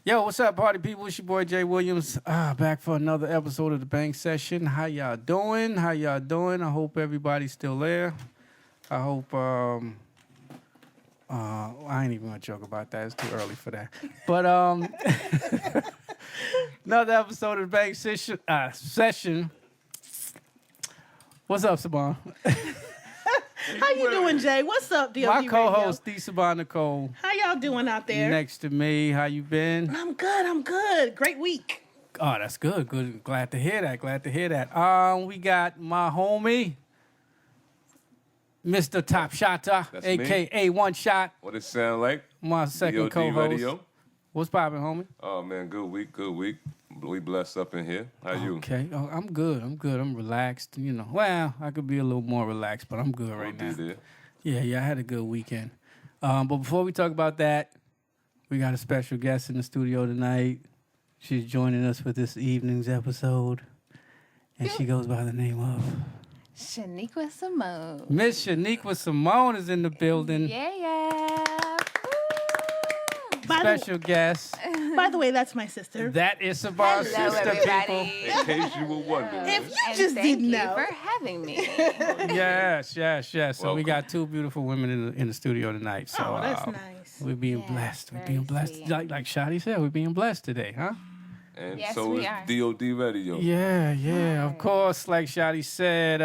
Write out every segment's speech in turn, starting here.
Yo, what's up, party people? It's your boy Jay Williams. Back for another episode of the Bank Session. How y'all doing? I hope everybody's still there. I hope I ain't even gonna joke about that. It's too early for that. But another episode of the Bank Session. What's up, Saban? How you doing, Jay? What's up, DOD My co-host, D. Saban Nicole. How y'all doing out there? Next to me. How you been? I'm good. Great week. Oh, that's good. Good. Glad to hear that. We got my homie, Mr. Top Shotter, That's a.k.a. One Shot, What it sound like? my second DOD co-host. Radio. What's poppin', homie? Oh man, good week. We blessed up in here. How you? Okay. Oh, I'm good. I'm relaxed. You know, well, I could be a little more relaxed, but I'm good right now. There. Yeah, I had a good weekend. But before we talk about that, we got a special guest in the studio tonight. She's joining us for this evening's episode, and she goes by the name of Shaniqua Simone. Miss Shaniqua Simone is in the building. Yeah. Special guest. By the way, that's my sister. That is Saban's Hello, sister, everybody. In case you were wondering. If you And just thank didn't you know. for having me. people. Yes. So we Welcome. got two beautiful women in the studio tonight. So Oh, that's nice. we're being Yeah, blessed. We're very being blessed. sweet. Like Shotty said, we're being blessed today, huh? And Yes, so we is are. DOD Radio. Yeah. Of course, like Shotty said,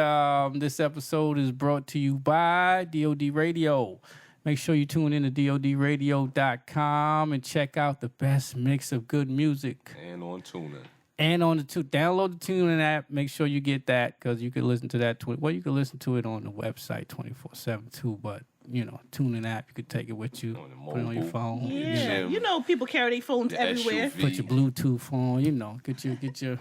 this episode is brought to you by DOD Radio. Make sure you tune in to DODradio.com and check out the best mix of good music. And on tuning. And on download the TuneIn app. Make sure you get that because you can listen to that. You can listen to it on the website 24/7 too. But TuneIn app, you could take it with you, On the put it on your mobile. phone. Yeah, Gym. you know people carry their phones The everywhere. SUV. Put your Bluetooth on. Get your.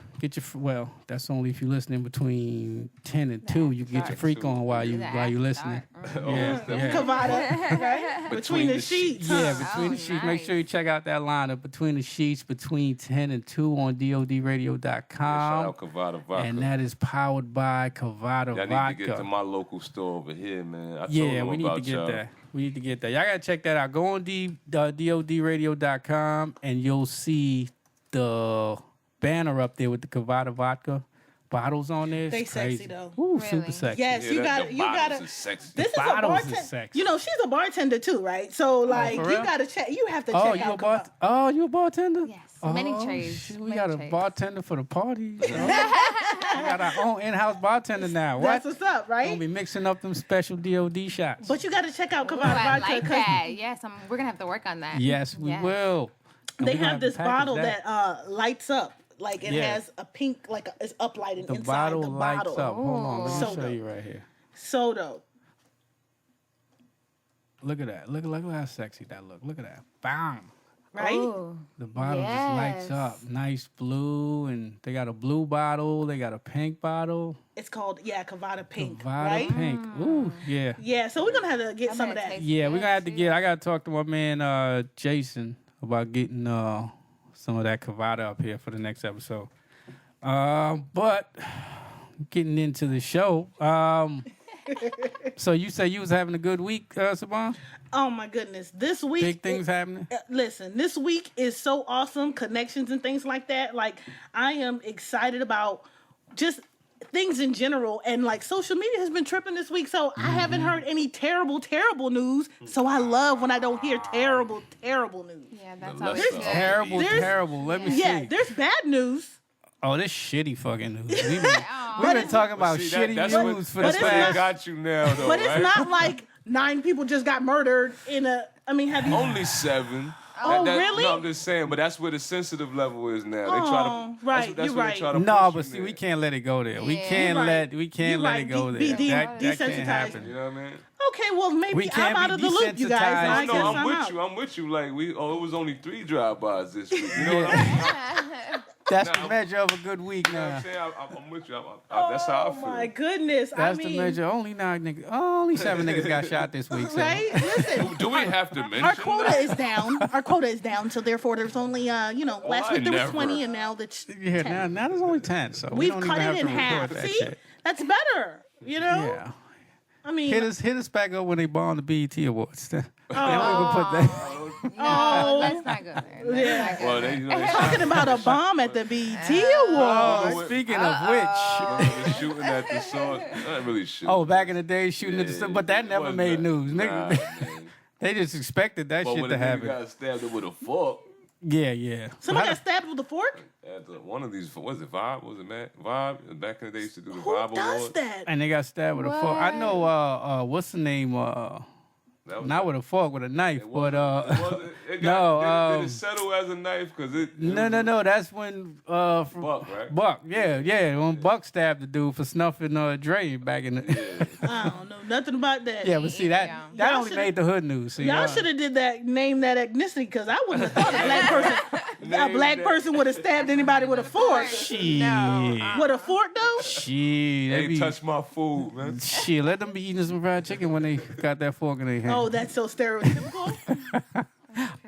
Well, that's only if you're listening between 10 and 2. You can get your Start freak to on while you That listening. start. Yeah. Kavada, right? Between the sheets. Yeah, huh? between the Oh, sheets. Make nice. sure you check out that lineup between the sheets between 10 and 2 on Shout DODradio.com. out Kavada Vodka. And that is powered by Kavada Y'all Vodka. need to get to my local store over here, man. I told Yeah, them we need to about get y'all. that. Y'all gotta check that out. Go on DODradio.com and you'll see the banner up there with the Kavada Vodka bottles on there. It's They crazy. sexy, though. Ooh, Really? super sexy. Yes, Yeah, you that- got the you bottles got to. is sexy. This is a bottles is bartender. sexy. You know, she's a bartender too, right? So like, for you real? got to check. You have to Oh, check you out. a you a bartender? Yes, many trades. Shit, we many got a trades. bartender for the party. We got our own in-house bartender now. What? That's what's up, Gonna right? be mixing up them special DOD shots. But you got to check out Ooh, Kavada I Vodka like 'cause that. Yes, we're gonna have to work on that. Yes, we Yes. will. And they we gonna have to this package bottle that lights up. Like it Yeah. has a pink, like it's uplighting The inside bottle the lights bottle. up. Hold on, let me So show dope. you right here. So dope. Look at that. Look how sexy that look. Look at that. Bam. Right? Ooh. The bottle just lights Yes. up. Nice blue, and they got a blue bottle. They got a pink bottle. It's called Kavada Pink, Kavada right? pink. Ooh, yeah. Yeah, so we're gonna have to get I'm some of gonna that. taste Yeah, we it, gonna have to too. get. I gotta talk to my man Jason about getting some of that Kavada up here for the next episode. But getting into the show. So you say you was having a good week, Saban? Oh my goodness, this week. Big things happening. Listen, this week is so awesome. Connections and things like that. Like I am excited about just things in general, and like social media has been tripping this week. So I haven't heard any terrible news. So I love when I don't hear terrible news. Yeah, that's The always lesser good. of Terrible, There's- terrible. Let me Yeah, see. there's bad news. Oh, this shitty fucking news. We've been, Aw. we've been talking about See, shitty that's news for but this it's last. not- got you now, though, But it's right? not like 9 people just got murdered in a. I mean, have you? Only 7. Oh, really? No, I'm just saying, but that's where the sensitive level is now. They try Oh, to, right, that's you're where right. they try to No, push but you see, there. we can't let it go there. We Yeah. can't You're let right. let it You're go right. there. Be That can't desensitized. happen. You know what I mean? Okay, well maybe We can't I'm out be of the loop, you guys. desensitized. And I No, guess I'm I'm with out. you. I'm with you. Like it was only 3 drive-bys this week. You know what I mean? That's the Nah, measure of a good week You know what now. I'm saying? I'm with you. That's how I Oh feel. my goodness! That's I mean, the measure. Only 9 niggas. Only 7 niggas got shot this week. So. right? Listen, Do we have to mention our quota that? is down. Our quota is down, so therefore there's only last I week there was never. 20, and now that's Yeah, 10. now there's only 10, so we We've don't cut even have it in to record half. that See, shit. that's better. You know, Yeah. I mean, Hit us back up when they bomb the BET Awards. Then we can put oh, that. Oh. let's not go there. Let's Yeah. not go Well, there. they, you know, they Talking about a bomb at the BET Awards. Oh, speaking of which, they shooting at the sword. Not really shooting. oh, back in the day, shooting at the sun, but that it never wasn't made that. news. Nah, Nigga, man. they just expected that But shit when to a nigga happen. got stabbed with a fork, Yeah. Somebody got stabbed with a fork? at one of these, was it Vibe? Was it Matt? Vibe? Back in the day, used to do the Who Vibe does Awards. that? And they got stabbed with a fork. I know. What's the name? That was Not with a fork, with a knife. It But wasn't- it no, got, did it settle as a knife? Because it no. That's when Buck, right? Buck, yeah. When Buck stabbed the dude for snuffing Dre back in the. I don't know nothing about that. Yeah, but see that Yeah. that Y'all only shoulda- made the hood news. See, Y'all should have did that, name that ethnicity, because I wouldn't have thought a black person would have stabbed anybody with a fork. Shit. With a fork, though? Shit. They They be, touch my food, man. shit, let them be eating some fried chicken when they got that fork in their hand. Oh, that's so stereotypical.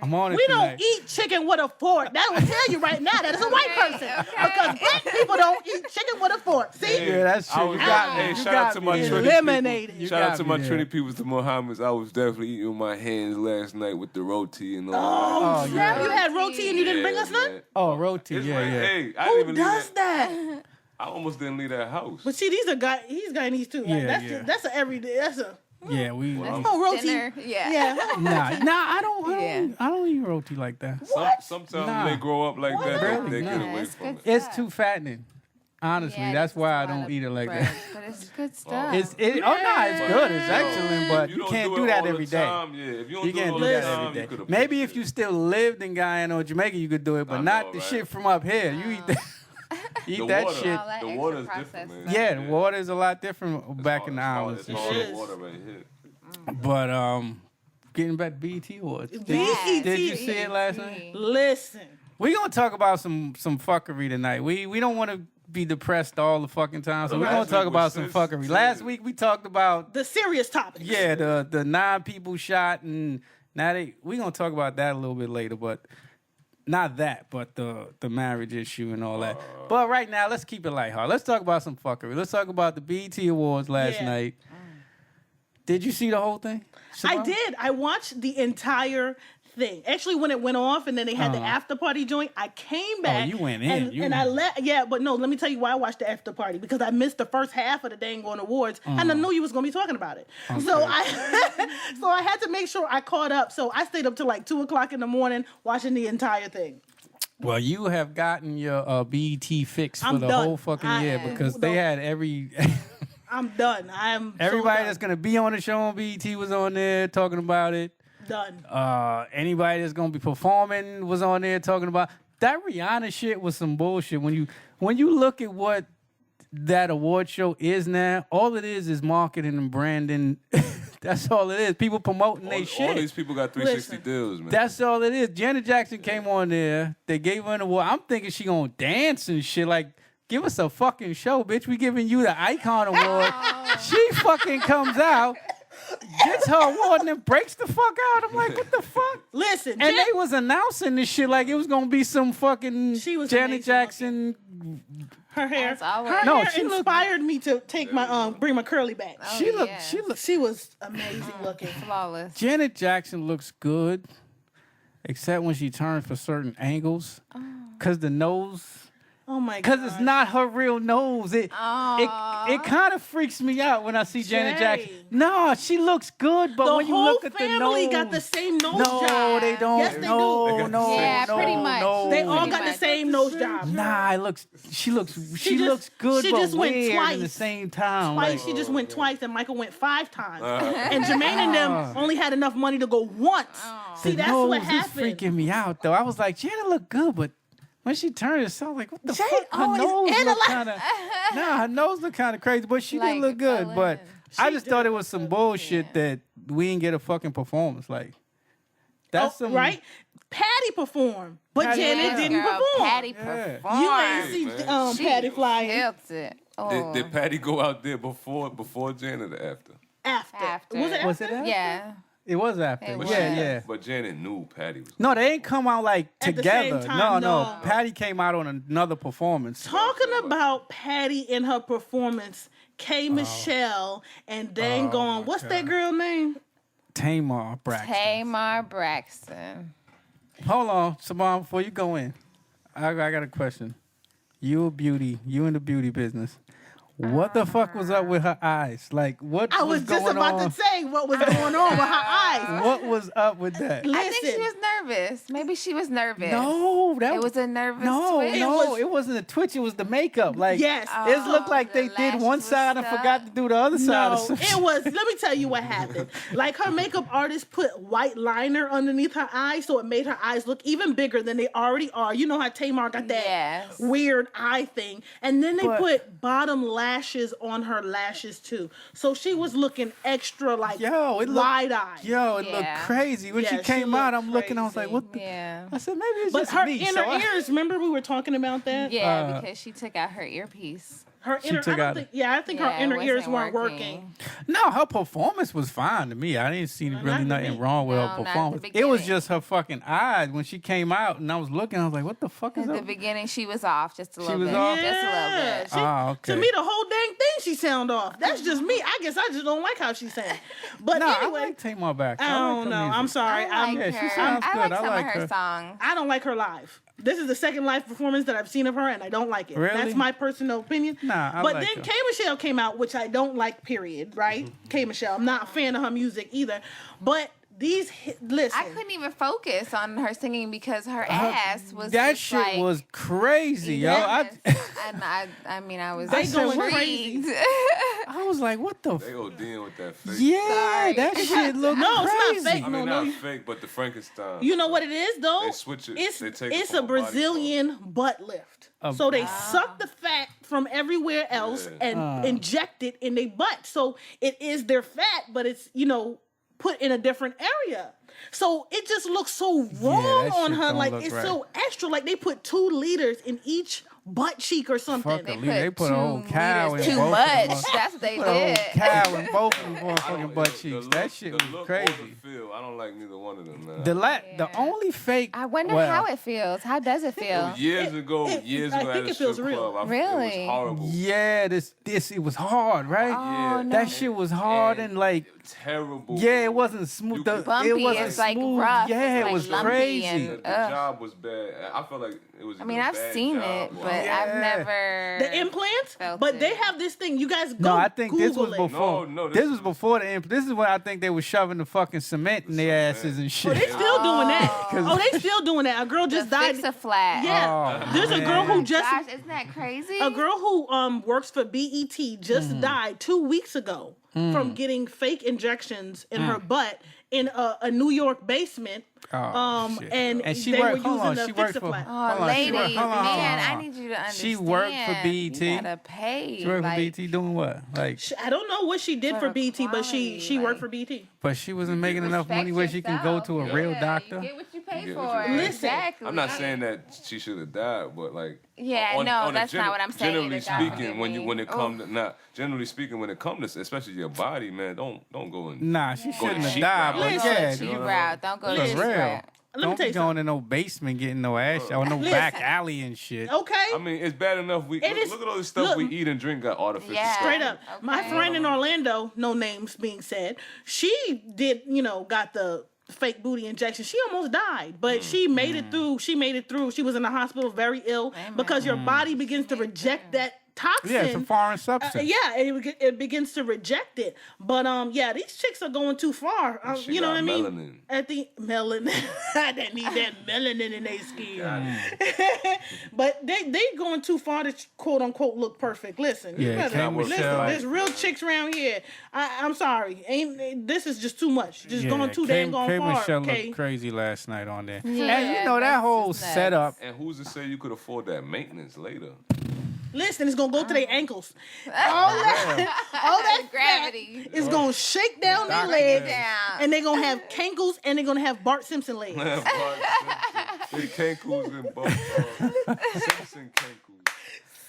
I'm on it We tonight. don't eat chicken with a fork. That will tell you right now that it's a white person. Because black people don't eat chicken with a fork. See? Yeah, that's true. You got me. Hey, You shout got out to me my there. Trinity Eliminated. people. You Shout out got to me my there. Trinity people, the Mohammeds. I was definitely eating with my hands last night with the roti and all Oh, Oh, snap. yeah. You had roti and you that. didn't bring us none? man. Oh, roti. It's Yeah, like, yeah. Hey, I didn't Who even leave does that. that? I almost didn't leave that house. But see, he's Guyanese too. Like, Yeah, that's yeah. that's a everyday. That's a Yeah, we. oh roti. Dinner. Yeah. Yeah. Nah, I don't Yeah. I don't eat roti like that. Sometimes Nah. when they grow up like that, Really? they get Nah. away It's from good it. It's stuff. too fattening. Honestly, Yeah, that's it's why a I lot don't of eat it like bread, that. But it's good stuff. It's good. It's excellent, but you don't can't it do that all the every day. time, Yeah, if you don't You do it can't all do the that time, every you day. could Maybe if you still lived in Guyana or Jamaica, you could do it, but I not know, the right? shit from up here. You eat that. Eat the that water, shit. All that the extra water is processed different, man. stuff. Yeah, the water is a lot different back in the islands It's and hard shit. water right here. But getting back to BET Awards. BET. Did you see it last night? Listen. We gonna talk about some fuckery tonight. We don't want to be depressed all the fucking time, so we're gonna Last talk week about was some sensitive. fuckery. Last week we talked about The serious topics. the 9 people shot, and now we gonna talk about that a little bit later, but not that, but the marriage issue and all that. But right now, let's keep it lighthearted. Let's talk about some fuckery. Let's talk about the BET Awards last Yeah. night. Did you see the whole thing? I Siobhan? did. I watched the entire thing. Actually, when it went off and then they had the after party joint, I came back. you went in. And, You- and I let, yeah, but no, let me tell you why I watched the after party, because I missed the first half of the dang on awards and I knew you was going to be talking about it. So I had to make sure I caught up. So I stayed up till like 2:00 in the morning watching the entire thing. Well, you have gotten your BET fix for I'm the done. whole fucking I year am because they done. had every I'm done. I'm so everybody done. that's gonna be on the show on BET was on there talking about it. Done. Anybody that's gonna be performing was on there talking about that Rihanna shit was some bullshit. When you look at what that award show is now, all it is marketing and branding. That's all it is. People promoting their All shit. these people got 360 Listen. deals, man. That's all it is. Janet Jackson came on there. They gave her an award. I'm thinking she gonna dance and shit. Like, give us a fucking show, bitch. We giving you the Icon Award. She fucking comes out, gets her award, and then breaks the fuck out. I'm like, what the fuck? Listen, And they was announcing this shit like it was gonna be some fucking She was Janet amazing Jackson. her hair, As always. her No, hair she looked- inspired me to take my bring my curly back. Oh, She looked. yeah. She looked. She was amazing looking. Flawless. Janet Jackson looks good, except when she turns for certain angles, cause the nose. Oh my god. Because it's not her real nose. It Aw. kind of freaks me out when I see Janet Jay. Jackson. No, she looks good, but The when you whole look at the family nose, got the same nose no, job. they don't. Yes, they no, do. They got the no, same- Yeah, no, pretty much. no. They all Pretty got the much. same nose job. Nah, it looks. She just- looks good, she but just went weird twice. in the same time. Twice, Like, she just went twice, and Michael went 5 times. And Jermaine and them only had enough money to go once. See, the that's nose what is happened. freaking me out, though. I was like, Janet look good, but when she turned, it sounded like, what the Jay fuck? Her always nose look analyze- kind of. Nah, her nose look kind of crazy, but she did Like, look good. fell But in. I She just did. thought it was some bullshit that we didn't get a fucking performance. Like, that's Oh, some right? Patty performed, but Patty Janet Yeah. didn't Girl, perform. Patty Yeah. performed. You ain't see She Patty flying killed it. Oh. Did Patty go out there before Janet or after? after. Was it Was after? it after? Yeah. It was after. It was. Yeah. But Janet knew Patty was. No, they ain't come out like At the together. same time, no. no. Patty came out on another performance. Talking about Patty in her performance, K. Michelle and dang Oh, gone. my What's God. that girl name? Tamar Braxton. Tamar Braxton. Hold on, Simone, before you go in, I got a question. You a beauty, you in the beauty business. What the fuck was up with her eyes? Like, what I was was just going about on? to say what was going on with her eyes. What was up with that? Listen, I think she was nervous. Maybe she was nervous. No, that It was a nervous no, twitch. no, it wasn't a twitch. It was the makeup. Like, Yes. it looked like the they did lashes one was side and stuck. forgot to do the other side. Or no, some it shit. was. Let me tell you what happened. Like her makeup artist put white liner underneath her eyes, so it made her eyes look even bigger than they already are. You know how Tamar got that Yes. weird eye thing, and then they But- put bottom lashes on her lashes too. So she was looking extra like Yo, it looked- wide eyed. Yo, it looked Yeah. crazy when Yeah, she she came out. looked I'm looking. I was like, crazy. what the? Yeah. I said maybe it's But just her me. inner so I- ears, remember we were talking about that? Yeah, because she took out her earpiece. Her She inner, took I don't out- think, yeah, I think her Yeah, it inner ears wasn't weren't working. No, her performance was fine to me. I didn't see really not to nothing me. wrong with No, her not at the performance. It was beginning. just her fucking eyes when she came out, and I was looking. I was like, "What the fuck is At the up?" beginning, she was off just a little was bit. off? Just a little Yeah, bit. she- Ah, okay. To me, the whole dang thing she sound off. That's just me. I guess I just don't like how she sang. But No, anyway, I like Tamar Braxton. I like don't her know. music. I'm sorry. I like Yeah, she her. sounds I good. like I some like of her her. songs. I don't like her live. This is the second live performance that I've seen of her, and I don't like it. Really? That's my personal opinion. Nah, I but like then her. K Michelle came out, which I don't like. Period. Right? K Michelle. I'm not a fan of her music either. But these, listen. I couldn't even focus on her singing because her ass was That just shit like, was crazy, yo. yes. And I mean, I was They going intrigued. I was like, "What the?" They ODing with that fake. Yeah, Sorry. that shit looked No, it's not crazy. fake. I mean, No, not you- fake, but the Frankenstein. You know what it is though? They switch it. It's They take it it's from a a body Brazilian butt lift. So they suck the fat from everywhere else Yeah. and inject it in their butt. So it is their fat, but it's put in a different area. So it just looks so wrong that on shit her. don't Like look it's right. so extra. Like they put 2 liters in each butt cheek or something. Fuck it. They put a whole 2 cow liters in too both of much. them. That's what they Put a whole did. cow in both of them I motherfucking don't- butt the cheeks. look- That shit the was look or crazy. the feel, I don't like neither one of them, man. The only fake. I wonder well, how it feels. How does it feel? Years ago, I at think a it feels strip real. club, it Really? was horrible. Yeah, this it was hard, right? Oh, no. That shit was hard and like. terrible. Yeah, it wasn't smooth. You The- could- Bumpy, it wasn't it's like smooth. rough. Yeah, It's it like was lumpy crazy. and- The job was bad. I felt like it was. I mean, a I've bad seen job. it, but Yeah. I've never. The implants, Felt but they it. have this thing. You guys go No, I think this was Google it. before. No, this was before the implant. This is when I think they were shoving the fucking cement in their asses and Oh, shit. they still doing that. 'Cause- Oh, they still doing that. A girl just died. Fix a flat. Yeah, Oh, there's a girl man. who just Gosh, isn't that crazy? a girl who works for BET just died 2 weeks ago from getting fake injections in her butt in a New York basement. Oh, shit. And she they worked. were Hold on, using she the worked for. Fix-A-Flat. Oh, hold on, she ladies, worked- hold on, hold on, man, hold I on. need you to understand. She worked for BET. You gotta pay. She worked for like, BT doing what? Like, I don't know what she did For for the BT, but she quality, worked like- for BT. but she wasn't making enough money where she can go to a real doctor. You get what you pay You get for. what you pay. Listen, Exactly. I'm not saying that she should have died, but like. Yeah, no, that's not what I'm saying Generally either, God speaking, forgive when me. it comes to not generally speaking when it comes to especially your body, man, don't go and Nah, she shouldn't have cheap died. route. But Listen, yeah, Cheap you know what I route. Don't go for to Listen. this real. route. Let me Don't tell be you going in no basement getting no ass or no Listen. back alley and shit. Okay. I mean, it's bad enough we It is- look at all this stuff look, we eat and drink got artificial Yeah. stuff. Straight up. My Okay. friend in Orlando, no names being said, she did, got the fake booty injection. She almost died, but she made it through. She made it through. She was in the hospital very ill because your body begins to reject that toxin. Yeah, it's a foreign substance. Yeah, it begins to reject it. But yeah, these chicks are going too far. She You know got what I mean? melanin. At the melanin, they need that melanin in their skin. But they going too far to quote unquote look perfect. Listen, you Yeah, better- K. listen. Michelle- There's real chicks around here. I'm sorry, this is just too much. Just Yeah, going too K- damn gone K. far. Michelle Okay. looked crazy last night on there. Yeah, and you know that that's whole just nuts. setup. And who's to say you could afford that maintenance later? Listen, it's gonna go to their ankles. All that Gravity. fat is gonna shake down their Doctor. legs, Down. and they're gonna have cankles, and they're gonna have Bart Simpson legs. They cankles and both Simpson cankles.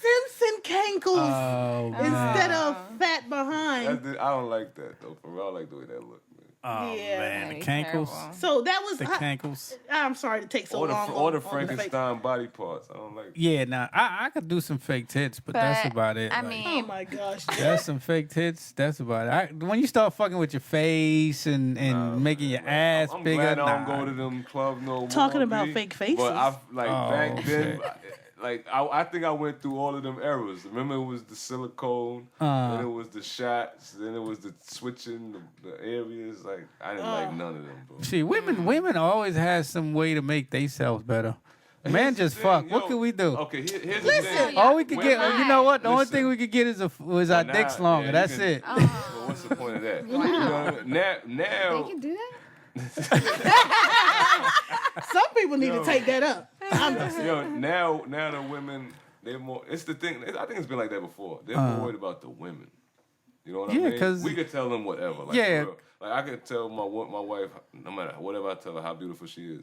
Simpson cankles Oh, man. instead of fat behind. I don't like that though. For real, I like the way that look. Man. Oh Yeah. man, the That'd be cankles, terrible. So that was. the cankles. I'm sorry to take so Or the, long. or the on face. Frankenstein body parts. I don't like. Yeah, nah, I could do some fake tits, but that's But, about it. I like, Oh mean, my gosh. that's some fake tits. That's about it. When you start fucking with your face and making your ass I'm bigger, glad I don't nah. go to them clubs no more. Talking about B. fake faces. But I like Oh, back then. shit. I think I went through all of them eras. Remember, it was the silicone, then it was the shots, then it was the switching the areas. Like I didn't like none of them, bro. See, women always has some way to make themselves better. Man, Here's the just thing, fuck. What yo, can we do? Okay, here's Listen. the thing. All we could get, Women- you know what? The only Listen. thing we could get was our Now- dicks longer. yeah, That's you can- it. Well, what's the point of that? You know what I mean? they Now, can do that? Some people need to take that up. I'm just saying. yo, now the women, they're more. It's the thing. I think it's been like that before. They're more worried about the women. You know what Yeah, I mean? 'cause- we could tell them whatever. Like, Yeah. for real. Like I could tell my wife, no matter whatever I tell her, how beautiful she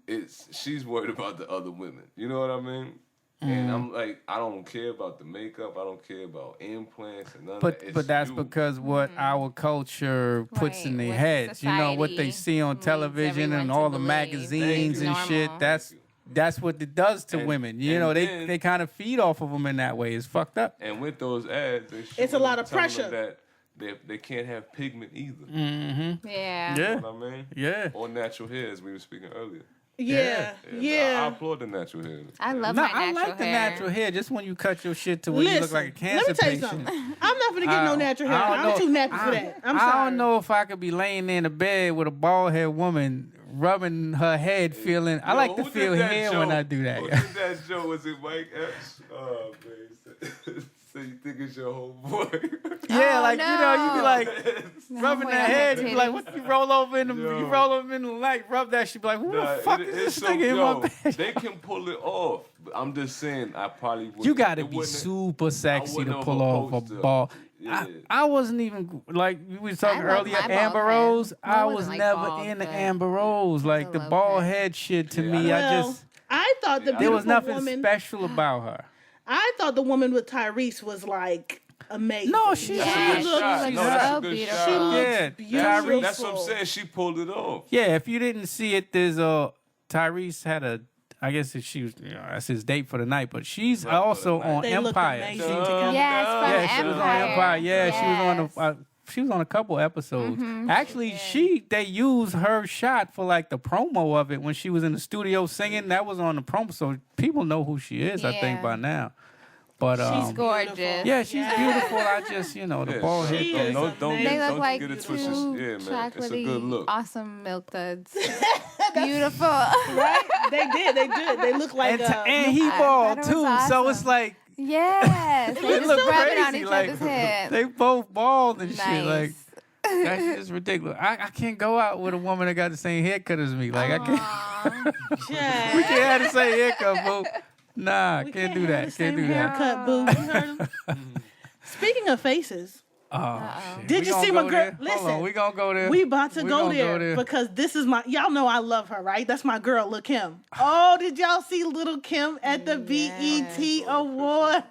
is. She's worried about the other women. You know what I mean? And I'm like, I don't care about the makeup. I don't care about implants and none of that. But It's that's you. because what our culture puts Right, in their what heads. You know what they society see on leads television and everyone all to the believe magazines is and shit. normal. That's what it does to And- women. You and know, then- they kind of feed off of them in that way. It's fucked up. And with those ads, they It's a lot of telling pressure. them that they can't have pigment either. Yeah. Yeah. You know what I mean? Yeah. Or natural hair, as we were speaking earlier. Yeah. I Yeah. applaud the natural hair. I love No, my I natural like the hair. natural hair. Just when you cut your shit to where you look like a cancer let me tell you patient. something. I'm not gonna get no natural hair. I don't I'm know. too nappy for that. I'm sorry. I don't know if I could be laying in a bed with a bald head woman rubbing her head, feeling. I Yo, like to who did feel that hair when joke? I do that. Who did that joke? Was it Mike Epps? Oh, man. So you think it's your whole boy? Yeah, Oh, like you know, you be no. like rubbing wait, that I'm head. not You be like, titties. what? You roll over in the, Yo. you roll over in the light, rub that. She be like, who Nah, the fuck it- is it's this so- nigga in yo, my bed? They can pull it off. But I'm just saying, I probably wouldn't. You got to it be wouldn't- super sexy wouldn't to have pull off a approached her. ball. Yeah. I wasn't even like we were talking I love earlier. my bald Amber head. Rose. Well, I I wasn't was like never bald, into but Amber Rose. Like the love bald her. head shit to Yeah, me. I Well, just I thought the Yeah, there beautiful was nothing woman. special about her. I thought the woman with Tyrese was like amazing. No, she- That's Yeah, a good she shot. looks No, that's a so good beautiful. shot. She looks Yeah, beautiful. That's what I'm saying. She pulled it off. Yeah, if you didn't see it, there's Tyrese had a. I guess she was. You know, that's his date for the night, but she's Right, for also the night. on They looked Empire. amazing Duh. together. Yes, from Yeah, she was on Empire. Yeah, she was on Yes. she was on a couple episodes. Mm-hmm. Actually, they used her shot for like the promo of it when she was in the studio singing. That was on the promo, so people know who she is. I think Yeah. by now. But She's Gorgeous. yeah, she's beautiful. I just the Yeah, bald head She thing. is don't amazing. They get, look don't like get two it twisted. Yeah, man. It's a chocolatey, good look. awesome milk duds. Beautiful. Right? They did. They look like And he I bald thought it was too, so it's awesome. like Yes. They they just look rub it on crazy. each Like other's head. they both bald and shit. Like Nice. that's just ridiculous. I can't go out with a woman that got the same haircut as me. Like I can't. Aw. We Jack. can't have the same haircut, boo. Nah, We can't do have that. the same Can't do that. haircut, boo. You heard him? Speaking of faces, Oh, shit. Did We you gonna see my go girl- there? Hold listen, on, we gonna go there. we about to We go gonna there, because this is y'all know I love her, right? That's my girl, Lil' Kim. Oh, did y'all see Little Kim at the BET Awards?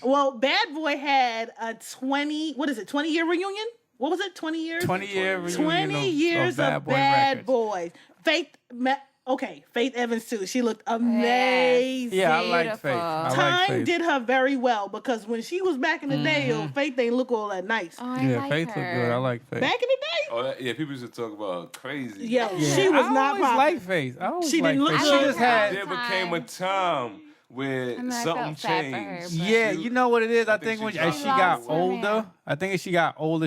Well, Bad Boy had a 20-year reunion? What was it? 20 years? 20 year reunion 20 years of Boy Bad Records. Boys. Faith Evans too. She looked amazing. Yeah, I like Faith. Beautiful. I like Time Faith. did her very well, because when she was back in the day, Faith ain't look all that nice. Oh, I Yeah, like Faith her. look good. I like Faith. Back in the day, Oh, yeah, people used to talk about crazy. yeah, Yeah, she was I not always popular. like Faith. I always She like didn't look Faith. good. She just I had. There became a time where And I something felt sad for her, changed. but- Yeah, you know what it is. I think she when dropped as she the got ball. older, I think as she got older,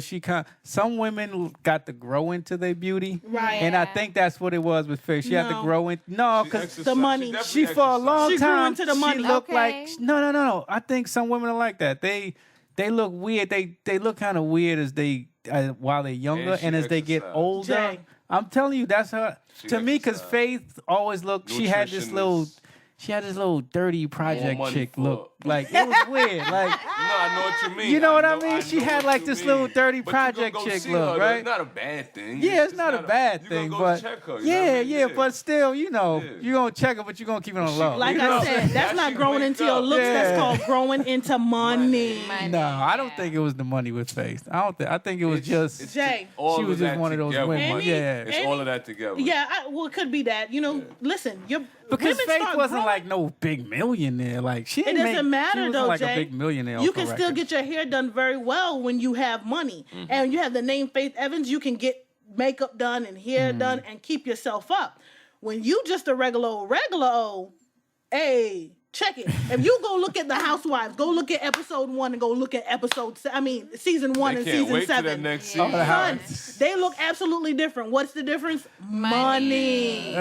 some women got to grow into their beauty, Right. and I Yeah. think that's what it was with Faith. She had to No. grow in. No, She because exercised- the money. definitely she for a long She grew time into the money. she looked Okay. like no. I think some women are like that. They look weird. They look kind of weird as they while they're younger, And she and as they get exercised. older. Jay. I'm telling you, that's her. She To me, because exercised. Faith always looked. She had this little. Nutritionist. she had this little dirty project money chick for- look. Like it was weird. Like No, I know what you mean. You know what I know- mean? She know had what like you this mean. little dirty But you project gonna go chick see look, her, though. right? It's not a bad thing. Yeah, it's not a bad you thing, gonna go but check her, you know yeah, what I mean? yeah, but still, you know, Yeah. you gonna check her, but you gonna keep it on the low. Like You I know, said, that's that not she growing waked into your up. looks. That's Yeah. called growing into money. No, I don't think it was the money with Faith. I don't think. I think it was just. Jay. all She of was just that one of those together, women. Mike. Yeah. It's all of that together. Yeah, well, it could be that. You know, listen, your Because women Faith start wasn't growing. like no big millionaire. Like she It didn't doesn't make, matter she wasn't though, like Jay. a big millionaire. You off can the still record. get your hair done very well when you have money, and you have the name Faith Evans. You can get makeup done and hair done and keep yourself up. When you just a regular old, hey, check it. If you go look at the Housewives, go look at episode 1 and go look at season 1 They and can't season wait till 7. that next Yeah. season. the Son, house. they look absolutely different. What's the difference? Money.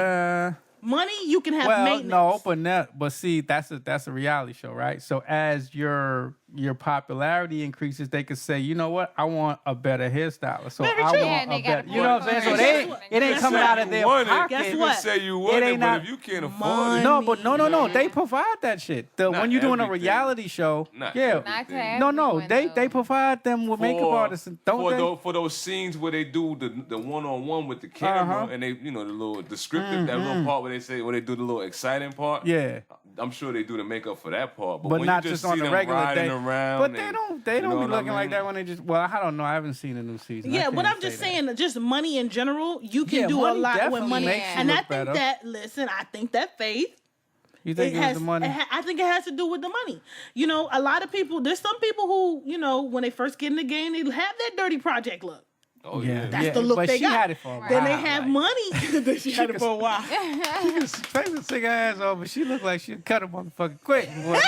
Money, you can have Well, maintenance. no, but see, that's a reality show, right? So as your popularity increases, they could say, you know what, I want a better hairstylist. So Very I true. want Yeah, and a they better. gotta You know what I'm saying? So they ain't, it ain't Guess coming what? out of their You want it. pocket. Guess You what? can say you It want it, ain't but not- if you can't afford Money. it, No, but no. They provide that shit. When Not you're doing a everything. reality show, Not yeah. everything. Not to No, everyone, they though. provide them with makeup artists, and don't for they? for those scenes where they do the one-on-one with the camera Uh-huh. and they the little descriptive that little part where they do the little exciting part. Yeah. I'm sure they do the makeup for that part, But when not you just on see the them regular riding day. around. But they and- don't you know be what I looking like mean? that when they just. Well, I don't know. I haven't seen the new season. I Yeah, but can't I'm just say that. saying, just money in general, you can Yeah, do a money lot with definitely money. makes you And I look think better. I think that Faith, You think it was the money? I think it has to do with the money. You know, a lot of people, there's some people who, when they first get in the game, they have that dirty project look. Oh Yeah, yeah. That's the look but they she got. had it for a while. Then they have like, money. Then she had it for a while. She was Faith sick her ass off, but she looked like she'd cut a motherfucker quick. Boy.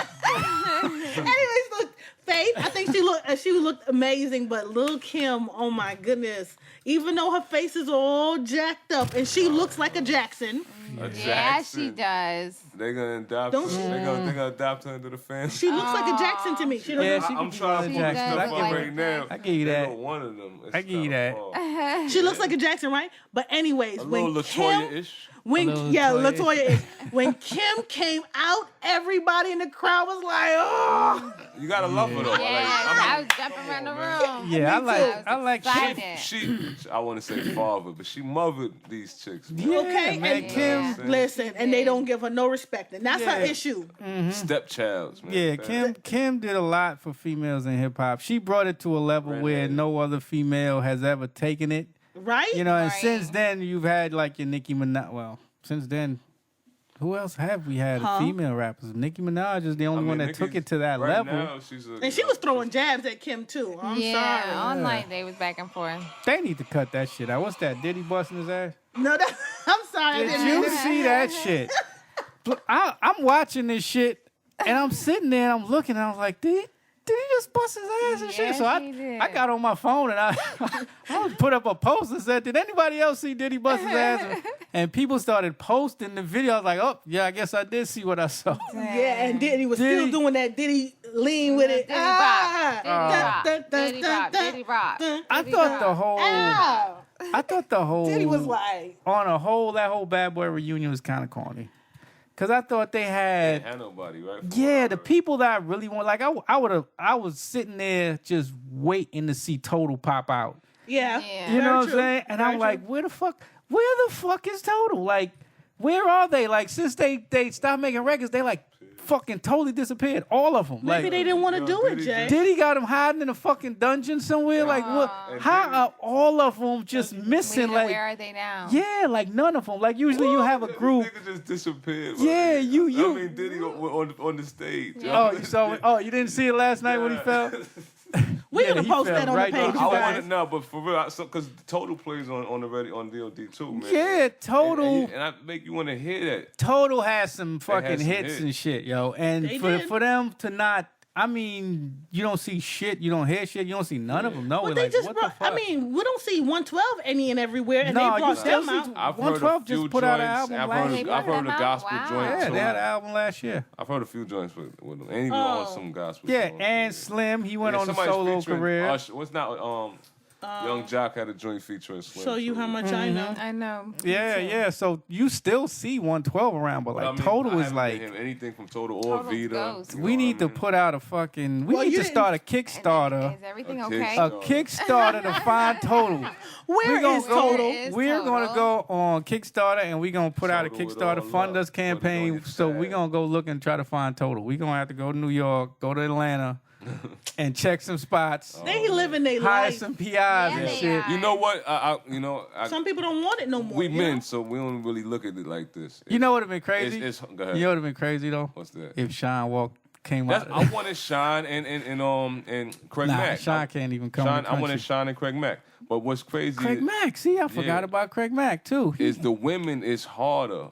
Anyways, look, Faith, I think she looked amazing, but Lil' Kim, oh my goodness. Even though her face is all jacked up and she looks like a Jackson, A Yeah, she Jackson. does. They're gonna adopt Don't her. she? They're gonna adopt her into the family. she looks like a Jackson to me. She don't Yeah, look- she I'm could be trying one to of put Jackson's. stuff I up give right you- now. I give you There that. go one of them. It's I give you that. not She looks like a Jackson, right? But anyways, a when little Kim, Latoya-ish. Latoya is. When Kim came out, everybody in the crowd was like, "Oh, You gotta love her though. Yeah, I was jumping around the room. Yeah, I I was like excited. She, I want to say father, but she mothered these chicks. Man. Yeah, okay." man, And Kim. listen, and they don't give her no respect, and that's her Yeah. issue, Stepchilds, man. Yeah, Kim did a lot for females in hip hop. She brought it to a level where Redhead. no other female has ever taken it. right? You know, and Right. since then you've had like your Nicki Minaj. Well, since then, who else have we had? Huh? Female rappers. Nicki Minaj is the only one that took it to that right level. Now, she's And she was throwing jabs at Kim too. I'm Yeah, sorry. all night they was back and forth. They need to cut that shit out. What's that? Diddy busting his ass? No, I'm sorry. I Did didn't you mean that. see that shit? I'm watching this shit and I'm sitting there and I'm looking and I was like, did he just bust his ass and shit? Yes, So he did. I got on my phone and I put up a post and said, did anybody else see Diddy bust his ass? And people started posting the video. I was like, oh, yeah, I guess I did see what I saw. Yeah, and Diddy was still Diddy- doing that Diddy lean with it. Diddy bop, Ah. Diddy bop, Diddy bop, Diddy bop. I thought the whole Diddy was like, that whole Bad Boy reunion was kind of corny. Cause I thought they had had nobody, right? Yeah, the people that I really want, like I was sitting there just waiting to see Total pop out. yeah. Yeah. You know Very what I'm true. saying? And Very I'm like, where the fuck is Total? Like, where are they? Like, since they stopped making records, they like fucking totally disappeared. All of them. Maybe Like, they didn't want to Yo, do it, Diddy Jay. Diddy got them hiding in a fucking dungeon somewhere. Like, what? And How Diddy- are all of them just missing? Where Like, are they now? yeah, like none of them. Like, usually you have a group. Nigga just disappeared. Yeah, man. you- I mean, Diddy on the stage. Oh, you didn't see it last night when he fell? We're Yeah, gonna he post fell that on right the page, down. you I want guys. to know, but for real, because Total plays on DOD too, man. Yeah, Total. And I make you want to hear that. Total has some fucking had some hits hits. and shit, yo. And They for did. them to not, I mean, you don't see shit, you don't hear shit, you don't see none of them. No, Well, we're they like, just what brought. the fuck? I mean, we don't see 112 any and everywhere, and No, they you brought still them see- out. I've 112 heard a few just put out an joints. album I've last heard, year. I've heard a Wow. gospel Wow. joint yeah, too. they had an album last year. I've heard a few joints with them, and even Oh. on some gospel. Yeah, songs. and Slim, he went on a somebody's solo featuring career. Usher. What's not Young Jock had a joint featuring Slim. Show you how much I know. I know. Yeah. So you still see 112 around, but like I mean, Total I is haven't like. been him anything from Total or Total's Vita. ghost. you know We what need I to mean? put out a fucking. We Well, need you to start a Kickstarter. Is everything A okay? kick- A Kickstarter to find Total. Where gonna is go- Total? Is We're gonna Total. go on Kickstarter and we're gonna put out a Total with Kickstarter all fund love. us campaign. Put it on So your we're tab. gonna go look and try to find Total. We're gonna have to go to New York, go to Atlanta, and check some spots, They living their hire life. some PIs Yeah, and they shit. are. You know what? Some people don't want it no more. we you men, know? so we don't really look at it like this. You know what would have been crazy? Go ahead. You know what would have been crazy though? What's that? If Sean Walk came That's, out. I wanted Sean and Craig Nah, Mack. Sean can't even come. Sean, to I wanted country. Sean and Craig Mack. But what's crazy Craig Mack. See, I forgot about Craig Mack too. is the women is harder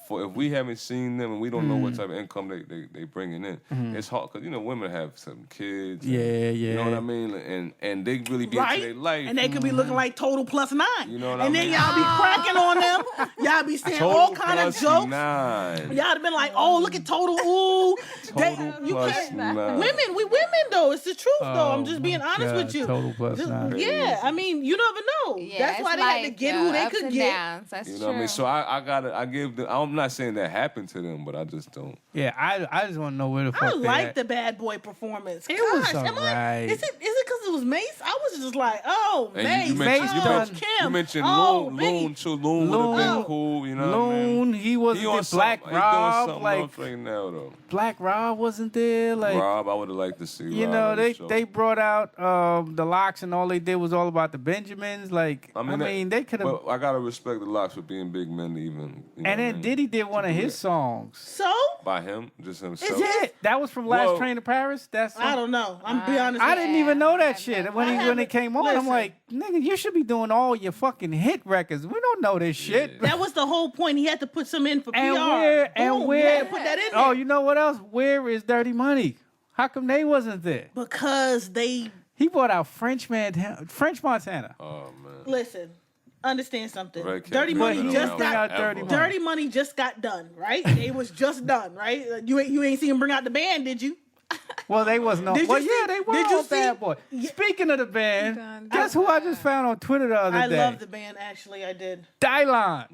for if we haven't seen them and we don't know what type of income they bringing in. It's hard because women have some kids. and- Yeah, You know what yeah. I mean? And they really be Right? into their life. And they could be looking like Total plus 9. You know what and I then mean? y'all be cracking on them. Y'all be saying Total all kind of plus jokes. 9. Y'all have been like, oh, look at Total. Ooh. Total you plus can't. 9. We women though. It's the truth though. I'm Oh, just being honest God, with you. Total plus Just- 9. Yeah, I mean, you never know. Yeah, That's it's why they had to like, get who they ups could and get. downs. That's You true. know what I mean? So I give them. I'm not saying that happened to them, but I just don't. Yeah, I just want to know where the fuck I they like at. the bad boy performance. It was Gosh, alright. Is it because it was Mace? I was just like, oh, And Mace. you mentioned, Mace you oh, done- mentioned, Kim. you mentioned oh, Loon Biggie. too. Loon would have Loon. been cool. You know what I mean? Loon, he wasn't He on there. Black something- he doing Rob, something like else right now though. Black Rob wasn't there. Like Rob, I would have liked to see. you Rob know, on the they show. they brought out the Locks and all they did was all about the Benjamins. Like I mean, they could have. Well, I gotta respect the Locks for being big men, even. You know And what I then mean? Diddy did one of his songs. So by him, just himself. Is it? That was from Last Well, Train to Paris. That's I don't know. I'm be honest. I with didn't you. even know that I shit haven't- when I it haven't- came on. I'm listen. like, nigga, you should be doing all your fucking hit records. We don't know this shit. That was the whole point. He had to put some in for And PR. where- and Boom, where- he had to put that in Oh, there. you know what else? Where is Dirty Money? How come they wasn't there? Because they He brought out French Montana. Oh man. listen. Understand something. Red Cat Dirty been Money around just bring out got Dirty ever. Money. Dirty Money just got done, right? It was just done, right? You ain't see him bring out the band, did you? Well, they wasn't on. Did you Well, see- yeah, they were did you on see- Bad Boy. Speaking of the band, Dun, guess who I just found on Twitter the other I day? love the band. Actually, I did. Dylon.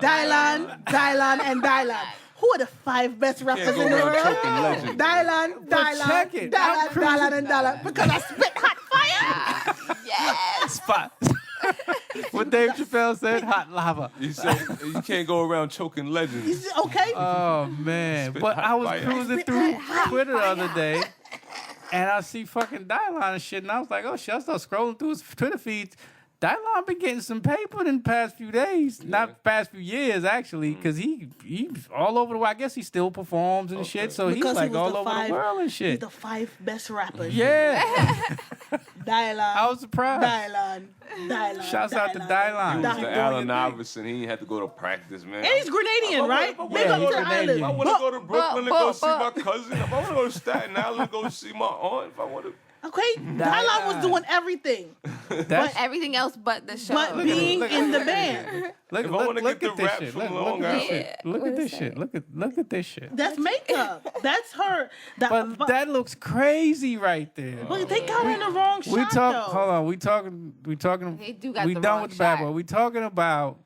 Dylan, and Dylan. Who are the 5 best rappers go in the around world? choking legends. Dylan, check it. I'm Dylan, and Dylan. Because I spit hot fire. Yes. Spot. What Dave Chappelle said, hot lava. You said you can't go around choking legends. Okay. Oh man! Spit But hot I was fire. cruising through Twitter the other day, and I see fucking Dylon and shit, and I was like, oh shit! I start scrolling through his Twitter feeds. Dylon been getting some paper in the past few days, not past few years actually, because he's all over the world. I guess he still performs and shit, so Because he's he like was all the over 5 the world and He's shit. the 5 best rappers. Yeah, Dylan. I was surprised. Dylan. Shouts out to He Dylon. was Dylan. the Allen Iverson. He ain't had to go to practice, man. And he's Grenadian, right? I Big up he's to the Grenadian. island. I want to go to Brooklyn to go see my but- cousin. If I want to go to Staten Island to go see my aunt, if I want to. Okay, Dylan was doing everything, That's, Everything else but the show. but being look at in it. the band. look If I wanna look get at the this rap shit. from Look Long at this Island. shit. Look What at is this that? shit. Look at this shit. That's makeup. That's her. But that looks crazy right there. But they got her in the wrong We shot, talk. though. Hold on. We talking. They do got we the done wrong with the bad shot. boy. We talking about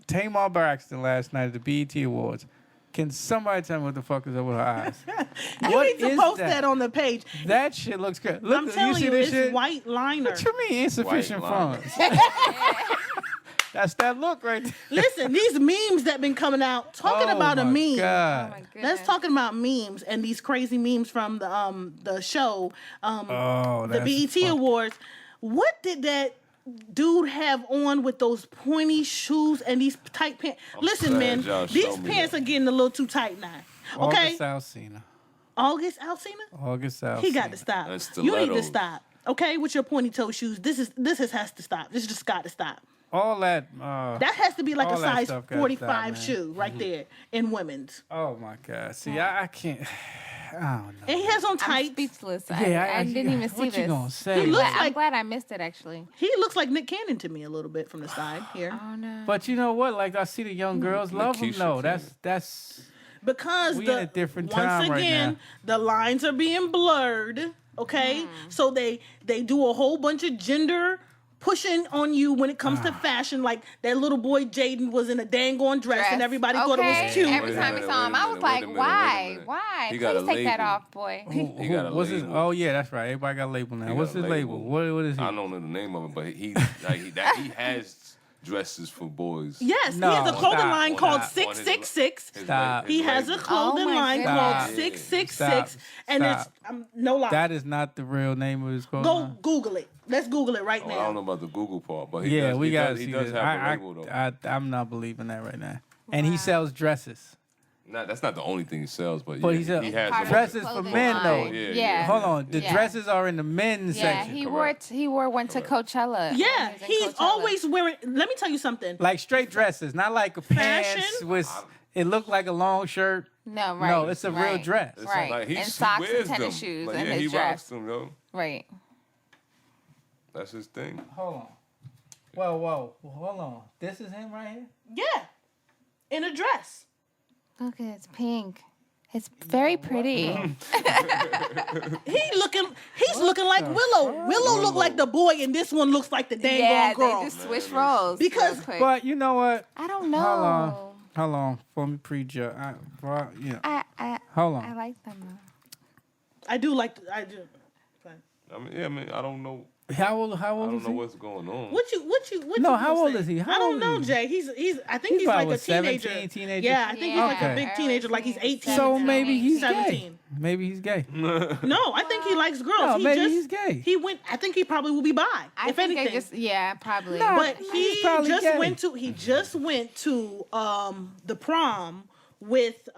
Tamar Braxton last night at the BET Awards. Can somebody tell me what the fuck is up with her eyes? You What need to is post that? that on the page. That shit looks good. Look, I'm telling you see you, this it's shit? white liner. What you mean insufficient White line. funds? That's that look right there. Listen, these memes that been coming out talking Oh about a my meme. God. Oh my goodness. Let's talking about memes and these crazy memes from the show, Oh, the that's BET fuck- Awards. What did that dude have on with those pointy shoes and these tight pants? Listen, glad man, y'all these showed me pants that. are getting a little too tight now. Okay, August Alsina. August Alsina, August Alsina. he got to stop. And You need to stilettos. stop. Okay, with your pointy toe shoes. This has to stop. This just got to stop. All that. That has to be like a All that size stuff gotta 45 stop, man. shoe right there in women's. Oh my God. See, I can't. I don't know. And he has on I'm tights. speechless. Yeah, I didn't even see what this. you gonna say? He looks But I'm like- glad I missed it actually. He looks like Nick Cannon to me a little bit from the side here. Oh no. But you know what? Like I see the young girls love him. Lakeisha No, Cannon. that's Because We in a different once time right again, now. the lines are being blurred Okay, so they do a whole bunch of gender pushing on you when it comes to fashion. Like that little boy Jaden was in a dang on dress, and everybody thought it was cute. Every time we saw him, I was like, why? Why? He got Please a take that label. off, boy. He got a What's his? label. Oh yeah, that's right. Everybody got a label now. He What's got his a label? label. What is he? I don't know the name of it, but he has dresses for boys. Yes, No, he has a clothing stop, line called stop. 666. Stop. He has a clothing Oh, my line goodness. called Stop. 666, Stop. and Stop. it's no lie. That is not the real name of his clothing Go line. Google it. Let's Google it right Oh, I don't know now. about the Google part, but he Yeah, does, we he gotta does, see he does this. have a label though. I'm not believing that right now. And he sells dresses. That's not the only thing he sells, but, But yeah, he sells he has Part of a- dresses the for clothing men, line. though. Yeah. Hold on, the Yeah. dresses are in the men's Yeah, section. he wore one to Coachella. Yeah, when he was in he's Coachella. always wearing. Let me tell you something. Like straight dresses, not like a pants Fashion? with. It looked like a long shirt. No, right. No, it's a real right, dress. It's Right. like he And socks and wears tennis them. shoes Like, and yeah, his he dress. rocks them, yo. Right. That's his thing. Hold on. Whoa, hold on. This is him right here. Yeah, in a dress. Look, it's pink. It's very pretty. He's looking like Willow. Willow looked like the boy, and this one looks like the dang Yeah, on girl. they just switch roles. Because- real quick. But you know what? I don't know. Hold on. For me prejudge. I Hold I on. like them though. I do like. I do. I mean, I don't know. How old I is don't know he? what's going on. What you No, gonna how old say? is he? How I don't old know, is he? Jay. I think He he's like probably a was 17, teenager. teenager. Yeah, I think he's like a Yeah. big teenager. Like he's 18. So maybe he's gay. 17. Maybe he's gay. No, I think he likes girls. No, he maybe just, he's gay. He went. I think he probably will be bi. I if think anything. they just probably. No. But He's he probably just gay. went to the prom with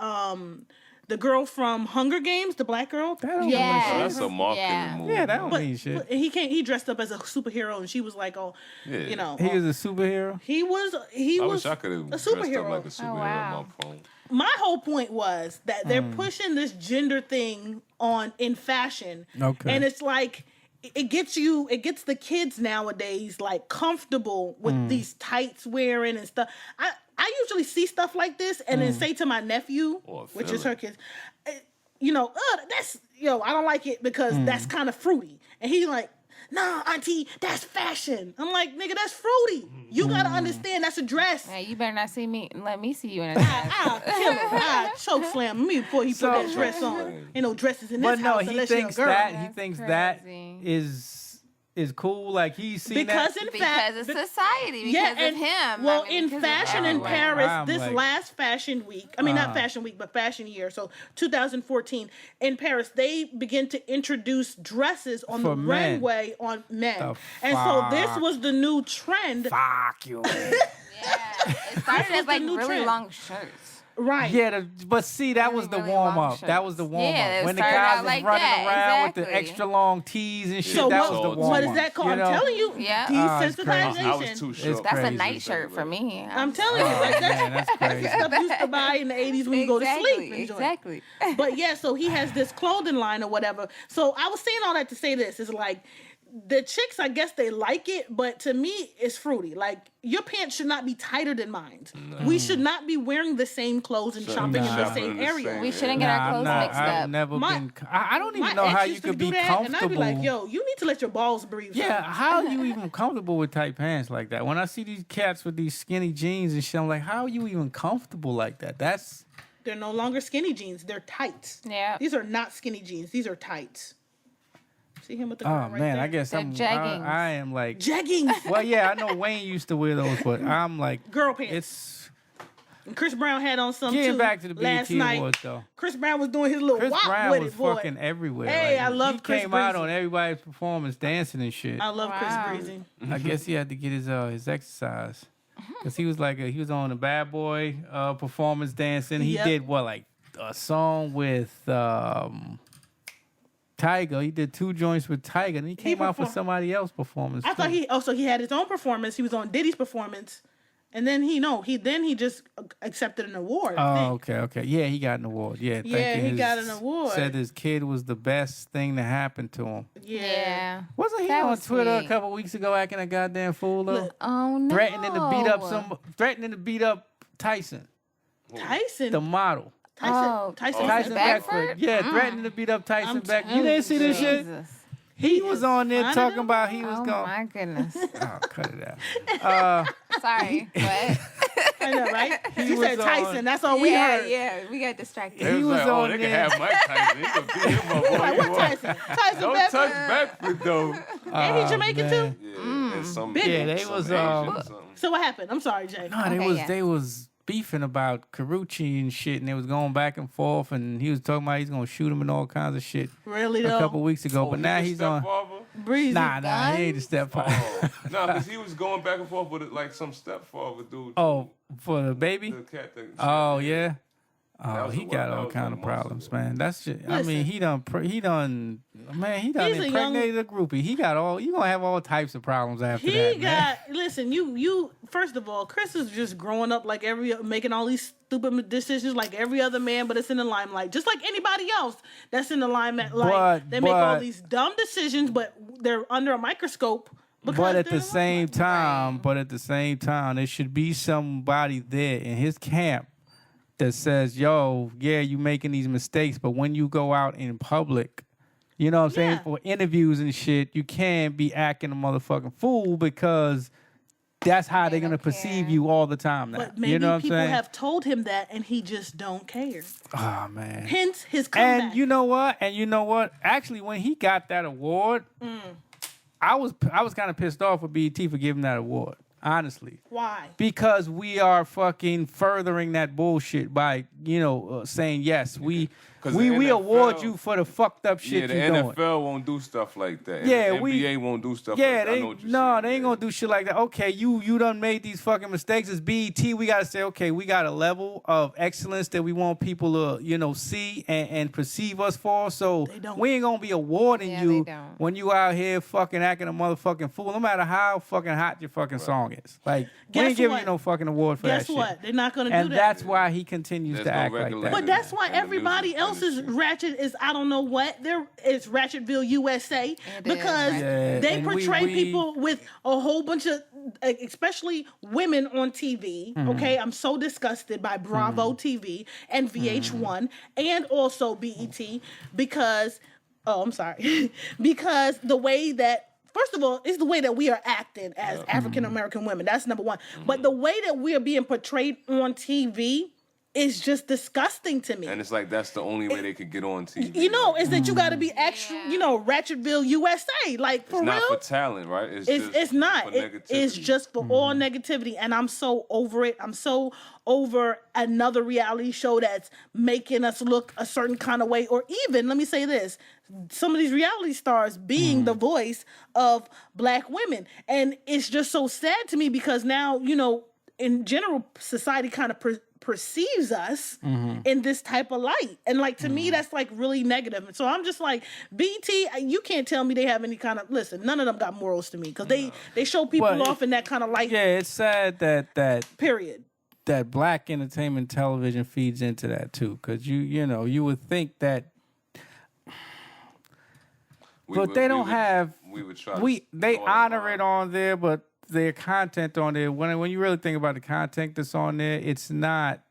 the girl from Hunger Games, the black girl. That don't Yeah. mean Oh, shit. that's a marketing Yeah. move. Yeah, that don't But, mean shit. but he dressed up as a superhero, and she was like, oh, Yeah. you know, He is a superhero. he was I was wish I could have a dressed up superhero. like a superhero wow. on my phone. My whole point was that they're pushing this gender thing on in fashion, Okay. and it's like it gets the kids nowadays like comfortable with these tights wearing and stuff. I usually see stuff like this and then say to my nephew, Or which is Philly. her kids, that's I don't like it because that's kind of fruity, and he like. Nah, auntie, that's fashion. I'm like, nigga, that's fruity. You gotta understand that's a dress. Hey, you better not see me. Let me see you in a dress. I'll kill him. I'll choke slam me before he So- put that dress on. Ain't no dresses in this But no, house he unless you're a thinks girl. that he That's thinks crazy. that is cool. Like he's seen because that. in Because fact, of society. Because yeah, of and him. well, I mean, in because of fashion in everywhere. Paris, I'm this like- last fashion week. I mean, not fashion week, but fashion year. So 2014 in Paris, they begin to introduce dresses on For the men. runway on men, The and so this fuck? was the new trend. Fuck you. Yeah. It started was as like the new really trend. long shirts. Right. Yeah, but see, that was the really warm long up. That was the shirts. warm Yeah, up. it When the started guys out was like running that, around with the exactly. extra long tees and shit, So that what, was the what warm what up. is that called? You I'm know? telling you, Yeah. it's crazy. desensitization. I was too short. That's a Crazy. night shirt for me. I'm telling you, Oh, like, man, that's crazy. stuff you used to buy in the 80s when you go to sleep. and join. Exactly. But yeah, so he has this clothing line or whatever. So I was saying all that to say this is like the chicks, I guess they like it, but to me, it's fruity. Like your pants should not be tighter than mine. We should not be wearing the same clothes and shopping in the shopping same in the area. same We shouldn't get our I'm clothes not- mixed I've up. never My- been. I don't even My know ex how you used to could do be that, comfortable. and I'd be like, yo, you need to let your balls breathe. Yeah, son. how are you even comfortable with tight pants like that? When I see these cats with these skinny jeans and shit, I'm like, how are you even comfortable like that? That's They're no longer skinny jeans. They're tights. Yeah. These are not skinny jeans. These are tights. See him with the girl oh right man, there? I guess They're I'm. jeggings. I am like. Jeggings. Well, yeah, I know Wayne used to wear those, but I'm like Girl pants. It's And Chris Brown had on some getting too back to the last BET night. Awards though. Chris Brown was doing his little Chris wop Brown with was it, boy. fucking everywhere. Hey, like, I love he Chris came out Breezy. on everybody's performance dancing and shit. I love Wow. Chris Breezy. I guess he had to get his exercise because he was he was on the Bad Boy performance dancing. He Yep. did what like a song with Tyga. He did 2 joints with Tyga, and he came out for performed- somebody else performance. I thought too. he had his own performance. He was on Diddy's performance, and then he just accepted an award. I Oh, think. okay. Yeah, he got an award. Yeah, Yeah, thanking he got an award. Said his kid was the best thing to happen to him. Yeah. Wasn't he That on was Twitter a sweet. couple weeks ago acting a goddamn fool though? Look, Oh no. Threatening to beat up Tyson, Tyson. the model. Oh, Tyson Tyson Beckford? Beckford. Yeah, threatening to beat up Tyson I'm Beckford. You telling didn't see you, this shit? Jesus. He was on there finding talking him. about he was Oh going. my goodness. Oh, cut it out. Sorry, but I know, right? He was said Tyson. on- That's all we heard. yeah, we got distracted. They He was was like, oh, on they there. can have Mike Tyson. He could beat him up. Boy, Like, you what want- Tyson? Tyson Don't Beckford. touch Beckford though. And he Jamaican too. Yeah, and some Yeah, they some was, Asian or something. So what happened? I'm sorry, Jay. No, Okay, they was beefing about Carucci and shit, and they was going back and forth, and he was talking about he's gonna shoot him and all kinds of shit Really a though? couple weeks ago. Oh, but he now the he's on. stepfather? Breezy. Nah, he ain't the stepfather. Oh, no, because he was going back and forth with like some stepfather dude. Oh, for the baby? The cat thing. Oh yeah. Oh, was he a got while- all that was kind like of months problems, ago. man. That's just. I Listen. mean, he done He's a young- impregnated a groupie. He got all. You gonna have all types of problems after He that, man. got listen. You first of all, Chris is just growing up like making all these stupid decisions like every other man, but it's in the limelight, just like anybody else that's in the limelight. Like they make all but- these dumb decisions, but they're under a microscope. But because at they're the in same limelight. time, there should be somebody there in his camp that says, "Yo, yeah, you making these mistakes, but when you go out in public, you know what I'm saying, Yeah. for interviews and shit, you can't be acting a motherfucking fool because that's how they're gonna don't perceive care. you all the time now." But maybe you know what I'm people saying? have told him that, and he just don't care. Oh man. Hence his comeback. And you know what? Actually, when he got that award, I was kind of pissed off with BET for giving that award. Honestly. Why? Because we are fucking furthering that bullshit by, saying yes, we 'Cause the award NFL you for the fucked up Yeah, shit the you're doing. NFL won't do stuff like that. Yeah, and the NBA won't do stuff Yeah, like that. I they know what you're saying. they ain't gonna do shit like that. Okay, you done made these fucking mistakes. It's BET. We gotta say, okay, we got a level of excellence that we want people to see and perceive us for. So They don't. we ain't gonna be awarding Yeah, you they don't. when you out here fucking acting a motherfucking fool, no matter how fucking hot your fucking song is. Like we Guess ain't giving what? you no fucking award for Guess that what? shit. They're not gonna And do that. that's why he continues There's to no act like regulation. that. But that's why in the everybody music else's industry. ratchet is I don't know what. It's Ratchetville USA because right. Yeah, they and portray we- people with a whole bunch of, especially women on TV. Mm-hmm. Okay, I'm so disgusted by Bravo TV and VH1 and also BET because I'm sorry because the way that. First of all, it's the way that we are acting as African American women. That's number one. But the way that we are being portrayed on TV is just disgusting to me. And it's like that's the only way they could get on TV. Is that you got to be extra, Ratchetville USA, like for it's not real. for talent, right? It's not. For It's negativity. just for all negativity, and I'm so over it. I'm so over another reality show that's making us look a certain kind of way, or even let me say this: some of these reality stars being the voice of Black women, and it's just so sad to me because now in general, society kind of perceives us in this type of light. And like, to me, that's like really negative. And so I'm just like, BT, you can't tell me they have any kind of, listen, none of them got morals to me because they show people Well, off in that kind of light, Yeah, it's sad that period. that Black entertainment television feeds into that too, because you would think that, but they don't have. We would try. They to honor it on there, but their content on there. When you really think about the content that's on there, it's not.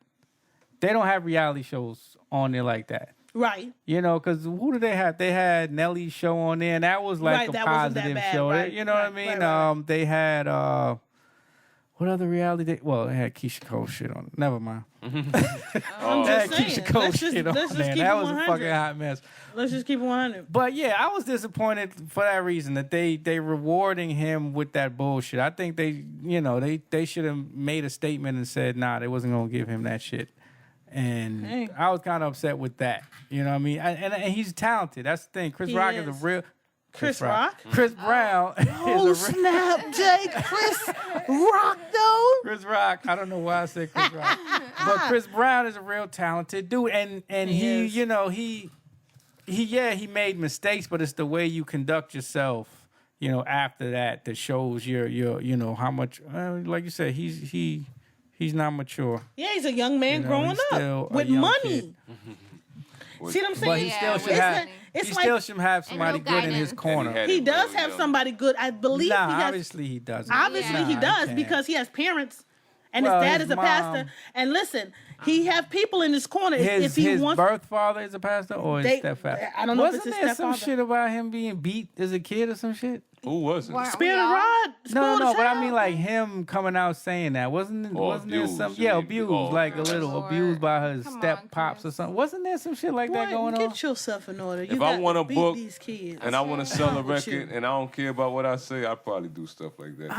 They don't have reality shows on there like that. Right. Because who did they have? They had Nelly's show on there, and that was like Right, a that wasn't that positive bad, show. right, You know what I right, mean? right. They had what other reality? They had Keisha Cole shit on it. Never mind. I'm They just had saying. Keisha Cole Let's just- shit on let's just there. keep That it was a 100. fucking hot mess. Let's just keep it 100. But yeah, I was disappointed for that reason that they rewarding him with that bullshit. I think they should have made a statement and said, nah, they wasn't gonna give him that shit. And Hey. I was kind of upset with that. You know what I mean? And he's talented. That's the thing. Chris He Rock is a is. real Chris Rock? Chris Brown Oh, is a real snap, Jake. Chris Rock, though. Chris Rock. I don't know why I said Chris Rock, but Chris Brown is a real talented dude, and He is. he made mistakes, but it's the way you conduct yourself, after that shows your how much, like you said, he's not mature, Yeah, he's a young man growing he's still up a with young money. kid. See what I'm saying? but he Yeah, still with should have. money. It's He like- still should have somebody no good in his guidance. corner. And He does Really have young. somebody good. I believe Nah, he has. obviously he doesn't. Obviously, Nah, he does can't. because he has parents. And Well, his dad his is a mom- pastor. And listen, he have people in his corner. His if he his wants, birth father is a pastor or his They- stepfather? I don't know if Wasn't it's his there some stepfather. shit about him being beat as a kid or some shit? Who was it? Weren't we Spirit of all? Rod. No, but I child. mean like him coming out saying that. Wasn't Or wasn't there abused, some you mean, abused, oh, like a okay. little Lord. abused by his Come on, step pops or Chris. something? Wasn't there some shit like that Boy, going on? get yourself in order. You If I got want to a beat book these kids. and I want to sell a wrong with you? record and I don't care about what I say, I probably do stuff like that.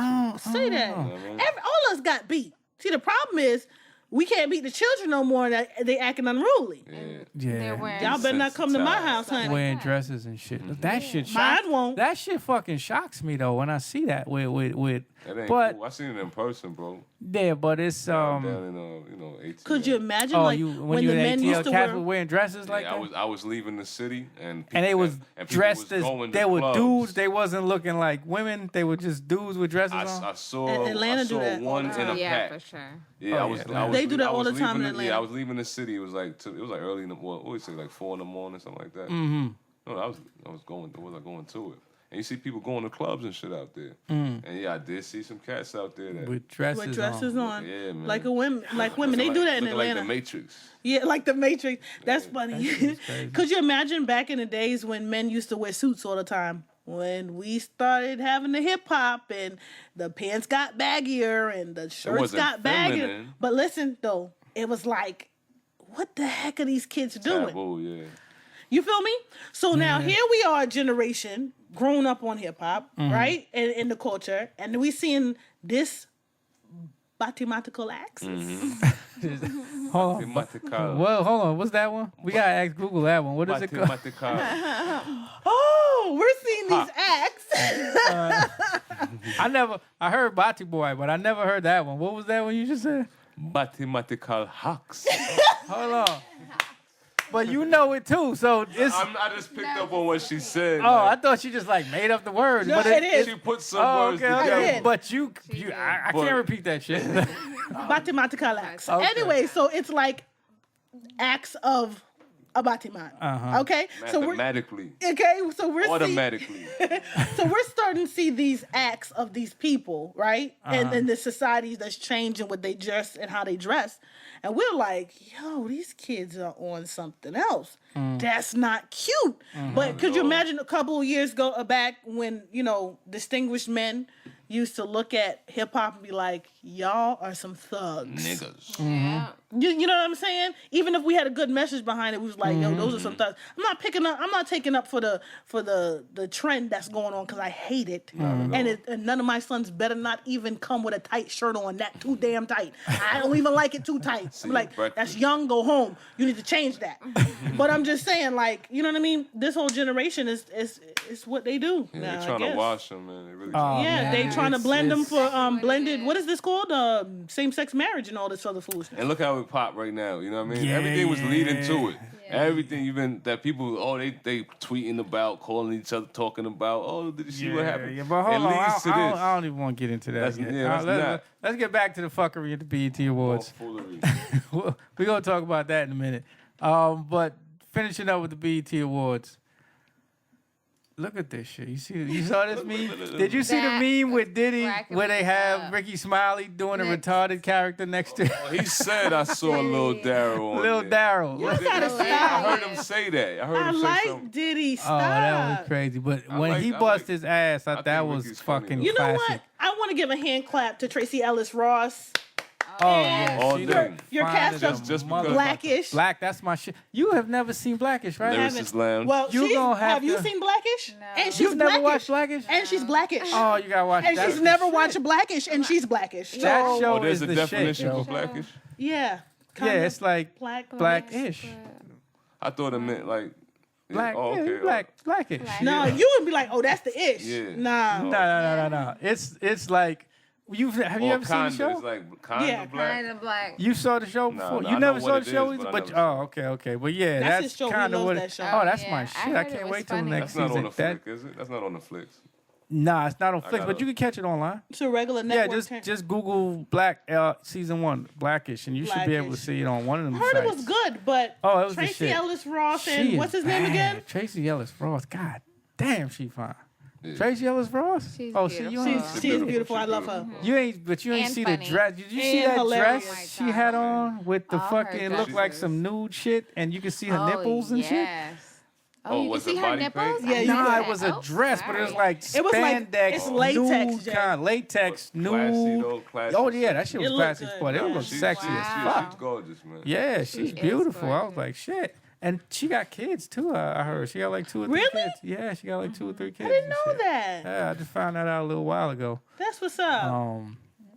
Too. Say that. know what I mean? All us got beat. See, the problem is we can't beat the children no more. And they acting unruly. Yeah. Yeah. They're wearing Y'all better not come to my house, honey. Wearing dresses and shit. That shit shocks. Mine won't. That shit fucking shocks me though when I see that with. That ain't But cool. I seen it in person, bro. yeah, but it's Down in 18. Could you imagine, Oh, like you when you the in men ATL used to cats wear? were wearing dresses like Yeah, that. I was leaving the city and And they was people dressed was as going to they were clubs. dudes. They wasn't looking like women. They were just dudes with dresses I on. saw Atlanta I do saw that all one the in a time. Yeah, pack. for sure. Yeah, Oh, I was. yeah. I was They do that I all was the time leaving in Atlanta. Yeah, I was leaving the city. It was like it was like early in the morning. What do you say? Like 4 a.m, something like that. Mm-hmm. No, I was going. Was I going to it? And you see people going to clubs and shit out there. Mm. And yeah, I did see some cats out there that with dresses, With dresses on, Yeah, man. like women. They do that in looking like Atlanta. the Matrix. Yeah, like the Matrix. That's funny. shit's crazy. Could you imagine back in the days when men used to wear suits all the time? When we started having the hip hop and the pants got baggier and the shirts wasn't got baggier. feminine. But listen though, it was like, what the heck are these kids doing? Taboo, yeah. You feel me? So now here we are, a generation grown up on hip hop, right? And in the culture, and we seeing this mathematical axis. Hold on. Mathematical. Well, hold on. What's that one? We gotta ask Google that one. What is it called? Mathematical. Oh, we're seeing these acts. I heard Bati Boy, but I never heard that one. What was that one you just said? Mathematical hacks. Hold on. But you know it too, so it's. I just picked up on what she said. Oh, I like, thought she just like made up the words. No, but it is. she put some Oh, words okay, together. okay. did. But did. I But- can't repeat that shit. mathematical acts. Okay. Anyway, so it's like acts of a batimat. Uh-huh. Okay, so we're Mathematically. we're Automatically. so we're starting to see these acts of these people, right? And then the societies that's changing what they dress and how they dress. And we're like, yo, these kids are on something else. That's not cute. But could you imagine a couple of years back when, distinguished men used to look at hip hop and be like, y'all are some thugs. Niggas. Yeah. You know what I'm saying? Even if we had a good message behind it, we was like, yo, those are some thugs. I'm not taking up for the trend that's going on because I hate it. And none of my sons better not even come with a tight shirt on, that too damn tight. I don't even like it too tight. I'm like, breakfast. that's young, go home. You need to change that. But I'm just saying, like, you know what I mean? This whole generation is what they do. Yeah, now, they're I trying to guess. wash them, man. They really Oh, Yeah, man, they trying to it's- blend them it's- for blended. What is this called? Same-sex marriage and all this other foolishness. And look how it pop right now. You know what I mean? Yeah, Everything was leading to it. Yeah. Everything, even that people, they tweeting about, calling each other, talking about. Oh, did you see what happened? Yeah, but hold it on. leads to this. I don't even want to get into that. That's- yet. yeah, let's Let's get back to the fuckery at the BET Awards. All foolery. We're going to talk about that in a minute. But finishing up with the BET Awards. Look at this shit. You saw this meme? Did you see the That meme with Diddy cracking where they me have up. Ricky Smiley doing a Next. retarded character next to Oh, he said I saw Lil Daryl on Lil there. Daryl? You gotta I stop. heard him say that. I heard I him say like something. Diddy. Oh, Stop. that was crazy. But when he bust his ass, I that think was Ricky's funny, fucking though. You know classic. what? I want to give a hand clap to Tracy Ellis Ross. Oh, yeah. All she day. done Your fine cast as a Just because- motherfucker. Blackish. Black, that's my shit. You have never seen Blackish, right? Lyricist Lounge. Well, You gonna have you to- seen Blackish? No. And she's You've never Blackish. watched Blackish? And she's Blackish. Oh, you gotta watch and that. she's never watched Blackish, and she's Blackish. That So, show Oh, there's is a the definition shit, yo. for blackish? yeah. Yeah, kinda it's like black. blackish. I thought it meant like. Black, Oh, yeah, okay. blackish. Black. No, you would be like, oh, that's the ish. Yeah. Nah. No. It's like have you Or ever seen the kinda. show? It's like kind Yeah, of black. Kind of black. You saw the show Nah, before? nah, You I never know saw what the it show is, either? but I never Okay. But yeah, That's his that's show. He kind of loves what. that show. Oh, that's Yeah, my I shit. I heard it can't was wait till funny. next That's not season. on the flick, is it? That's not on the flicks. Nah, it's not on Flicks, but gotta- you can catch it online. It's a regular Yeah, network. just Google Black season 1 Blackish, and you should be able to Blackish. see it on one of them I heard sites. it was good, but Oh, it was the Tracy shit. Ellis Ross She and is what's his name bad. again? Tracy Ellis Ross. God damn, she fine. Yeah. Tracy Ellis Ross? She's oh, beautiful. you ain't, She is beautiful. I love her. you ain't, but you ain't And see funny. the dress. Did you see And that hilarious. dress Oh my she had God. on with the All her fucking, it looked like dresses. some nude shit, and you could see her nipples and shit? Yes. Oh, Oh, you can was it see her body nipples? paint? Yeah, you Nah, can. it was a Oh, dress, but it was sorry. like It was like- spandex, it's latex, nude Jay. kind, latex, nude. Classy though, classy. Oh yeah, that shit It was looked classy, good, but it yeah. looked She's, sexy she's, as Wow. fuck. she's gorgeous, man. Yeah, She she's is beautiful. I was gorgeous. like, shit. And she got kids too. I heard she got like 2 or 3 Really? kids. Yeah, she got like 2 or 3 kids. I didn't and know shit. that. Yeah, I just found that out a little while ago. That's what's up. For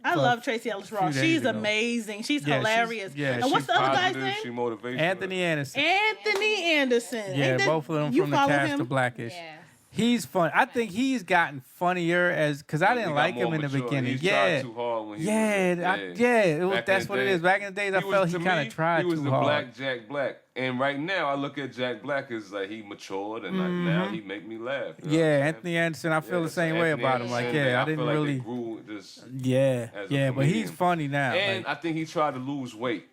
I love Tracy Ellis Ross. days She's ago. amazing. She's Yeah, she's- hilarious. yeah, and what's she's the other guy's Positive, name? she motivational. Anthony Anderson. Anthony Anderson. Yeah, Ain't that- both of them you from the follow cast him? of Blackish. Yes. He's fun. I think he's gotten funnier because I didn't like him in the beginning. He Yeah. tried too hard when he Yeah, was, that's what it is. Back in the days, I felt he kind of tried He was too the hard. black Jack Black, and right now I look at Jack Black as like he matured, and like now he make me laugh. You know what I'm Yeah, saying? Anthony Anderson. I feel Yeah, the so same way Anthony about him. Like, Anderson, yeah, I feel didn't like really. they grew just Yeah, as a yeah, but he's comedian. funny now. And like, I think he tried to lose weight.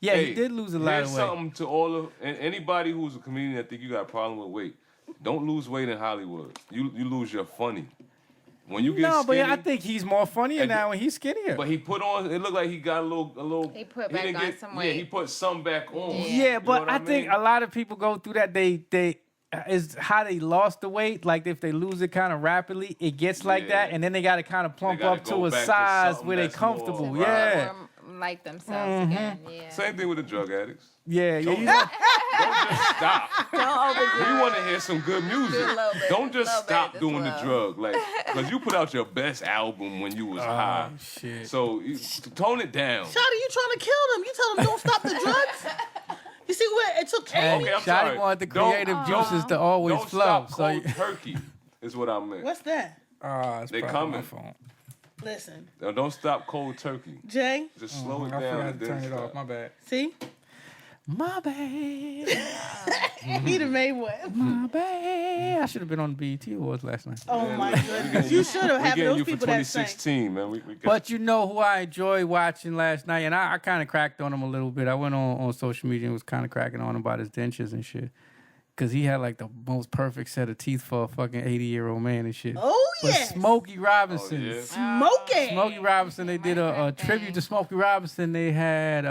yeah, Hey, he did lose a lot here's of weight. something to all of and anybody who's a comedian that think you got a problem with weight. Don't lose weight in Hollywood. You lose your funny. When you get No, but skinny, I think he's more funnier And- now when he's skinnier. but he put on. It looked like he got a little. He put back didn't on some Yeah, weight. he put some back on. Yeah, You know but what I think mean? a lot of people go through that. They is how they lost the weight. Like if they lose it kind of rapidly, it gets like Yeah. that, and then they got to kind of plump gotta up to go a back to size something where they that's more comfortable. right. Yeah, More like themselves again. Yeah. Same thing with the drug addicts. yeah, yeah. You know, Don't just stop. Don't overdo We want to hear some good music. Do a little bit, Don't just little bit, stop just doing a the little. drug, like, because you put out your best album when you was high. shit. So tone it down. Shawty, you trying to kill them. You tell them don't stop the drugs. You see what? It took Hey, Okay, I'm Shotty sorry. wanted the Don't- creative juices to always Don't flow. stop So, cold turkey. Is what I meant. What's that? it's They probably my coming. phone. Listen, Now, don't stop cold turkey. Jay, Just slow it I down forgot and to then turn it stop. off. My bad. see? My bad. He done made what? My bad. I should have been on the BET Awards last night. Oh Man, my we goodness. getting You should have We had getting those you for people that sang. 2016, man. We got, But you know who I enjoyed watching last night, and I kind of cracked on him a little bit. I went on social media and was kind of cracking on him about his dentures and shit. Because he had like the most perfect set of teeth for a fucking 80-year-old man and shit. Oh, But yes. Smokey Robinson. Oh, yeah. Smoking. Smokey Robinson, they did a tribute to Smokey Robinson. They had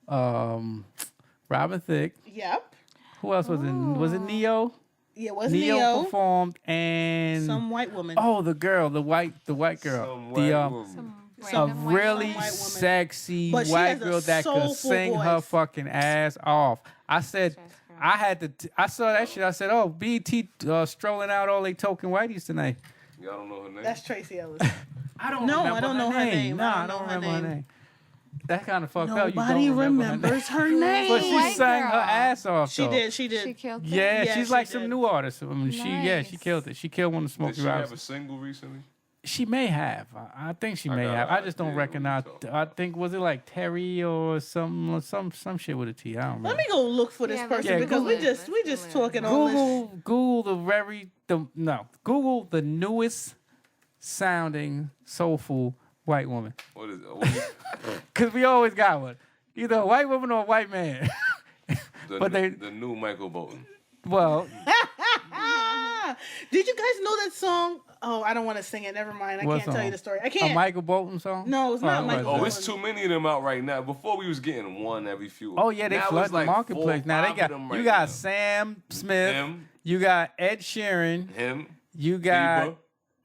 Robin Thicke. Yep. Who else was it? Was it Neo? Yeah, it was Neo Neo. performed, and Some white woman. oh, the girl, the white girl, Some the white woman. a Random white really white woman. sexy But she white has a girl that could soulful sing her voice. fucking ass off. I said, I had to. I saw that shit. I said, oh, BT strolling out all they token whiteys tonight. Y'all don't know her name? That's Tracy Ellis. I don't. No, remember I don't know her name. Nah, I I don't don't know her remember her name. name. That kind of fucked up. You Nobody don't remember her name. remembers her name. But she White sang her girl. ass off. She though. did. She did. She killed it. Yeah, Yeah, she's she like did. some new artist. I mean, she Nice. killed it. She killed one of Did Smokey she have a Robinson. single recently? She may have. I think she may got have. an I just don't idea what recognize. you're talking I think was it like Terry or some shit with a T. I don't remember. Let me go look for this Yeah, person Yeah, because Google we just talking on this. Google the newest sounding soulful white woman. What is it? Cause we always got one, either a white woman or a white man. But they- the new Michael Bolton. Well, Ah, did you guys know that song? Oh, I don't want to sing it. Never mind. I What can't tell song? you the story. I a can't. Michael Bolton song. No, it's not it Michael wasn't. Oh, it's too many of them out right now. Before we was getting one every few. Oh yeah, they Now flood it's the like marketplace. 4 Now they 5 got of them you right got now. Sam Smith, Him. you got Ed Sheeran, Him, you got Bieber,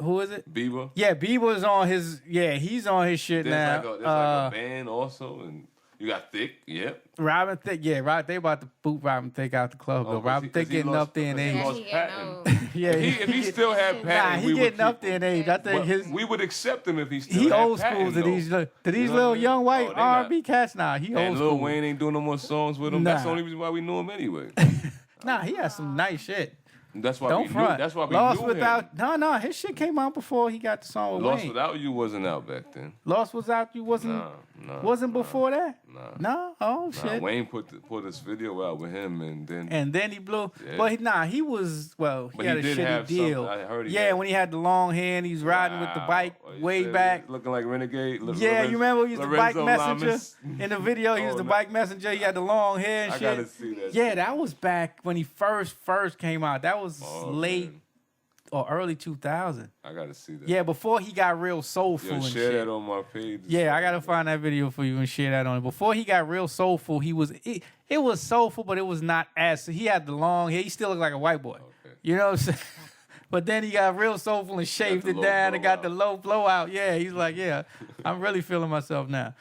who is it? Bieber. Yeah, Bieber's on his. Yeah, he's on his shit There's now. like a band also, and you got Thick. Yep. Robin Thicke, yeah, right. They about to boot Robin Thicke out the club. though. 'cause Robin he- 'cause Thicke he getting lost- up there in because he age. lost he getting Patton. old. Yeah, If he still had Patton, nah, he we would getting up keep there in him. age. I think But his we would accept him if he still he had old Patton, school to though. these to these You know little what I mean? young white Oh, they not- R&B cats now. He And old Lil school. Wayne ain't doing no more songs with him. That's the Nah. only reason why we knew him anyway. Nah, he has some nice shit. That's why Don't we front. knew. That's why we Lost knew without. him. No, his shit came out before he got the song with Lost Wayne. Without You wasn't out back then. Lost Without You wasn't Nah. before that. Nah. No, oh Nah, shit. Wayne put this video out with him, and And then he blew. Yeah. But he was well. He But had he a did shitty have deal. something. I heard he Yeah, had- when he had the long hair and he was riding with the Wow. bike Oh, you way said back. looking like Renegade. Yeah, you remember he was the bike Lorenzo messenger Lamas. in the video. He was Oh, the no. bike messenger. He had the long hair and I shit. gotta see that. Yeah, that was back when he first came out. That was Oh, late man. or early 2000. I gotta see that. Yeah, before he got real soulful Yo, and share shit. that on my page. Yeah, I gotta find that video for you and share that on it. Before he got real soulful, it was soulful, but it was not as he had the long hair. He still looked like a white boy. Okay. You know what I'm saying? But then he got real soulful and shaved the it low down and got the blowout. low blowout. Yeah, he's like, yeah, I'm really feeling myself now.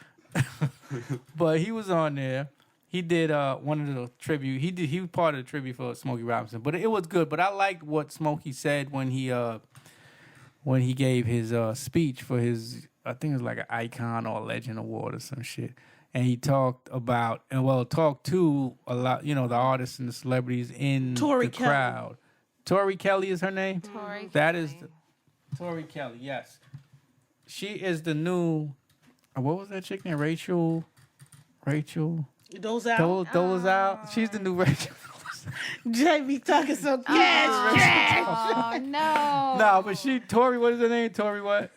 But he was on there. He did one of the tribute. He was part of the tribute for Smokey Robinson. But it was good. But I liked what Smokey said when he gave his speech for his, I think it was like an Icon or a Legend Award or some shit. And he talked about talked to a lot, the artists and the celebrities in Tori the Kelly. crowd. Tori Kelly is her name? Tori That is Kelly. Tori Kelly, yes. She is the new, what was that chick name? Rachel. Those out. Those out. She's the new Rachel. JB talking so cash. Oh no. No, but Tori, what is her name? Tori what?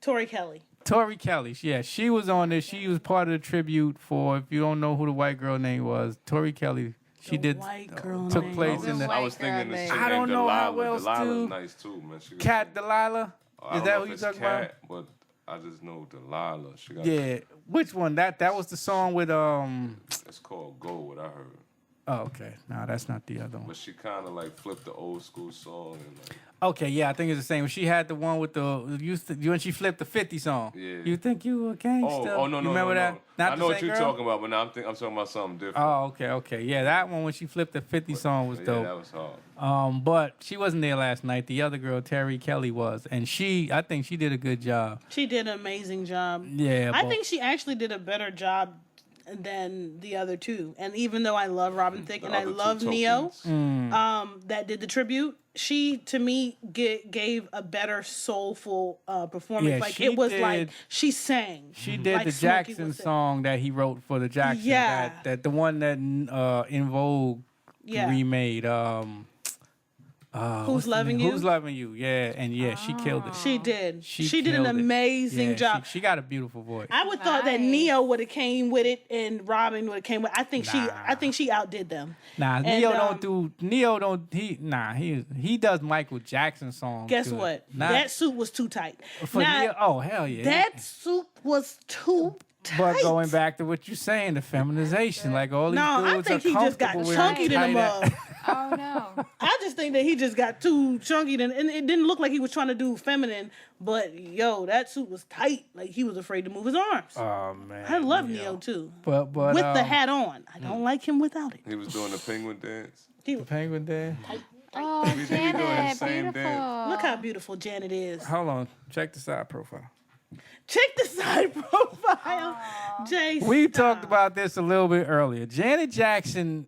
Tori Kelly. Tori Kelly. Yeah, she was on this. She was part of the tribute for, if you don't know who the white girl name was, Tori Kelly. She The did white girl took name. place in I the was thinking the White shit girl I don't named know how Delilah. else Delilah's to- nice too, man. She was Cat Delilah. I Is don't that know who if you it's talking Cat, but I just know Delilah. She got Yeah. Which one? That was the song with It's called Go. What I heard, Oh, okay. No, that's not the other one. but she kind of like flipped the old school song and like. Okay, yeah, I think it's the same. She had the one with when she flipped the 50 song. Yeah. You think you a gangster? Oh no You no remember no, that? no. Not I the know what same you're girl? talking about, but now I'm talking about something different. Oh, okay. Yeah, that one when she flipped the 50 song was yeah, dope. that was hard. But she wasn't there last night. The other girl, Terry Kelly, was, and I think she did a good job. She did an amazing job. Yeah, I but- think she actually did a better job than the other two. And even though I love Robin Thicke The and I other two love Neo, tokens. that did the tribute, she to me gave a better soulful performance. Yeah, like she it was did- like she sang. She did like the Smokey Jackson was saying. song that he wrote for the Jacksons. Yeah. That the one that In Vogue Yeah. remade. Who's what's the Loving name? You? Who's Loving You? Yeah, and she killed it. She did. She did killed an it. amazing Yeah, job. She got a beautiful voice. I would thought that Nice. Neo would have came with it and Robin would have came with. I think Nah. she outdid them. Nah, And, Neo don't he does Michael Jackson songs. Guess good. what? Not That suit was too tight. for Now, Neo. Oh hell yeah. that suit was too tight. But going back to what you're saying, the feminization, like all these No, I dudes think are he just got comfortable with chunky than a tight mug. Oh no. I just think that he just got too chunky, and it didn't look like he was trying to do feminine. But yo, that suit was tight. Like he was afraid to move his arms. Oh man. I love Neo too, But with the hat on. I don't like him without it. He was doing the penguin dance. He- The Penguin Day. Oh, Everything you doing Janet, the same beautiful. Look how beautiful Janet is. Hold on, check the side profile. Check the side profile, Jay. We stop. talked about this a little bit earlier. Janet Jackson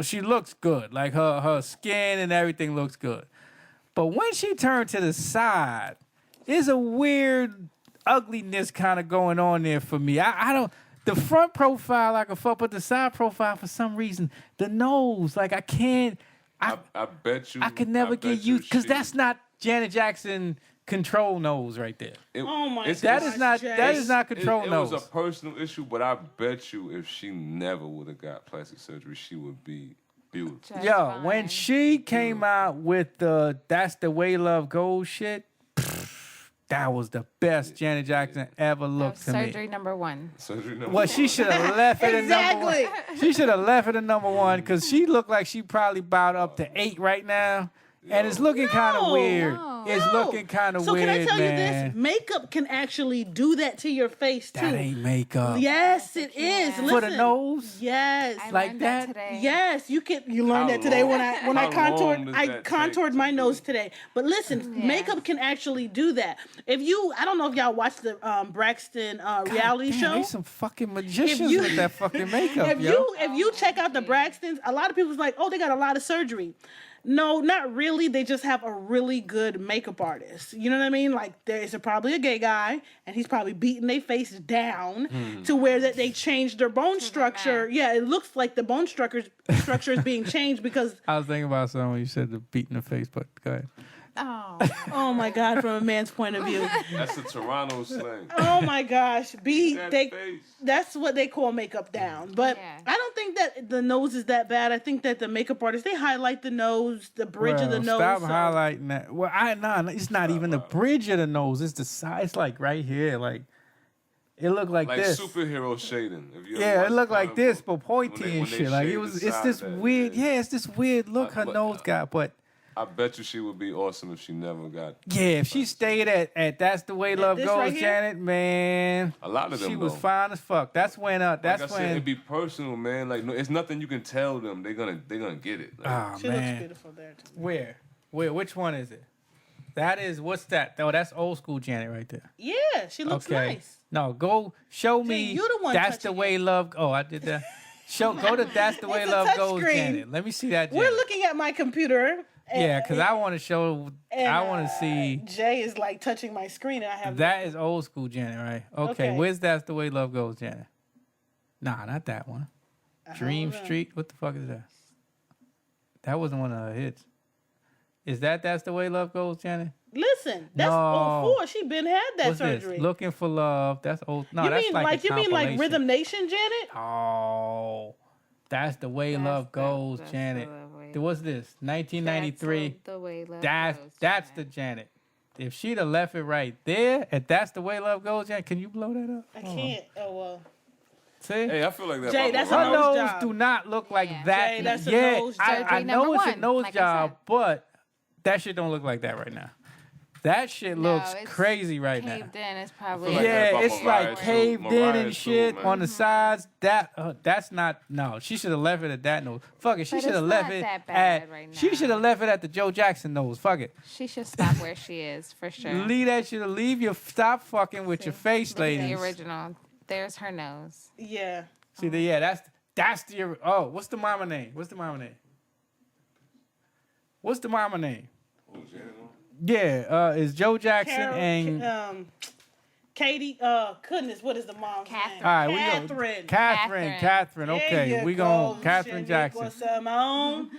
she looks good. Like her skin and everything looks good. But when she turned to the side, there's a weird ugliness kind of going on there for me. I don't. The front profile I can fuck, but the side profile for some reason, the nose, like I can't. I bet you. I could never bet get you used because she- that's not Janet Jackson control nose right there. Oh my it's- God. That is not. Jay. That is not It, control it nose. was a personal issue, but I bet you if she never would have got plastic surgery, she would be beautiful. Just Yo, fine. when she came out with the "That's the Way Love Goes" shit, that was the best Janet Jackson ever That looked was to surgery me. number one. Surgery number Well, she should have left it at number one. Exactly. She should have left it at number one because she looked like she probably about up to 8 right now, and it's looking kind of No, weird. no. It's No. looking kind of So weird, can I tell man. you this? Makeup can actually do that to your face too. That ain't makeup. Yes, it is. For For the Listen. nose. Yes. I Like learned that? today. Yes, you learned How that today long- when I how contoured long does I that contoured take my to nose do? today. But listen, Yeah. makeup can actually do that. If you I don't know if y'all watched the Braxton reality Damn, show. they some fucking magicians you- with that fucking makeup, if yo. you check out the Braxtons, a lot of people's like, oh, they got a lot of surgery. No, not really. They just have a really good makeup artist. You know what I mean? Like there's probably a gay guy, and he's probably beating their face down to where that they changed their bone structure. max. Yeah, it looks like the bone structure is being changed because I was thinking about something when you said the beat in the face, but go ahead. Oh. Oh my God, from a man's point of view. That's the Toronto slang. Oh my gosh, That face. that's what they call makeup down. But Yeah. I don't think that the nose is that bad. I think that the makeup artists, they highlight the nose, the bridge of the nose. Stop so- highlighting that. Well, it's not even the bridge of the nose. It's the side. It's like right here. Like it looked like Like this. superhero shading. If you ever Yeah, watch it looked like comic this, book, but pointy when and they shit. Like shade it the was. It's side this of that, weird. yeah. Yeah, it's this weird look her But, nose got. But I bet you she would be awesome if she never got. yeah, if she stayed at That's the Way Love this Goes, right here? Janet, man. A lot of them. She was though. fine as fuck. That's when. Like That's I said, when. it'd be personal, man. Like no, it's nothing you can tell them. They're gonna get it. Like, Oh She looks man. beautiful there too. Where? Which one is it? That is. What's that? Oh, that's old school Janet right there. Yeah, she looks Okay. nice. No, go show me. you the one That's the touching way love. Oh, I did that. Go to That's the Way It's a Love touch Goes, screen. Janet. Let me see that. We're Janet. looking at my computer. Yeah, because I want to show. and, I want to see. Jay is like touching my screen, and I have That is old school Janet, right? Okay, Okay. where's That's the Way Love Goes, Janet? Nah, not that one. Dream know. Street. What the fuck is that? That wasn't one of her hits. Is That's the Way Love Goes, Janet? Listen, that's No. 04. She been had that What's surgery. this? Looking for Love. That's old. No, you that's mean like a you mean like compilation. Rhythm Nation, Janet? Oh, That's the Way Love Goes, that's Janet. the way- What's this? 1993. That's the way love That's goes, that's the Janet. Janet. If she'd have left it right there, if that's the way love goes, Janet, can you blow that up? I can't. Oh well. See? hey, I feel like that. Jay, about that's Her a Mariah. nose nose job. do not look like Yeah. that. Jay, that's a yeah, nose I Surgery know number it's a one, nose like I job, said. but that shit don't look like that right now. That shit looks No, it's crazy right now. Caved in is probably. like that Yeah, about it's Mariah, like too. caved in Mariah, and too, shit man. on the sides. That's not no. She should have left it at that nose. Fuck it. She But should have it's left not it that bad at. right She now. should have left it at the Joe Jackson nose. Fuck it. She should stop where she is for sure. Leave that shit. Leave your. Stop fucking with your face, Look at the ladies. original. There's her nose. Yeah. See, yeah, that's the. Oh, what's the mama name? What's the mama name? What's the mama name? Oh, Janet, no? Yeah, is Joe Jackson Carol, and. Katie. Goodness, what is the mom's Catherine. name? All right, we Catherine. go. Catherine. Catherine. Okay, There we you going go. Catherine Shanique Jackson. was Simone.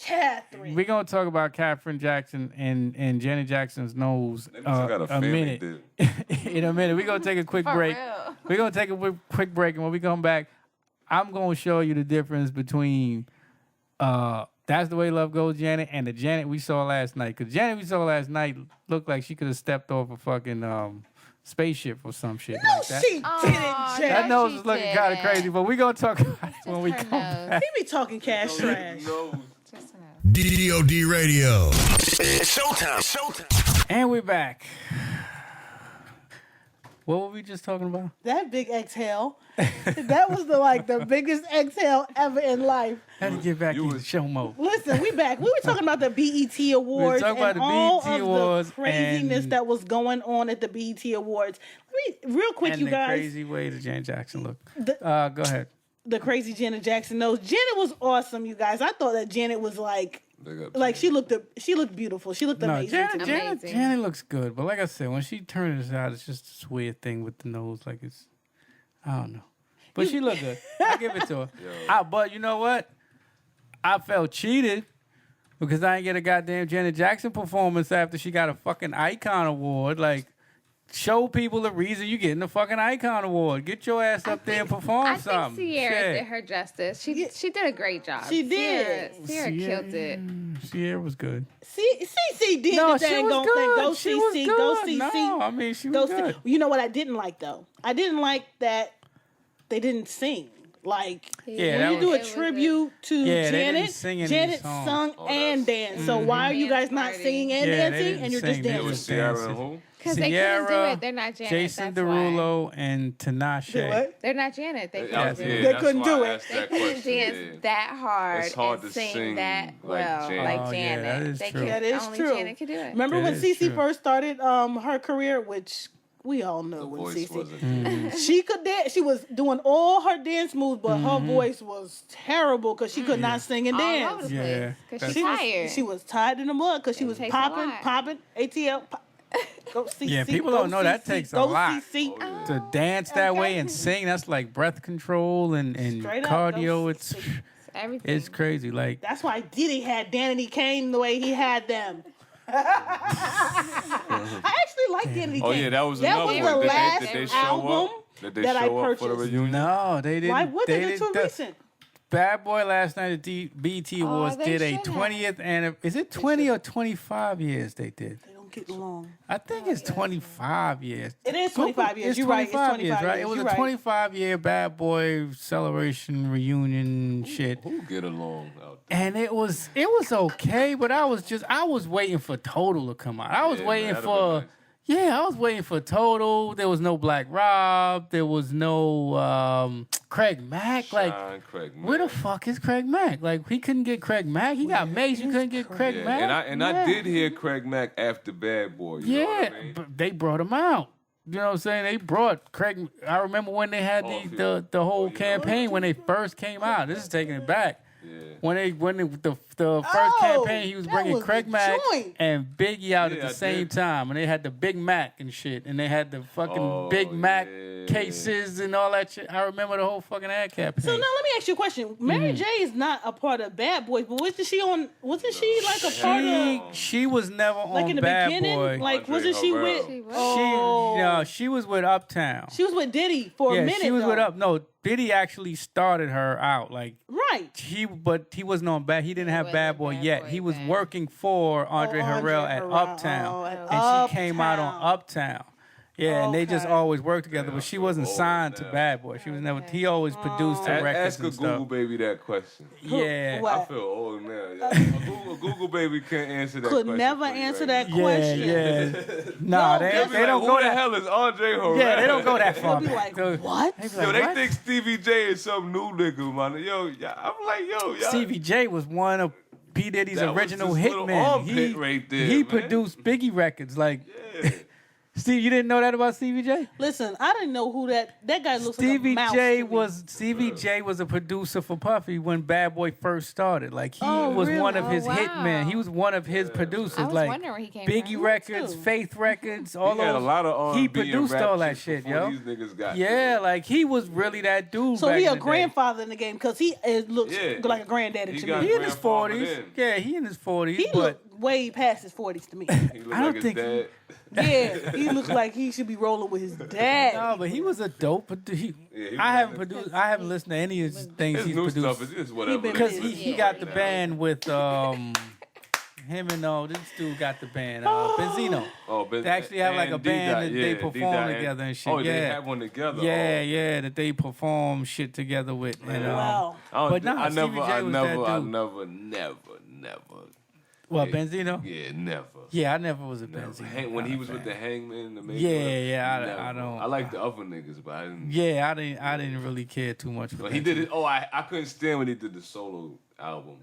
Catherine. We're gonna talk about Catherine Jackson and Janet Jackson's nose They must have got a family minute. dip. In a minute. We're gonna take a quick For break. real. We're gonna take a quick break, and when we come back, I'm gonna show you the difference between That's the Way Love Goes, Janet, and the Janet we saw last night. Cause Janet we saw last night looked like she could have stepped off a fucking spaceship or some shit no, like that. she Aw, didn't, Jay. That she nose is looking kind of didn't. crazy, but we're gonna talk about it when we her come nose. back. He be talking cash trash. No. Just a nose. DDOD Radio. It's showtime. Showtime. And we're back. What were we just talking about? That big exhale. That was the biggest exhale ever in life. How to get back You into was- show mode. Listen, we back. We were talking about the BET Awards talking about and the all BET of Awards the craziness and- that was going on at the BET Awards. Real quick, And you the guys. crazy way that Janet Jackson looked. The- Go ahead. The crazy Janet Jackson nose. Janet was awesome, you guys. I thought that Janet was like she looked beautiful. She looked No, amazing. Amazing. Janet looks good, but like I said, when she turns it out, it's just this weird thing with the nose. Like I don't know. But she looked good. I give it to her. But you know what? I felt cheated because I didn't get a goddamn Janet Jackson performance after she got a fucking Icon Award. Like, show people the reason you getting the fucking Icon Award. Get your ass up there and perform I think something. Sierra Shit. did her justice. She did a great job. She did. Sierra killed it. Sierra was good. CC did No, the she thing. was Go good. She was CC. good. Go CC. No, I mean, she Go was see. good. You know what I didn't like though? I didn't like that they didn't sing. Like Yeah, when that you do was- a tribute to Yeah, they didn't Janet, sing any Janet songs. sung Oh, and that's- danced. So why are you guys Dance not party. singing and Yeah, they dancing didn't and you're just sing. They It dancing? was Sierra and who? Because they couldn't do Sierra, it. They're not Janet. Jason that's why. Derulo, and Tinashe. Do what? They're not Janet. They Yeah, couldn't do yeah, it. They that's couldn't why do I it. asked They that couldn't question, dance yeah. that hard It's hard and to sing that like well, Janet. like Oh, yeah, Janet. that is They true. could- That is only true. Janet could do it. Remember That when is CC true. first started her career, which we all know The when voice CC. wasn't. She could dance. She was doing all her dance moves, but Mm-hmm. her voice was terrible because she could not sing and All dance. over the Yeah, place. Because she's that's- tired. She was tied in the mud because she was takes a popping, lot. popping, ATL. Go CC. Yeah, people go don't know that CC, takes a go lot. CC. To dance that way Okay. and sing, that's like breath control and Straight up, cardio. go It's Everything. it's crazy. Like That's why Diddy had Danny Kane the way he had them. I actually like Kennedy Oh King. yeah, that was That another was one. the last Did they show album up? Did they that I show up for the purchased. reunion? No, they didn't. Why would they? They're didn't- too recent. Bad Boy last night at BT Awards they did a should have. 20th and is it 20 or 25 years they did? They don't get along. I think it's 25 years. It is 25 years. It's You're right. It's 25 25 right? years. It was You're a right. 25-year Bad Boy celebration reunion shit. Who get along out there? And it was okay, but I was waiting for Total to come out. I was Yeah, waiting man, that'd for been nice. I was waiting for Total. There was no Black Rob. There was no Craig Mack. Like, Sean, Craig, where the man. fuck is Craig Mack? Like, he couldn't get Craig Mack. He got Mace. You couldn't get Craig Yeah, Mack. and I did hear Craig Mack after Bad Boy. You know what I mean? but they brought him out. You know what I'm saying? They brought Craig. I remember when they had the whole campaign when they first came out. This is taking it back. Yeah. When the first campaign, he was that bringing was Craig the Mack joint. and Biggie out at Yeah, the I same did. time, and they had the Big Mac and shit, and they had the fucking Oh, Big Mac yeah. cases and all that shit. I remember the whole fucking ad campaign. So now let me ask you a question. Mary J is not a part of Bad Boys, but wasn't she like a part of she was never like on in the Bad beginning? Boy. Like Andre wasn't she with? Harrell. She was. Oh, she was with Uptown. she was with Diddy for a minute. she was though. with No, Diddy actually started her out. Like Right. but he wasn't on Bad. He didn't have wasn't Bad Boy Bad yet. Boy He was then. working for Andre Andre Harrell at Harrell. Uptown, Oh, at and she came out on Uptown. Uptown. Yeah, and they just Okay. always worked together, but she wasn't old signed to now. Bad Boy. She was never. He always produced her records Ask a and Google stuff. baby that question. Yeah. What? I feel old now. Yeah. A Google baby can't answer that Could question. never for you answer right that now. question. Yeah. Nah, No, they guess don't Who go the that. hell is Andre Harrell? Yeah, they don't go that far. They'll be back. like, what? They be Yo, like, they what? think Stevie J is some new nigga, man. Yo, yeah, I'm like, yo, y'all. Stevie J was one of P Diddy's That was original his little hitmen. armpit right there, he man. produced Biggie records. Like, Yeah. Steve, you didn't know that about Stevie J? Listen, I didn't know who that guy looks Stevie like a mouse J to me. was Stevie J was a producer for Puffy when Bad Boy first started. Like he Oh, was really? one of Oh, his wow. hitmen. He was one of his producers. I was like wondering where he came Biggie from. Records, too. Faith Records, all He had a those. lot of R&B He and produced rap all that shit shit, before yo. These niggas got Yeah, like he was really that dude. So back he in a the day. grandfather in the game because he looks Yeah. like a granddaddy He to got me. He in his grandfather 40s. then. Yeah, he in his 40s. He but look way past his 40s to me. He look I don't like his think- dad. Yeah, he looks like he should be rolling with his dad. no, but he was a dope. But Yeah, he was I haven't like- produced. I haven't listened to any of his things His he's new produced. stuff is just whatever. been Because busy. he Yeah. got the band with him and this dude got the band Benzino. Oh, but They actually have like a and band D-Dot, that they yeah, perform D-Dot, together and shit. Oh, they Yeah. have one together. Yeah, Oh. yeah, that they perform shit together with. And, Wow. But nah, I Stevie never, J I was never, that I dude. never. What, Yeah. Benzino? Yeah, never. Yeah, I never was a Never. Benzino. When he kinda was with fan. the Hangman, the Maker, Yeah, I never. don't- I like the other niggas, but I didn't. Yeah, I didn't really care too much for But he Benzino. did it. Oh, I couldn't stand when he did the solo album.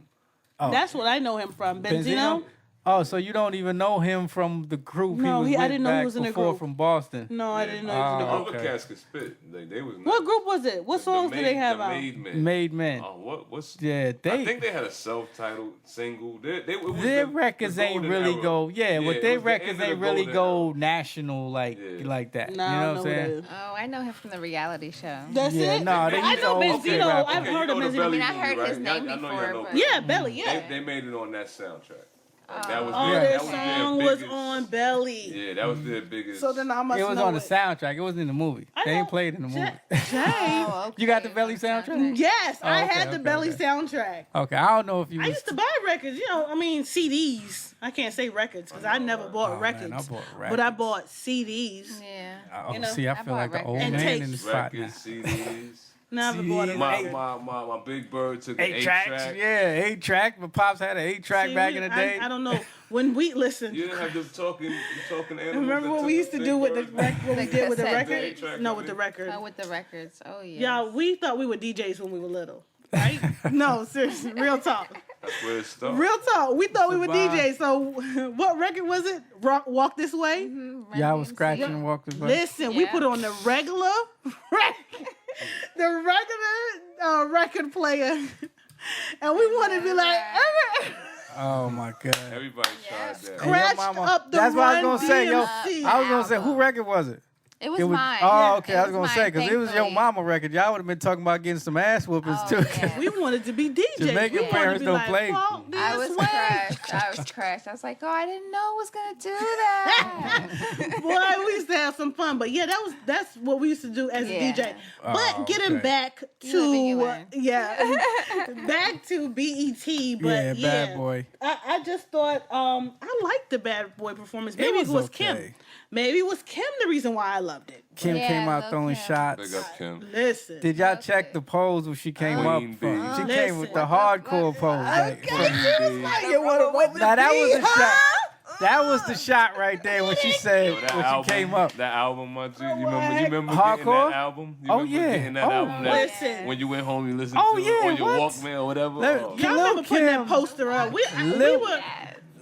Oh. That's what I know him from. Benzino? Oh, so you don't even know him from the group No, he was I with didn't know he back was in the before group. from Boston? No, I didn't know he was in the Oh, group. Other okay. cats could spit. They was. What group was it? What songs did they have the out? Made Men. Made Men. Oh, what's? Yeah, I think they had a self-titled single. It was Their the records ain't golden really era. go. Yeah, it but their was the records end of ain't the really golden go era. national like Yeah. that. Nah, I you know don't what I'm saying? who that is. Oh, I know him from the reality show. That's Yeah, it? nah, they I used to know always play Benzino. rap. I've Okay, heard you of know the Benzino. Belly I heard movie, his right? name I know before, y'all know but- Belly. Yeah, Belly, yeah. They made it on that soundtrack. Like, that was Oh, their, their that was their song was biggest, on Belly. Yeah, that was their biggest. So then I must It was know on the it. soundtrack. It wasn't in the movie. I They know. ain't played in the movie. Jay. Oh, You got the okay. Belly soundtrack? Yes, I okay, had the okay, Belly okay. soundtrack. Okay, I don't know if you. I was- used to buy records, CDs. I can't say records because I never bought Oh, man, records. I bought but I records. bought CDs. Yeah. Oh, you know, see, I I feel bought like an old records. man And in the tapes. spot now. records, CDs. Never bought a CDs. My, record. my Big Bird took an 8-track, 8-track. yeah, 8-track. My pops had an 8-track See, back we- in the day. I don't know. When we listen, You didn't have the talking animals. remember that what took we used to Big do with the Bird? what we The did with the cassette record? tape. No, with the record. Oh, with the records. Oh, yeah. Yeah, we thought we were DJs when we were little, right? No, seriously, real talk. That's where it started. Real talk. We thought we were Survive. DJs. So, what record was it? Walk This Way. Yeah, I was scratching and walking. Listen, we Yeah. put on the regular, the regular record player, and we wanted to be like, Oh my god. Everybody tried that. And your scratched mama- up the That's what I was Run gonna say, yo. DMC. I was gonna say, who record was it? It was mine. Oh, okay. It I was gonna mine, say because it was your thankfully. mama record. Y'all would have been talking about getting some ass whoopings Oh, too. yeah. We wanted to be DJs. Jamaican We wanted parents to be don't like, play. "Walk I this was way." crushed. I was crushed. I was like, oh, I didn't know it was gonna do that. Boy, we used to have some fun, but yeah, that's what we used to do as a Yeah. DJ. Oh, But getting okay. back You live and you to learn. back to BET. But Yeah, Bad Boy. I just thought I liked the Bad Boy performance. Maybe it was Kim. okay. Maybe it was Kim the reason why I loved it. Kim Yeah, came out Lil' throwing Kim. shots. Big up Kim. Listen, Did y'all Okay. check the pose when she came up Queen from? bee. She came with Listen. the hardcore pose. Like, now now that was the shot. That was the shot right there when she said Yo, that when album, she came up. That album, my G. You remember Hardcore? getting that album? You Oh, remember yeah. getting that Oh, album that listen. when you went home you listened Oh, to it yeah, on your what? Walkman or whatever? Let- Oh. Kim- y'all remember putting Kim. that poster up? We Lil- were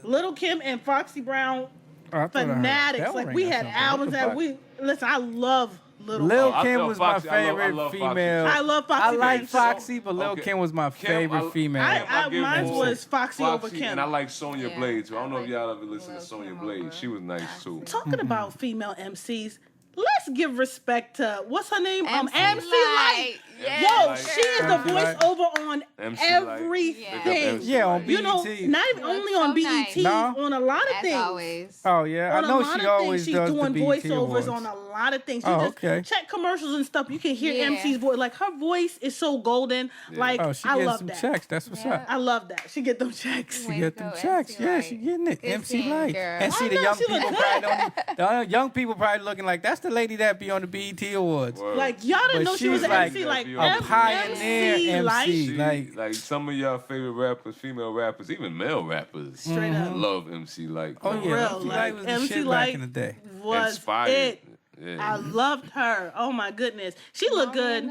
Little Kim and Foxy Brown Oh, I thought I heard fanatics. bell Like ring we or had something. albums What the that fuck? we listen. I love Little Lil Kim. I Kim feel was Foxy. my I favorite love Foxy. female. I love Foxy. I like Brown. Foxy, but Lil Okay. Kim was my Kim, favorite I- female. I- give mine her was Foxy over Kim. And I like Sonya Yeah. Blade too. I don't know if I y'all like ever listened to Lil' Sonya Kim Blade. over She was nice too. Talking about female MCs, let's give respect to what's her name? MC MC Light. Light. Yes, Yo, Light. she is the MC Light. voiceover on MC Light. everything. MC Yeah, on Light. You know, BET. not even She only looks on so BET, nice. on a lot of As things. always. Oh yeah, On I know a lot she of always things, she's does the doing BET voiceovers awards. on a lot of things. Oh, You just okay. check commercials and stuff. You can hear Yeah. MC's voice. Like her voice is so golden. Like Oh, she I gets love some that. checks. That's what's Yeah. up. I love that. She get them checks. She Way get to them go, checks. MC Yeah, Light. she getting it. Good MC seeing, Light. girl. And see I the know, young she look people good. probably don't. The young people probably looking like that's the lady that be on the BET Awards. Word. Like y'all didn't But know she was she's an like MC. Like a pioneer Light. MC. She, Like- like some of y'all favorite rappers, female rappers, even male rappers, Straight up. love MC Light. Oh For yeah, real, MC like, Light was the MC shit Light back in the day. was Inspired. it. Yeah. I loved her. Oh my goodness, she looked good.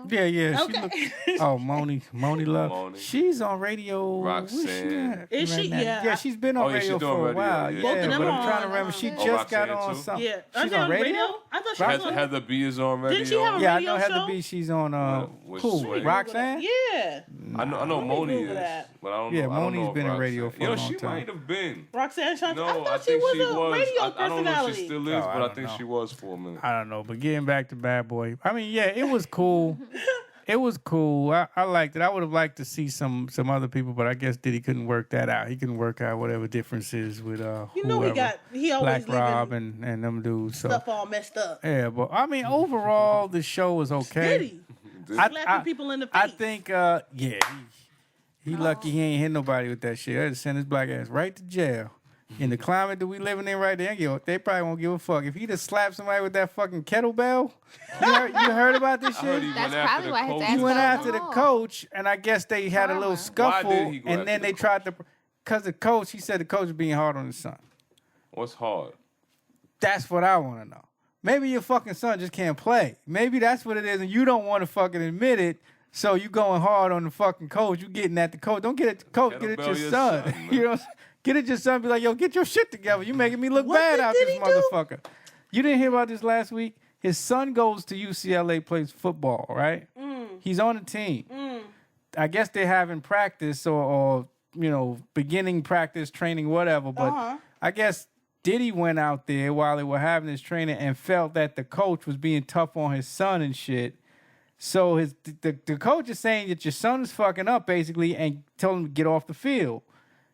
Yeah, yeah. She Okay. look, oh, Moni Love. Moni. She's on radio. where's Roxanne. at Is right she? now? Yeah. Yeah, she's been on Oh, yeah, she radio doing for a radio, while. yeah. Yeah, Both of them but I'm are trying to on, remember. She Oh, just got Roxanne on too? something. Yeah, She's Are they on radio. I thought she was on. Heather B is on radio. Didn't she have a Yeah, I radio know Heather show? B. She's on. With Cool. Sway. Roxanne. Yeah, I know me Moni Google is, that. but I don't Yeah, know. I don't Moni's know if been in Roxanne- radio for a Yo, long she time. might have been. Roxanne Shante. No, I thought I she think was she a was. radio I don't know if personality. she still is, Oh, I but I don't think know. she was for a minute. I don't know, but getting back to Bad Boy, I mean, yeah, it was cool. It was cool. I liked it. I would have liked to see some other people, but I guess Diddy couldn't work that out. He couldn't work out whatever differences with You know whoever. he always Black Rob leaving and them dudes. So stuff all messed up. yeah, but I mean, overall, the show was okay. Diddy I- slapping people in the face. I think, yeah, he lucky he ain't hit nobody with that shit. They'd send his black ass right to jail. In the climate that we living in right there, they probably won't give a fuck. If he just slapped somebody with that fucking kettlebell, you heard about this I heard shit? he That's went after probably the why his coach. ass He went fell after the off. coach, and I guess they had a little Drama. scuffle, Why did he go and after then the they tried to, because the coach, he said the coach was being hard on his son. What's hard? That's what I want to know. Maybe your fucking son just can't play. Maybe that's what it is, and you don't want to fucking admit it. So you going hard on the fucking coach. You getting at the coach. Don't get at the coach. Get at your Kettlebell son. your son, You know, get at your son. Be like, yo, get your shit together. You making me look What bad did out this Diddy do? motherfucker. You didn't hear about this last week? His son goes to UCLA, plays football, right? He's on the team. I guess they're having practice or beginning practice, training, whatever. But I guess Diddy went out there while they were having his training and felt that the coach was being tough on his son and shit. So the coach is saying that your son is fucking up basically and tell him to get off the field.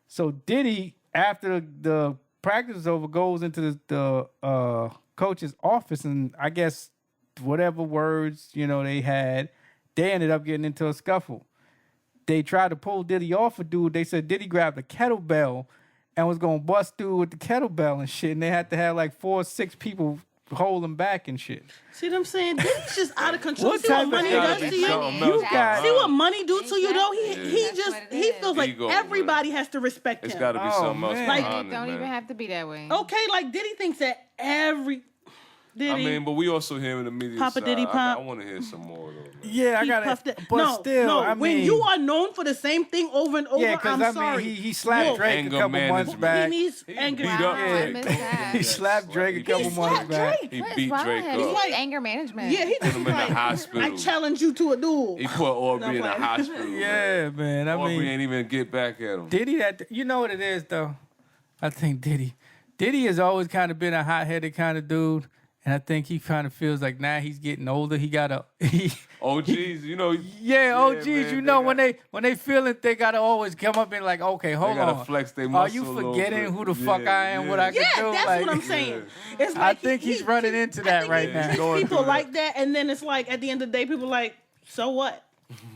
So Diddy, after the practice is over, goes into the coach's office and I guess whatever words they had, they ended up getting into a scuffle. They tried to pull Diddy off a dude. They said Diddy grabbed a kettlebell and was gonna bust through with the kettlebell and shit. And they had to have like 4 or 6 people hold him back and shit. See what I'm saying? Diddy's just out of control. What See what type of money guy does is to you? something You else got- behind. See what money do to you though? Exactly. He That's just what it he is. feels like Ego, everybody has to respect It's him. got to be Oh, something else man. Like, behind It it, don't man. even have to be that way. Okay, like Diddy thinks that Diddy. I mean, but we also hear in the media Papa side. Diddy Pop. I want to hear some more though. Man. Yeah, I he got puffed it. it. But no, still, no. I when mean, you are known for the same thing over and over, yeah, because I'm sorry. he slapped Wolf, Drake Anger a couple months management. back. He needs He anger. beat up Wow, I Drake. missed that. He slapped Drake a couple He months slapped back. Drake. He What is beat wrong Drake with up. him? Like- Anger management. Yeah, he just him in the like, hospital. I challenge you to a duel. He put Aubrey in the playing. hospital. Yeah, man. I Aubrey mean, ain't even get back at him. Diddy, you know what it is though? I think Diddy has always kind of been a hot-headed kind of dude, And I think he kind of feels like now he's getting older. He got to OGs, you know. yeah, OGs. man, You know when they feel it, they gotta always come up and like, okay, hold gotta on. flex their Are muscle you a little forgetting bit. who the Yeah, fuck I am? What I can Yeah, do? that's like, what I'm saying. It's I like think he's running into I that think right he- now. he's going People through like that, and then it's like at the end of the day, people like, so what?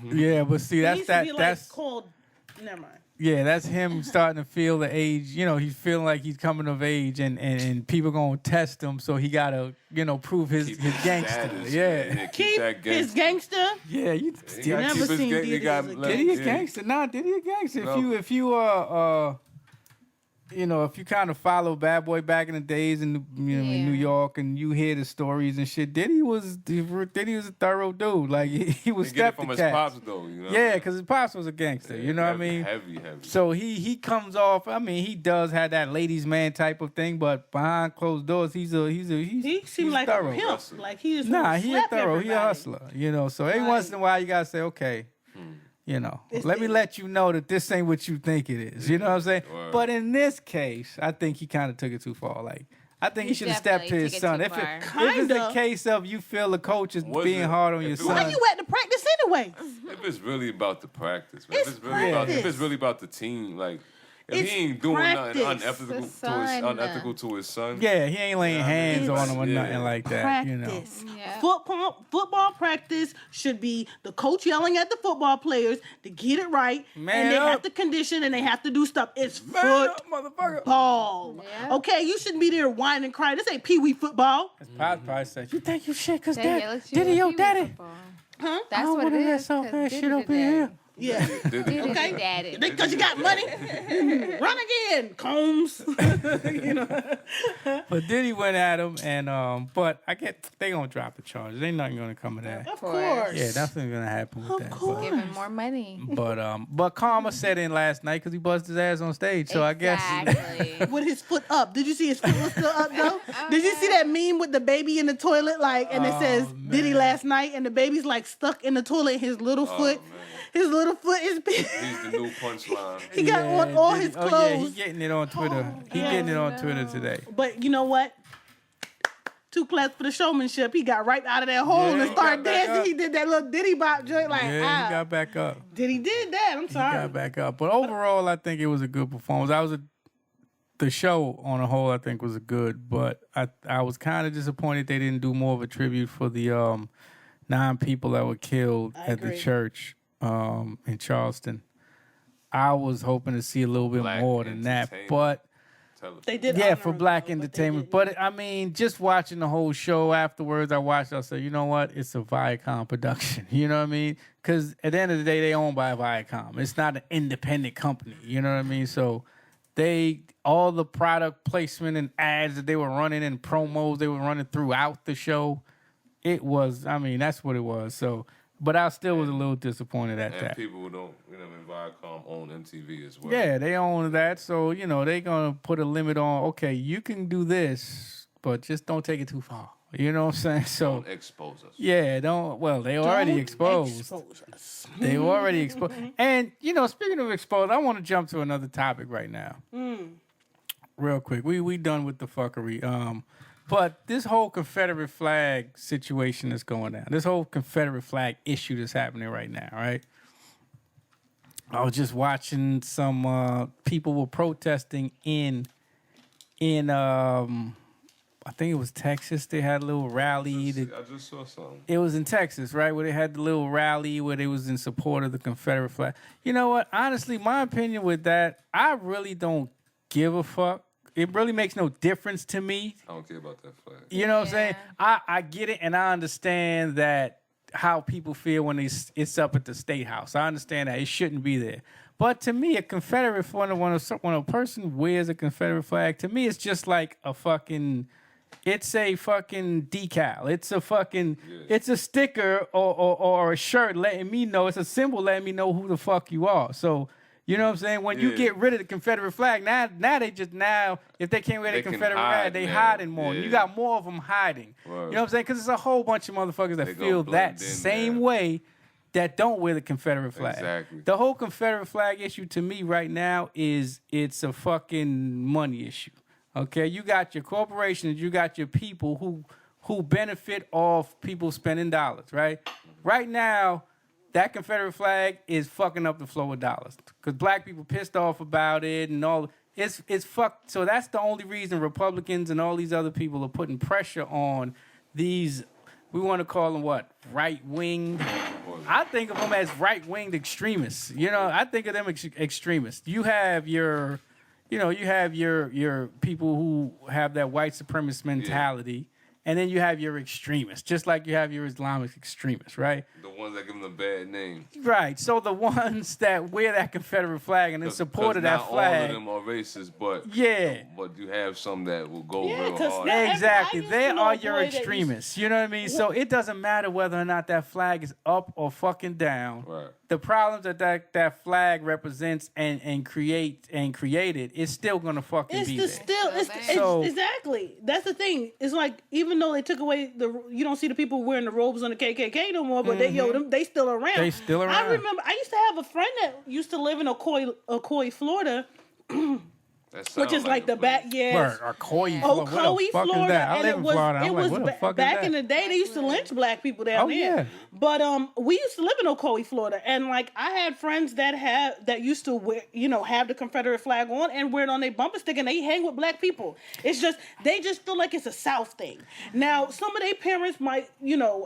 Yeah, but see, It that's needs to that. be like That's called. Never mind. yeah, that's him starting to feel the age. You know, he's feeling like he's coming of age, and people gonna test him, so he gotta prove his Keep gangster. status, Yeah. man. Keep that his gangster. gangster. Yeah, you He gotta Never keep his seen gang- Diddy he got as a left- Diddy a yeah. gangster? Nah, Diddy a gangster. No. If you kind of follow Bad Boy back in the days in in Yeah. New York, and you hear the stories and shit, Diddy was a thorough dude. Like he was He get it stepped from the his cat. pops though, you know. Yeah, because his pops was a gangster. You know what I mean? Heavy. So he comes off. I mean, he does have that ladies' man type of thing, but behind closed doors, he's He seemed like thorough. a pimp. Hustler. Like he just Nah, he a slap thorough. He a everybody. hustler. So every once in a while you gotta say, okay, let me let you know that this ain't what you think it is. You know what I'm saying? Word. But in this case, I think he kind of took it too far. Like, I think he He should have stepped to definitely his took it son. too If far. it's a Kinda. case of you feel the coach is Was being it- hard on if your it son. was- Why you at the practice anyway? If it's really about the practice, man. It's If it's practice. really about the team, like if It's he ain't doing nothing practice. unethical to his son. Yeah, he ain't laying hands on him or Yeah. nothing like that. Practice. Yeah. Football practice should be the coach yelling at the football players to get it right, Man and they up. have to condition and they have to do stuff. It's Man up, motherfucker. football. Yeah. Okay, you shouldn't be there whining and crying. This ain't pee-wee football. Pops probably said, "You think you shit because Say, yeah, let's Diddy do your a daddy." football. Huh? That's I don't what it wanna hear is. some 'cause bad Diddy shit the up in here. daddy. Yeah. Did Diddy it? Okay. the daddy. Because you got money. Run again, Combs. But Diddy went at him, and but I get they gonna drop the charges. Ain't nothing gonna come of that. Of course. course. Yeah, nothing gonna happen with Of that. course. Give him more money. But Karma set in last night because he buzzed his ass on stage. So I guess Exactly. With his foot up. Did you see his foot was still up though? Did you see that meme with the baby in the toilet? Like, and it says Diddy last night, and the baby's like stuck in the toilet. And his little foot, man. his little foot is big. He's the new punchline. He got on all Diddy- his Oh yeah, clothes. he getting it on Twitter. He getting it on Twitter today. But you know what? Too class for the showmanship. He got right out of that hole Yeah, and he started got back dancing. up. He did that little Diddy bop joint like, Yeah, he got back up. Diddy did that. I'm He sorry. got back up. But overall, I think it was a good performance. The show on a whole, I think, was good. But I was kind of disappointed they didn't do more of a tribute for the 9 people that were killed at the agree. church in Charleston. I was hoping to see a little bit Black more than that, entertainment. but Tell us. They did. yeah, honor for him, black though, but they entertainment. didn't. But I mean, just watching the whole show afterwards, I said, you know what? It's a Viacom production. You know what I mean? Because at the end of the day, they owned by Viacom. It's not an independent company. You know what I mean? So all the product placement and ads that they were running and promos they were running throughout the show, that's what it was. So, but I still was a little disappointed at And that. people who don't, Viacom own MTV as well. Yeah, they own that, so they're gonna put a limit on. Okay, you can do this, but just don't take it too far. You know what I'm saying? So Don't expose us. yeah, don't. Well, they already Don't exposed. expose us. They already exposed. And speaking of exposed, I want to jump to another topic right now, real quick. We done with the fuckery. But this whole Confederate flag situation that's going down, this whole Confederate flag issue that's happening right now, right? I was just watching some people were protesting in I think it was Texas. They had a little rally. I just saw something. It was in Texas, right, where they had the little rally where they was in support of the Confederate flag. You know what? Honestly, my opinion with that, I really don't give a fuck. It really makes no difference to me. I don't care about that flag. You know what I'm saying? I get it, and I understand that how people feel when it's up at the State House. I understand that it shouldn't be there. But to me, a Confederate flag, when a person wears a Confederate flag, to me, it's just like it's a fucking decal. It's a fucking, it's a sticker or a shirt letting me know, it's a symbol letting me know who the fuck you are. So, you know what I'm saying? When you get rid of the Confederate flag, now if they can't wear the They can Confederate hide flag, they now. hiding more. Yeah. You got more of them hiding. Word. You know what I'm saying? Because there's a whole bunch of motherfuckers that They gonna feel blend that in same now. way that don't wear the Confederate flag. Exactly. The whole Confederate flag issue to me right now it's a fucking money issue. Okay, you got your corporations, you got your people who benefit off people spending dollars, right? Right now, that Confederate flag is fucking up the flow of dollars because black people pissed off about it and all. It's fucked. So that's the only reason Republicans and all these other people are putting pressure on these. We want to call them what? Right wing. I think of them as right winged extremists. You know, I think of them extremists. You have your people who have that white supremacist mentality. And then you have your extremists, just like you have your Islamic extremists, right? The ones that give them a bad name. Right. So the ones that wear that Confederate flag and in support of that flag. Not all of them are racist, but yeah. But you have some that will go real 'cause hard. now- Exactly. I used They to know are a your boy that extremists. You know what I mean? So it doesn't matter whether or not that flag is up or fucking down. Right. The problems that flag represents and created is still gonna fucking It's be the there. still. So- Exactly. That's the thing. It's like even though they took away you don't see the people wearing the robes on the KKK no more, but they still around. They still around. I remember I used to have a friend that used to live in Ocoee, Florida, That which sound is like a the place. backyard. Or Ocoee, Ocoee, what the fuck Florida, is that? I and live it in was Florida. I'm it like, was what the fuck back is in that? the day they used to lynch black people down Oh, there. yeah. But we used to live in Ocoee, Florida, and like I had friends that used to wear, have the Confederate flag on and wear it on their bumper sticker, and they hang with black people. It's just they just feel like it's a South thing. Now some of their parents might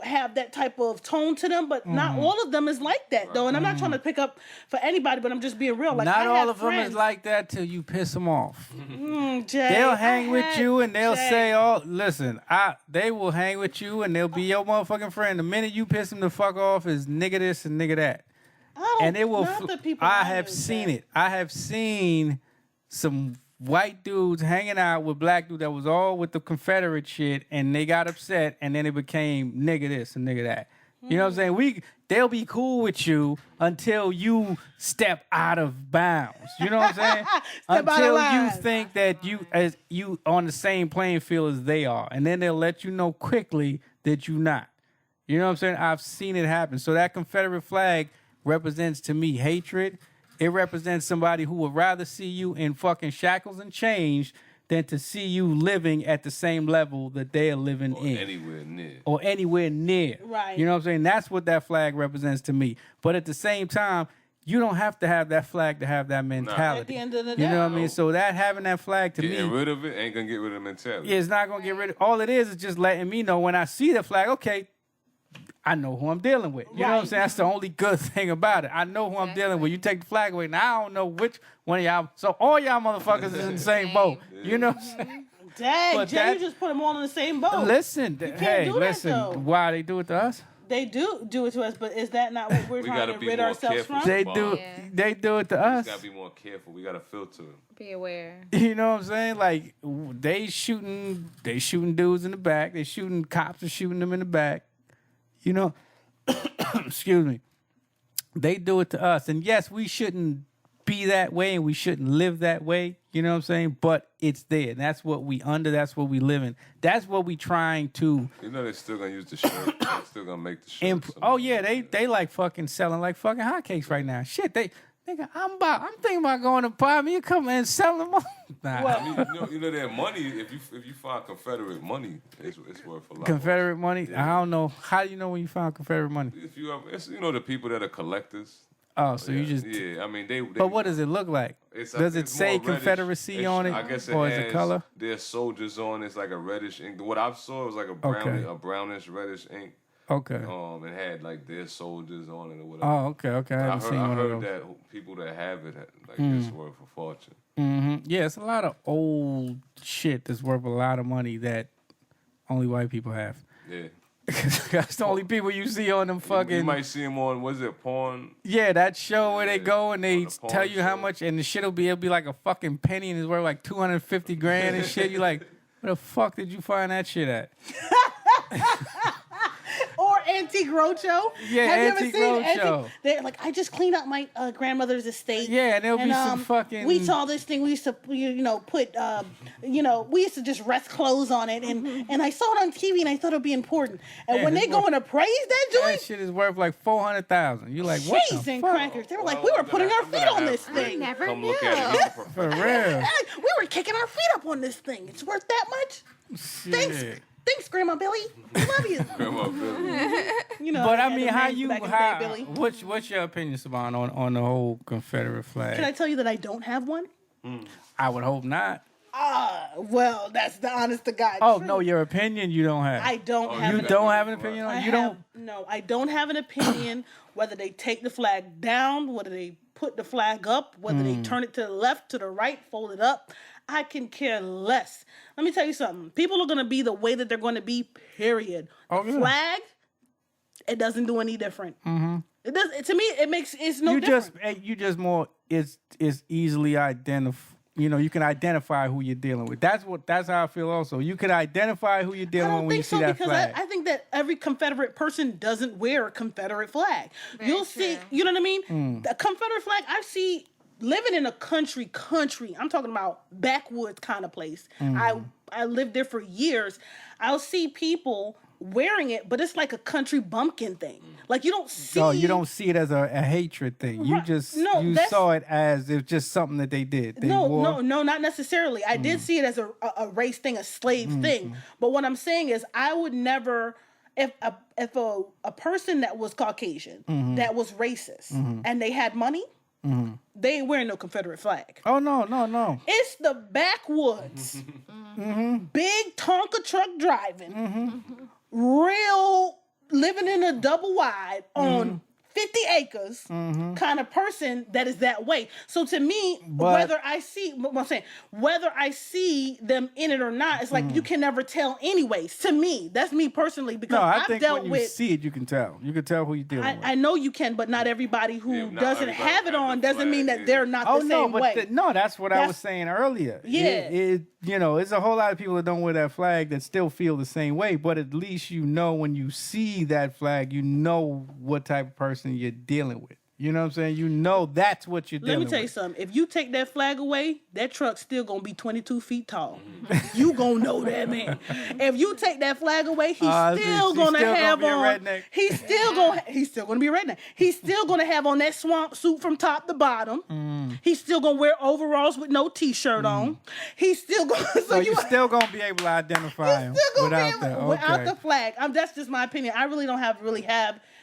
have that type of tone to them, but not all of them is like that though. And I'm not trying to pick up for anybody, but I'm just being real. Like Not I all have of them friends, is like that till you piss them off. Jay, They'll hang with you and they'll Jay. say, "Oh, listen, they will hang with you and they'll be your motherfucking friend." The minute you piss them the fuck off is nigga this and nigga that, and it will. Not the people I I have knew, seen Jay. it. I have seen some white dudes hanging out with black dudes that was all with the Confederate shit, and they got upset, and then it became nigga this and nigga that. You know what I'm saying? They'll be cool with you until you step out of bounds. You know what I'm saying? Step out of Until you line. think that you on the same playing field as they are, and then they'll let you know quickly that you're not. You know what I'm saying? I've seen it happen. So that Confederate flag represents to me hatred. It represents somebody who would rather see you in fucking shackles and chains than to see you living at the same level that they're living Or in. anywhere near. Right. You know what I'm saying? That's what that flag represents to me. But at the same time, you don't have to have that flag to have that mentality. At the end of the You day. know what I mean? So that having that flag to Getting me, rid of it ain't gonna get rid of the mentality. it's not gonna get rid of. All it is just letting me know when I see the flag. Okay, I know who I'm dealing with. You know what I'm Right. saying? That's the only good thing about it. I know who I'm dealing with. You take the flag away, now I don't know which one of y'all. So all y'all motherfuckers is in the same boat. You know what I'm saying? Dang, But Jay, that- you just put them all in the same boat. Listen, can't hey, do that, listen. though. Why they do it to us? They do it to us, but is that not what we're We trying gotta to be rid more ourselves careful. from? They Bob. do. Yeah. They do it to We us. gotta be more careful. We gotta filter them. Be aware. You know what I'm saying? Like they shooting dudes in the back. They shooting cops are shooting them in the back. You know, excuse me. They do it to us, and yes, we shouldn't be that way, and we shouldn't live that way. You know what I'm saying? But it's there. And that's what we under. That's what we live in. That's what we trying to. You know they're still gonna use the shirt. They're still gonna make the shirt. Oh yeah, they like fucking selling like fucking hotcakes right now. Shit, nigga, I'm thinking about going to buy me a couple and selling them all. Nah. What? You know that money. If you find Confederate money, it's worth a lot. Confederate money? I don't know. How do you know when you found Confederate money? If you ever, it's the people that are collectors. Oh, so you Yeah, just. yeah. I mean they. But what does it look like? Does it it's say more reddish. Confederacy on it, I guess it or has is it color? There's soldiers on it. It's like a reddish ink. What I saw was like a brownish reddish ink. Okay. It had like their soldiers on it or whatever. Oh, okay. I haven't seen I one heard of those. that people that have it like it's worth a fortune. Yeah, it's a lot of old shit that's worth a lot of money that only white people have. Yeah. That's the only people you see on them fucking. You might see them on, was it porn? Yeah, that show where they go and they On the porn tell you how show. much, and the shit'll be like a fucking penny and it's worth like 250 grand and shit. You like, where the fuck did you find that shit at? Or Antique Roadshow. Yeah, Have you ever Antique seen Roadshow. They're like, I just cleaned out my grandmother's estate. Yeah, and there'll be some fucking. We saw this thing. We used to, put, we used to just rest clothes on it, and I saw it on TV, and I thought it'd be important. And Yeah, when it's they go and appraise that that joint, shit is worth like 400,000. You like what the cheese and fuck? crackers. They were like, we were putting our feet on this thing. never Come knew. look at it. For real. We were kicking our feet up on this thing. It's worth that much. Thanks. Shit. Thanks, Grandma Billy. I love you. Grandma Billy. You know, But they I had mean, them how names you back in the how day, Billy. what's your opinion, Saban, on the whole Confederate flag? Can I tell you that I don't have one? I would hope not. Well, that's the honest to God Oh truth. no, your opinion you don't have. I don't Oh, have you an don't have an opinion I on. You have- don't. No, I don't have an opinion whether they take the flag down, whether they put the flag up, whether they turn it to the left, to the right, fold it up. I can care less. Let me tell you something. People are going to be the way that they're going to be, period. Oh, The yeah. flag, it doesn't do any different. It does. To me, it's no You different. you just more. It's easily you know, you can identify who you're dealing with. That's how I feel. Also, you can identify who you're I dealing with don't when you think see so that because flag. I think that every Confederate person doesn't wear a Confederate flag. Very You'll see, true. you know what I mean? The Confederate flag I see living in a country. I'm talking about backwoods kind of place. I lived there for years. I'll see people wearing it, but it's like a country bumpkin thing. Like you don't see. No, you don't see it as a hatred thing. You Right. just No, you that's- saw it as it's just something that they did. They No, wore. no, not necessarily. I did see it as a race thing, a slave thing. But what I'm saying is, I would never, if a person that was Caucasian, that was racist, and they had money, they ain't wearing no Confederate flag. Oh no. It's the backwoods, big Tonka truck driving, real living in a double wide on 50 acres kind of person that is that way. So to me, whether I see them in it or not, it's like you can never tell anyways. To me, that's me personally because No, I I've think dealt when you with. see it, you can tell. You can tell who you're dealing with. I know you can, but not everybody who Yeah, not doesn't everybody have it has on the doesn't mean flag, that yeah. they're not Oh the no, same but way. no, that's what I was That's- saying earlier. Yeah. You know, it's a whole lot of people that don't wear that flag that still feel the same way. But at least you know when you see that flag, you know what type of person you're dealing with. You know what I'm saying? You know that's what you're Let dealing me tell you with. something. If you take that flag away, that truck's still gonna be 22 feet tall. You gonna know that man. If you take that flag away, he's He's still gonna still gonna have be a on. redneck. He's still gonna be a redneck. He's still gonna have on that swamp suit from top to bottom. He's still gonna wear overalls with no t-shirt on. He's still gonna. So you're still gonna be able to identify him Still gonna without be that. able, without Okay. the flag. That's just my opinion. I really don't have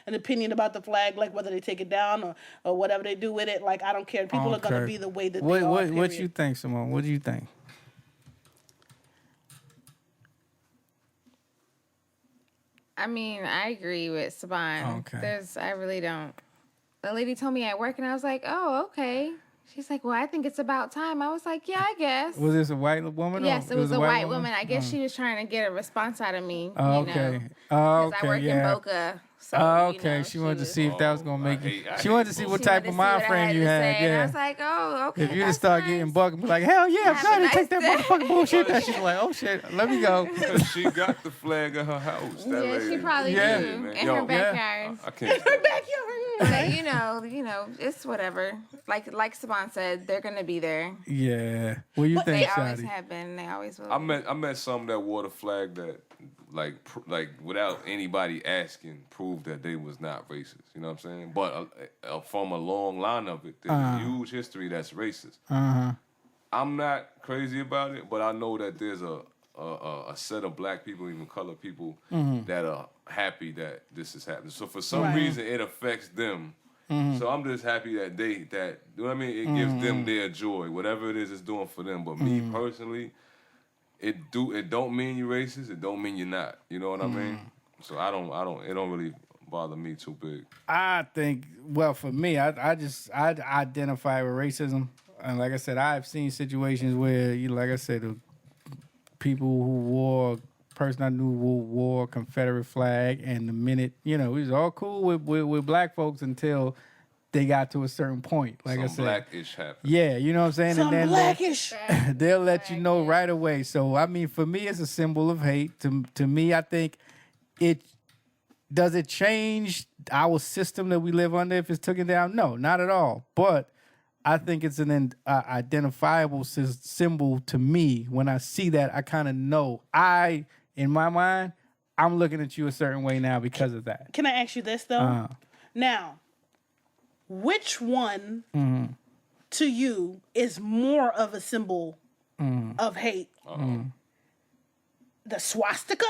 an opinion about the flag, like whether they take it down or whatever they do with it. Like I don't care. People are gonna Okay. be the way that What they are. what period. you think, Simone? What do you think? I mean, I agree with Saban. Okay. I really don't. The lady told me at work, and I was like, "Oh, okay." She's like, "Well, I think it's about time." I was like, "Yeah, I guess." Was this a white woman? Yes, or it was a white woman. I guess she was trying to get a response out of me. Oh, you know, okay. because Okay. I work Yeah. in Boca. So, Oh, you okay. know, she wanted to was- see if that was gonna I make you. hate- I She hate wanted to see both. what she type wanted of to see mind what I frame had you to had. say, and I Yeah. was like, "Oh, okay." If you just that's start nice. getting bugged and be like, hell yeah, I'm Have trying a to take that nice day. motherfucking bullshit. That she's like, oh shit, let me go. Because she got the flag in her house. That Yeah, she lady. probably Yeah. do man. in Yo, her yeah. backyard. I can't. But you know, it's whatever. Like Saban said, they're gonna be there. Yeah. What do you They think, always Shadi? have been. They always will. I met some that wore the flag that like without anybody asking proved that they was not racist. You know what I'm saying? But from a long line of it, there's a huge history that's racist. I'm not crazy about it, but I know that there's a set of black people, even colored people, that are happy that this is happening. So for some reason, it affects them. So I'm just happy that you know what I mean? It gives them their joy, whatever it is it's doing for them. But me personally, it don't mean you're racist. It don't mean you're not. You know what I mean? So it don't really bother me too big. I think, well, for me, I identify with racism. And like I said, I've seen situations where, like I said, the person I knew wore a Confederate flag, and the minute, it was all cool with black folks until they got to a certain point. Like I Some said, blackish happened. yeah, you know what I'm saying? Some blackish. They'll let you know right away. So I mean, for me, it's a symbol of hate. To me, I think it change our system that we live under if it's taken down. No, not at all. But I think it's an identifiable symbol to me. When I see that, I kind of know. In my mind, I'm looking at you a certain way now because of that. Can I ask you this though? Now, which one to you is more of a symbol of hate? The swastika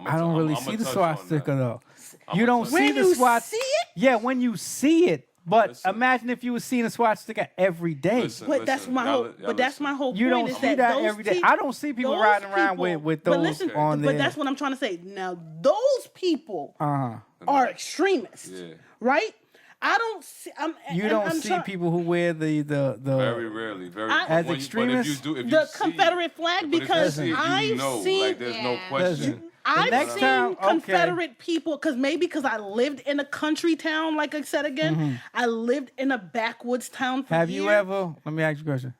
I don't really see the swastika though. I'ma You don't touch see When the you swastika. see it? Yeah, when you see it. But Listen. imagine if you were seeing a swastika every day. Listen, But that's my y'all whole. li- y'all But that's listen. my whole You point. don't is see that that those every day. people- I don't see people those riding around people- with but those listen, on there. But that's what I'm trying to say. Now those people Uh-huh. are extremists, Yeah. right? I don't see. You don't see people who wear the Very rarely, very. I- As when you- extremists? But if you do, if the you see, Confederate flag but if you because see it, you I've know, seen. like there's no Yeah. question. I've next seen time- okay. Confederate people because I lived in a country town, like I said again. I lived in a backwoods town for Have years. you ever? Let me ask you a question.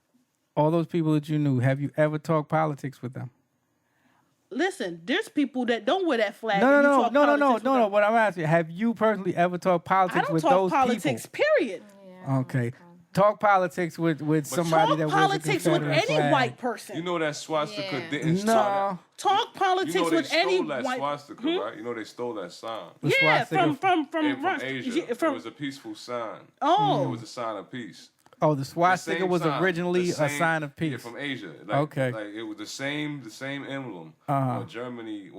All those people that you knew, have you ever talked politics with them? Listen, there's people that don't wear that flag. No. and you talk politics with them. What I'm asking, have you personally ever talked I politics don't with talk those politics. Period. Yeah. Okay. Talk politics with somebody Talk that politics wears with a any Confederate flag. white person. You know that swastika Yeah. didn't start. No. Talk politics You know they with any stole that white. swastika, right? You know they stole that sign. The Yeah, swastika- from And from Asia. yeah, It was a peaceful sign. It oh, was a sign of peace. Oh, the The swastika same was sign, originally the a same- sign of peace. Yeah, from Asia. Like, Okay. Like it was the same emblem. Uh-huh. Germany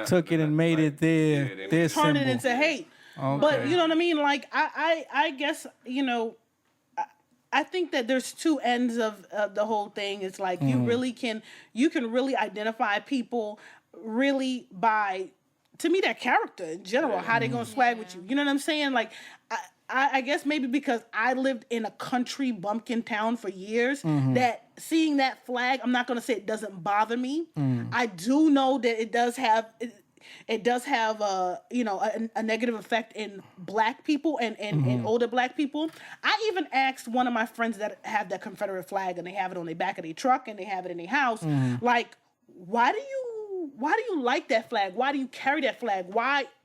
Took it and made it their their turn it symbol. into hate. Okay. But you know what I mean? Like I guess I think that there's two ends of the whole thing. It's like you can really identify people really by, to me, that character in general, how they gonna swag with you. You know what I'm saying? Like I guess maybe because I lived in a country bumpkin town for years, that seeing that flag, I'm not gonna say it doesn't bother me. I do know that it does have. It does have a negative effect in black people and older black people. I even asked one of my friends that have that Confederate flag and they have it on the back of their truck and they have it in their house, like, why do you like that flag? Why do you carry that flag?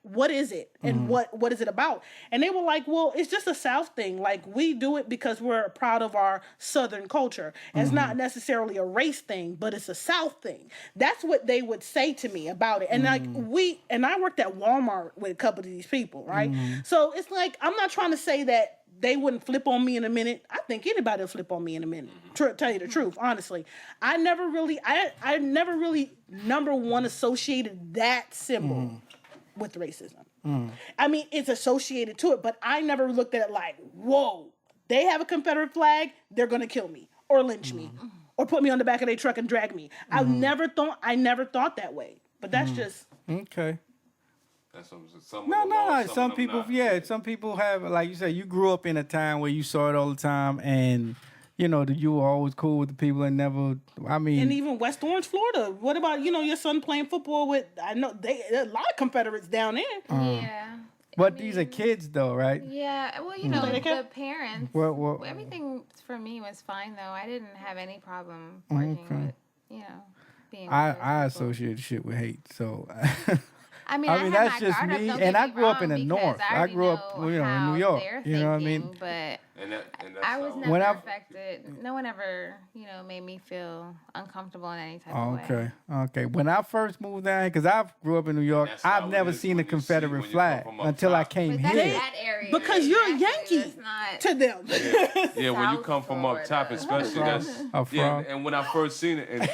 What is it? And what is it about? And they were like, well, it's just a South thing. Like, we do it because we're proud of our Southern culture. It's not necessarily a race thing, but it's a South thing. That's what they would say to me about it. And like I worked at Walmart with a couple of these people, right? So it's like, I'm not trying to say that they wouldn't flip on me in a minute. I think anybody will flip on me in a minute. Tell you the truth, honestly. I never really, number one, associated that symbol with racism. I mean, it's associated to it, but I never looked at it like, whoa, they have a Confederate flag, they're gonna kill me or lynch me or put me on the back of their truck and drag me. I never thought that way. But that's just Okay. That's some No. of Some them people, not. yeah, some people have, like you said, you grew up in a time where you saw it all the time, and you know that you were always cool with the people and never. I mean, and even West Orange, Florida. What about your son playing football with? I know there are a lot of Confederates down there. Yeah. but these are kids, though, right? Yeah. Well, you know, Like they the parents. Well, Everything for me was fine though. I didn't have any problem working with, being. I with those people. associate shit with hate, so. I mean, I I mean, had that's my just guard up, me, don't and get I me grew up in wrong, the because North. I already grew up, know in how New York. they're You know what I mean? thinking, But And that's I was how- never When I- affected. No one ever, made me feel uncomfortable in any type of way. Okay. When I first moved down here, because I grew up in New York, That's how I've it never is seen when a you see- Confederate when you come flag from up until I top. came But that's here. that area. Because you're a Exactly, Yankee that's not- to them. Yeah, when you South come from up top, Florida. especially that's A yeah. frog. And when I first seen it, and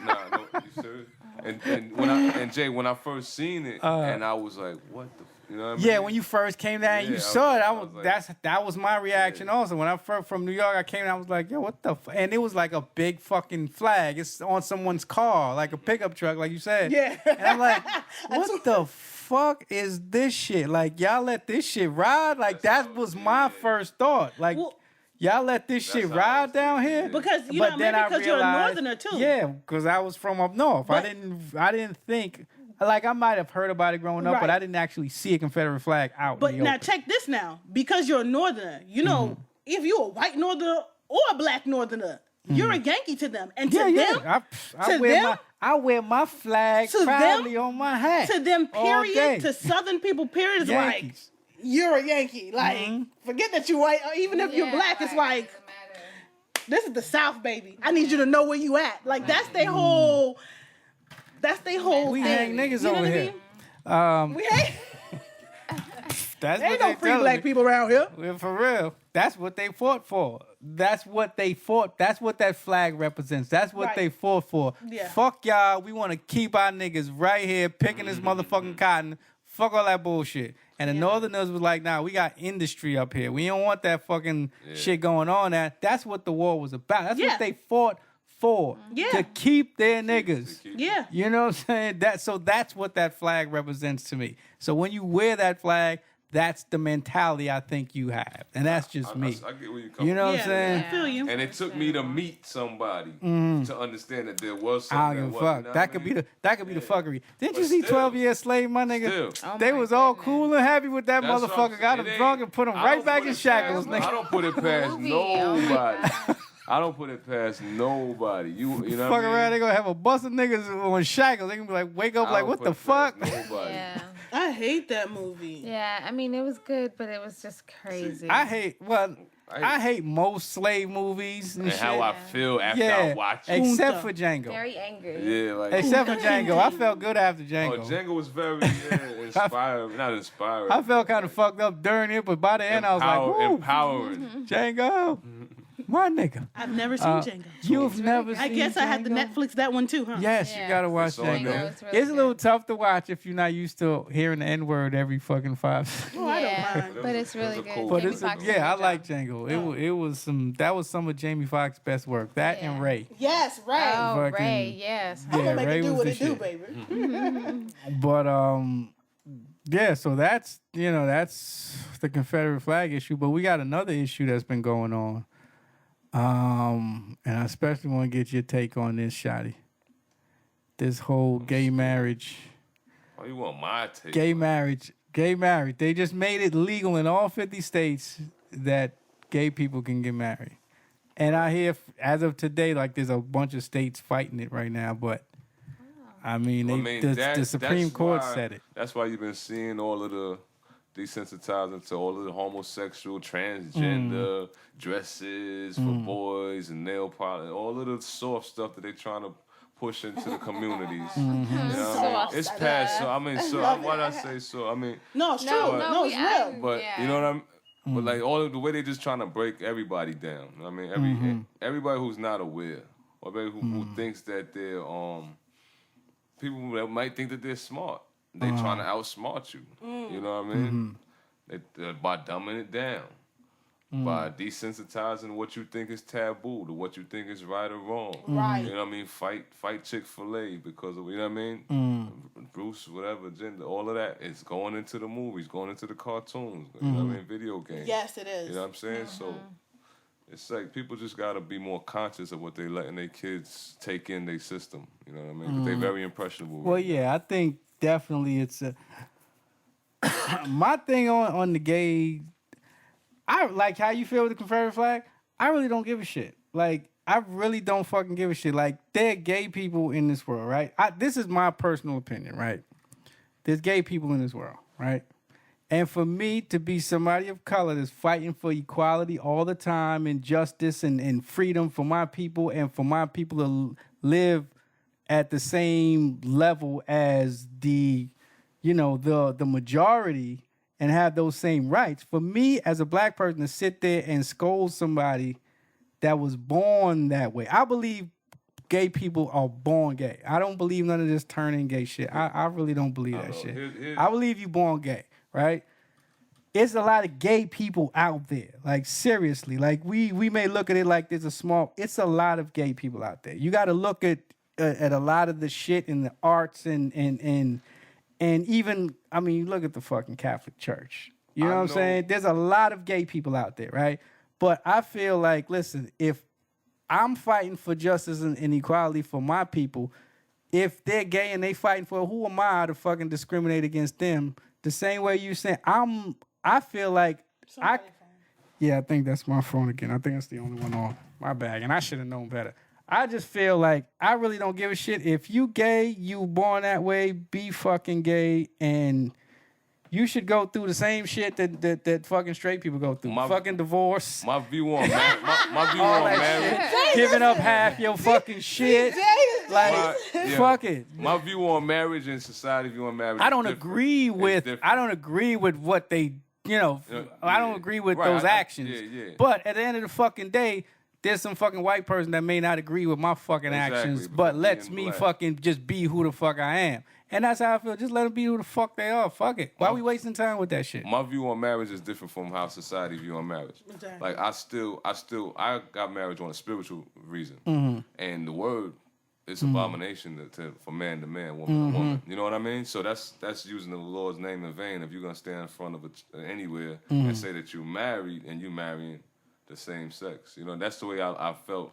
no, you serious? And Jay, when I first seen it, and I was like, what the, you know what I mean? Yeah, when you first came down, Yeah, you I saw it. was like- That was my reaction also. When I first from New York, I came, I was like, yo, what the? And it was like a big fucking flag. It's on someone's car, like a pickup truck, like you said. Yeah. And I'm like, what the fuck is this shit? Like y'all let this shit ride? Like that was my first thought. Like. Well, Y'all let this shit how I ride was down thinking, here? yeah. Because, But then I because you're a realized- northerner too. Yeah, because I was from up north. But- I didn't think, like I might have heard about it growing up, but Right. I didn't actually see a Confederate flag out. But in the now open. check this now. Because you're a northerner, if you're a white northerner or a black northerner, you're a Yankee to them. And to them, I wear my flag To proudly them- on my hat. to them, all day. period, to Southern people, period, is like, Yankees. you're a Yankee. Like, forget that you're white. Or even if you're Yeah, black, it's like, it doesn't matter. this is the South, baby. I need you to know where you at. Like, that's their whole, We thing. hang niggas You know over what I here. mean? We hang. That's There what ain't no they free telling black me. people around here. Well, for real. That's what they fought for. That's what they fought. That's what that flag represents. That's what Right. they fought for. Yeah. Fuck y'all. We want to keep our niggas right here picking this motherfucking cotton. Fuck all that bullshit. And the Northerners was like, nah, we got industry up here. We don't want that fucking shit going on there. That's what the war was about. That's Yeah. what they fought for. Yeah. To keep their niggas. Yeah. You know what I'm saying? That's what that flag represents to me. So when you wear that flag, that's the mentality I think you have. And that's just me. I get where you come You know what Yeah, I'm saying? I feel you. And it took me to meet somebody to understand that there was I something. don't give a that wasn't, fuck. you know That what could I be mean? the fuckery. Didn't But you see still. 12 Years Slave, my nigga? Still. Oh They my was all goodness. cool and happy with that That's what I'm motherfucker. saying. Got It him ain't- drunk and put him I right don't back put in it shackles, past- I nigga. don't put it past Movie, nobody. I don't put it past nobody. You know Fuck what I mean? around, they gonna have a bus of niggas on shackles. They gonna be like, wake up, I like, don't what put the it fuck? past Nobody. Yeah. I hate that movie. Yeah, I mean, it was good, but it was just crazy. I hate most slave movies and And shit. how I feel after yeah, I watch it. except Kunta. for Django. Very angry. Yeah, like Except for Django, I felt good after oh, Django. Django was very inspiring. Not inspiring. I felt kind of fucked up during it, but by the end, I was like, woo, empowering. Django, my nigga. I've never seen Django. You've never I seen guess I had to Django? Netflix that one too, huh? Yes, you Yeah. gotta watch It's on Django. there. It's really It's a little good. tough to watch if you're not used to hearing the N word every fucking 5. Oh, I don't Yeah, mind. but it's It was really a good. cool But Jamie it's Foxx did yeah, a I good like job. Django. It was some of Jamie Foxx's best work. That and Yeah. Ray. Yes, right. Oh, Fucking- Ray, yes. I'm Yeah, gonna make Ray it do was what the it do, shit. baby. But yeah, so that's the Confederate flag issue. But we got another issue that's been going on. And I especially want to get your take on this, Shotty. This whole gay marriage. Oh, you want my take? Gay on it? marriage. Gay marriage. They just made it legal in all 50 states that gay people can get married. And I hear, as of today, like there's a bunch of states fighting it right now. But I mean, Well, the Supreme that's Court why- said it. That's why you've been seeing all of the desensitizing to all of the homosexual, transgender dresses for boys and nail polish, all of the soft stuff that they're trying to push into the communities. You know what I mean? Soft It's stuff. past. So I mean, so why did I say so? I mean, No, it's true. No, No, we- it's I- real. but Yeah. you know what I'm. But like all of the way they just trying to break everybody down. I mean, everybody who's not aware, or everybody who thinks that they're people that might think that they're smart. They trying to outsmart you. You know what I mean? By dumbing it down, by desensitizing what you think is taboo to what you think is right or wrong. Right. You know what I mean? Fight Chick-fil-A because of, you know what I mean? Bruce, whatever, gender, all of that is going into the movies, going into the cartoons, you know what I mean? Video games. Yes, it is. You know what I'm saying? So it's like people just got to be more conscious of what they letting their kids take in their system. You know what I mean? 'Cause they very impressionable. Well, yeah, I think definitely it's a. My thing on the gay, I like how you feel with the Confederate flag. I really don't give a shit. Like, I really don't fucking give a shit. Like, there are gay people in this world, right? This is my personal opinion, right? There's gay people in this world, right? And for me to be somebody of color that's fighting for equality all the time and justice and freedom for my people and for my people to live at the same level as the majority and have those same rights. For me as a black person to sit there and scold somebody that was born that way. I believe gay people are born gay. I don't believe none of this turning gay shit. I really don't believe that shit. I believe you born gay, right? It's a lot of gay people out there. Like, seriously. Like, we may look at it like there's it's a lot of gay people out there. You got to look at a lot of the shit in the arts and even, I mean, look at the fucking Catholic Church. You know what I'm saying? There's a lot of gay people out there, right? But I feel like, listen, if I'm fighting for justice and equality for my people, if they're gay and they fighting for, who am I to fucking discriminate against them? The same way you saying, I feel like I think that's my phone again. I think that's the only one on my bag, and I should have known better. I just feel like I really don't give a shit. If you gay, you born that way, be fucking gay, and you should go through the same shit that fucking straight people go through. Fucking divorce. My view on my view on marriage. Giving up half your fucking shit. Like, fuck it. My view on marriage and society view on marriage. I don't is different. agree It's with different. I don't agree with what they I don't agree with right, those actions. yeah. But at the end of the fucking day, there's some fucking white person that may not agree with my fucking Exactly, actions, but but being lets me black. fucking just be who the fuck I am. And that's how I feel. Just let them be who the fuck they are. Fuck it. Why we wasting time with that shit? My view on marriage is different from how society view on marriage. Exactly. Like I got marriage on a spiritual reason, Mm-hmm. and the word is abomination for man to man, woman to woman. You know what I mean? So that's using the Lord's name in vain. If you're gonna stand in front of anywhere Mm-hmm. and say that you're married and you marrying the same sex, that's the way I felt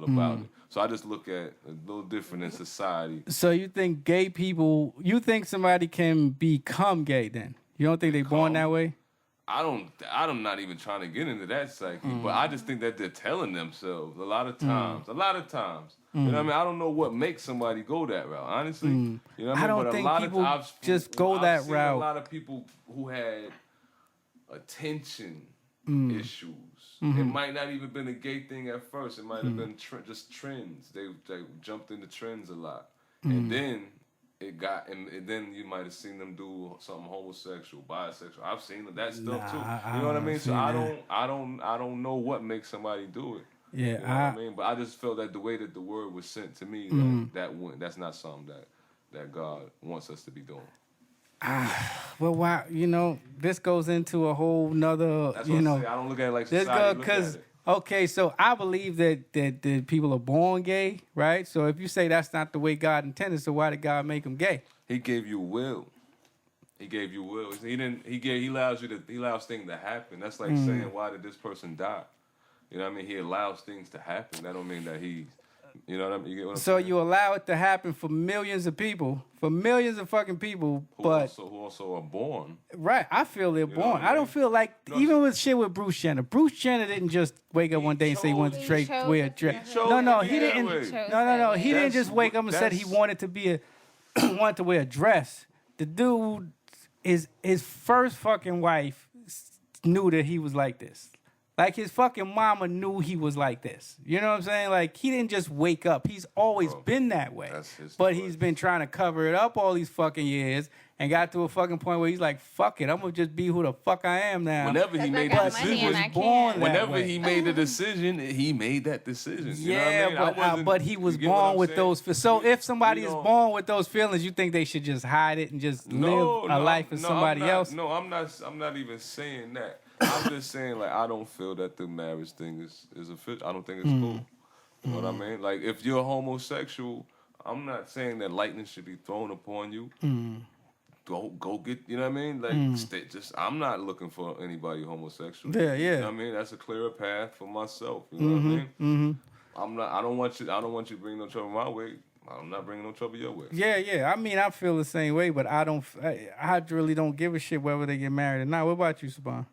about it. So I just look at a little different in society. So you think gay people, you think somebody can become gay then? You don't think they born that way? I'm not even trying to get into that psyche, but I just think that they're telling themselves a lot of times. You know what I mean? I don't know what makes somebody go that route, honestly. You know what I mean? I don't but think a lot people of, just go I've that seen route. A lot of people who had attention issues. It might not even been a gay thing at first. It might have been just trends. They jumped into trends a lot, and then it got, and then you might have seen them do something homosexual, bisexual. I've seen that stuff too. You know what I mean? So I don't know what makes somebody do it. Yeah, You know what I mean? But I just felt that the way that the word was sent to me, that's not something that God wants us to be doing. Well, why? This goes into a whole nother. That's what I say. I don't look at it like society look at it. Okay, so I believe that people are born gay, right? So if you say that's not the way God intended, so why did God make them gay? He gave you will. He gave you will. He allows things to happen. That's like saying, why did this person die? You know what I mean? He allows things to happen. That don't mean that he's, you know what I mean? You get what I'm So saying? you allow it to happen for millions of people, fucking people, who but also are born. right, I feel they're know born. what I I don't mean? feel like No, even with shit with Bruce Jenner didn't just wake up one day and say he wanted to He chose wear a to dress. be No, that he didn't. way. No. He didn't That's just wake up and said he that's- wanted to be wanted to wear a dress. The dude his first fucking wife knew that he was like this. Like his fucking mama knew he was like this. You know what I'm saying? Like he didn't just wake up. He's always been that way. that's his But choice. he's been trying to cover it up all these fucking years and got to a fucking point where he's like, fuck it, I'm gonna just be who the fuck I am now. Whenever he Because I made got that money decision, and I born can't. that whenever way. he made the decision, he made that decision. You know what I Yeah, mean? I wasn't- but he was you get what born I'm with saying? those. So if somebody You is don't- born with those feelings, you think they should just hide it and just live a life as somebody else? No, I'm not even saying that. I'm just saying, like, I don't feel that the marriage thing is official. I don't think it's cool. You know what I mean? Like, if you're homosexual, I'm not saying that lightning should be thrown upon you. Go get, you know what I mean? Like, I'm not looking for anybody homosexual. Yeah. You know what I mean? That's a clearer path for myself. You know what I mean? I don't want you to bring no trouble my way. I'm not bringing no trouble your way. Yeah. I mean, I feel the same way, but I really don't give a shit whether they get married or not. What about you, Saban?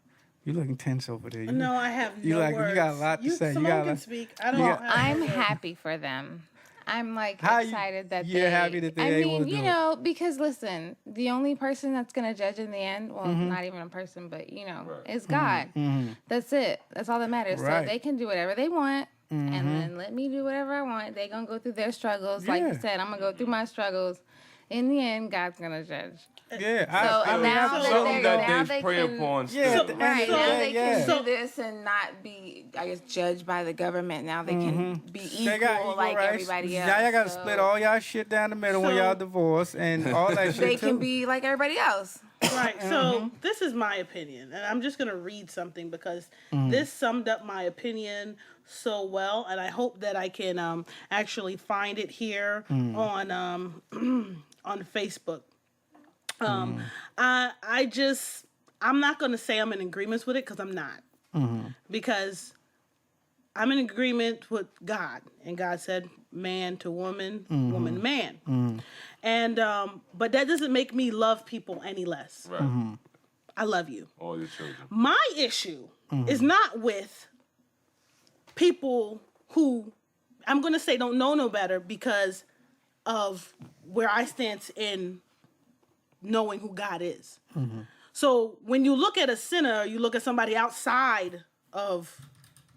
You looking tense over there. No, I have no you words. got a lot to say. You Simone got a can lot- speak. I don't. you have got- no I'm words. happy for them. I'm like How you- excited that you're they. happy that they I able to mean, do it. because listen, the only person that's gonna judge in the end, well, Mm-hmm. not even a person, but Right. is God. That's it. That's all that matters. Right. So they can do whatever they want, and then let me do whatever I want. They gonna go through their struggles, like Yeah. you said. I'm gonna go through my struggles. In the end, God's gonna judge. Yeah, So I mean, now absolutely. that Something they're- that now they they pray can- upon. Yeah, still. the- Right So- now they yeah. can do this and not be, I guess, judged by the government. Now they can be equal They got equal like rights. everybody else. Now y'all gotta So split all y'all shit down the middle when So- y'all divorce and all that shit They too. can be like everybody else. Right. So this is my opinion, and I'm just gonna read something because this summed up my opinion so well, and I hope that I can actually find it here on on Facebook. I'm not gonna say I'm in agreement with it because I'm not, because I'm in agreement with God, and God said man to woman, woman to man, and but that doesn't make me love people any less. Right. I love you. All your children. My issue is not with people who I'm going to say don't know no better because of where I stand in knowing who God is. So when you look at a sinner, you look at somebody outside of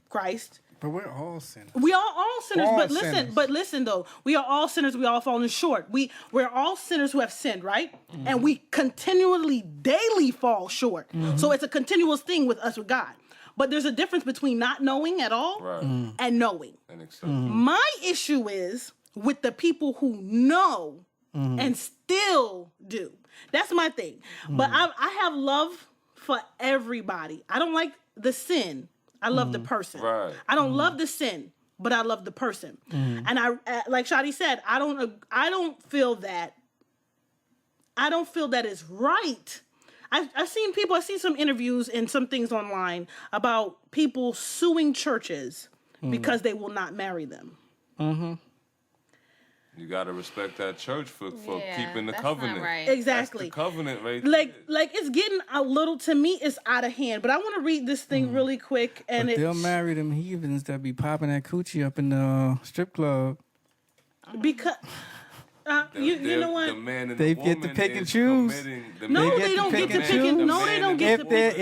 Christ, But we're all sinners. We are all sinners, All but listen, sinners. though, we are all sinners. We all falling short. We're all sinners who have sinned, right? Mm-hmm. And we continually, daily fall short. Mm-hmm. So it's a continuous thing with us with God. But there's a difference between not knowing at all Right. and knowing. And accept. My issue is with the people who know and still do. That's my thing. But I have love for everybody. I don't like the sin. I love the person. Right. I don't love the sin, but I love the person. And I, like Shadi said, I don't feel that it's right. I've seen some interviews and some things online about people suing churches because they will not marry them. You gotta respect that church for Yeah, keeping the that's covenant. not right. Exactly. That's the covenant, right? Like it's getting a little, to me, it's out of hand. But I want to read this thing really quick, and But they'll marry them heathens that be popping that coochie up in the strip club. because you know what? The man and They the get to woman pick and is choose. committing- the No, man- they don't get to the pick and- man- no, the they man don't and get the to woman.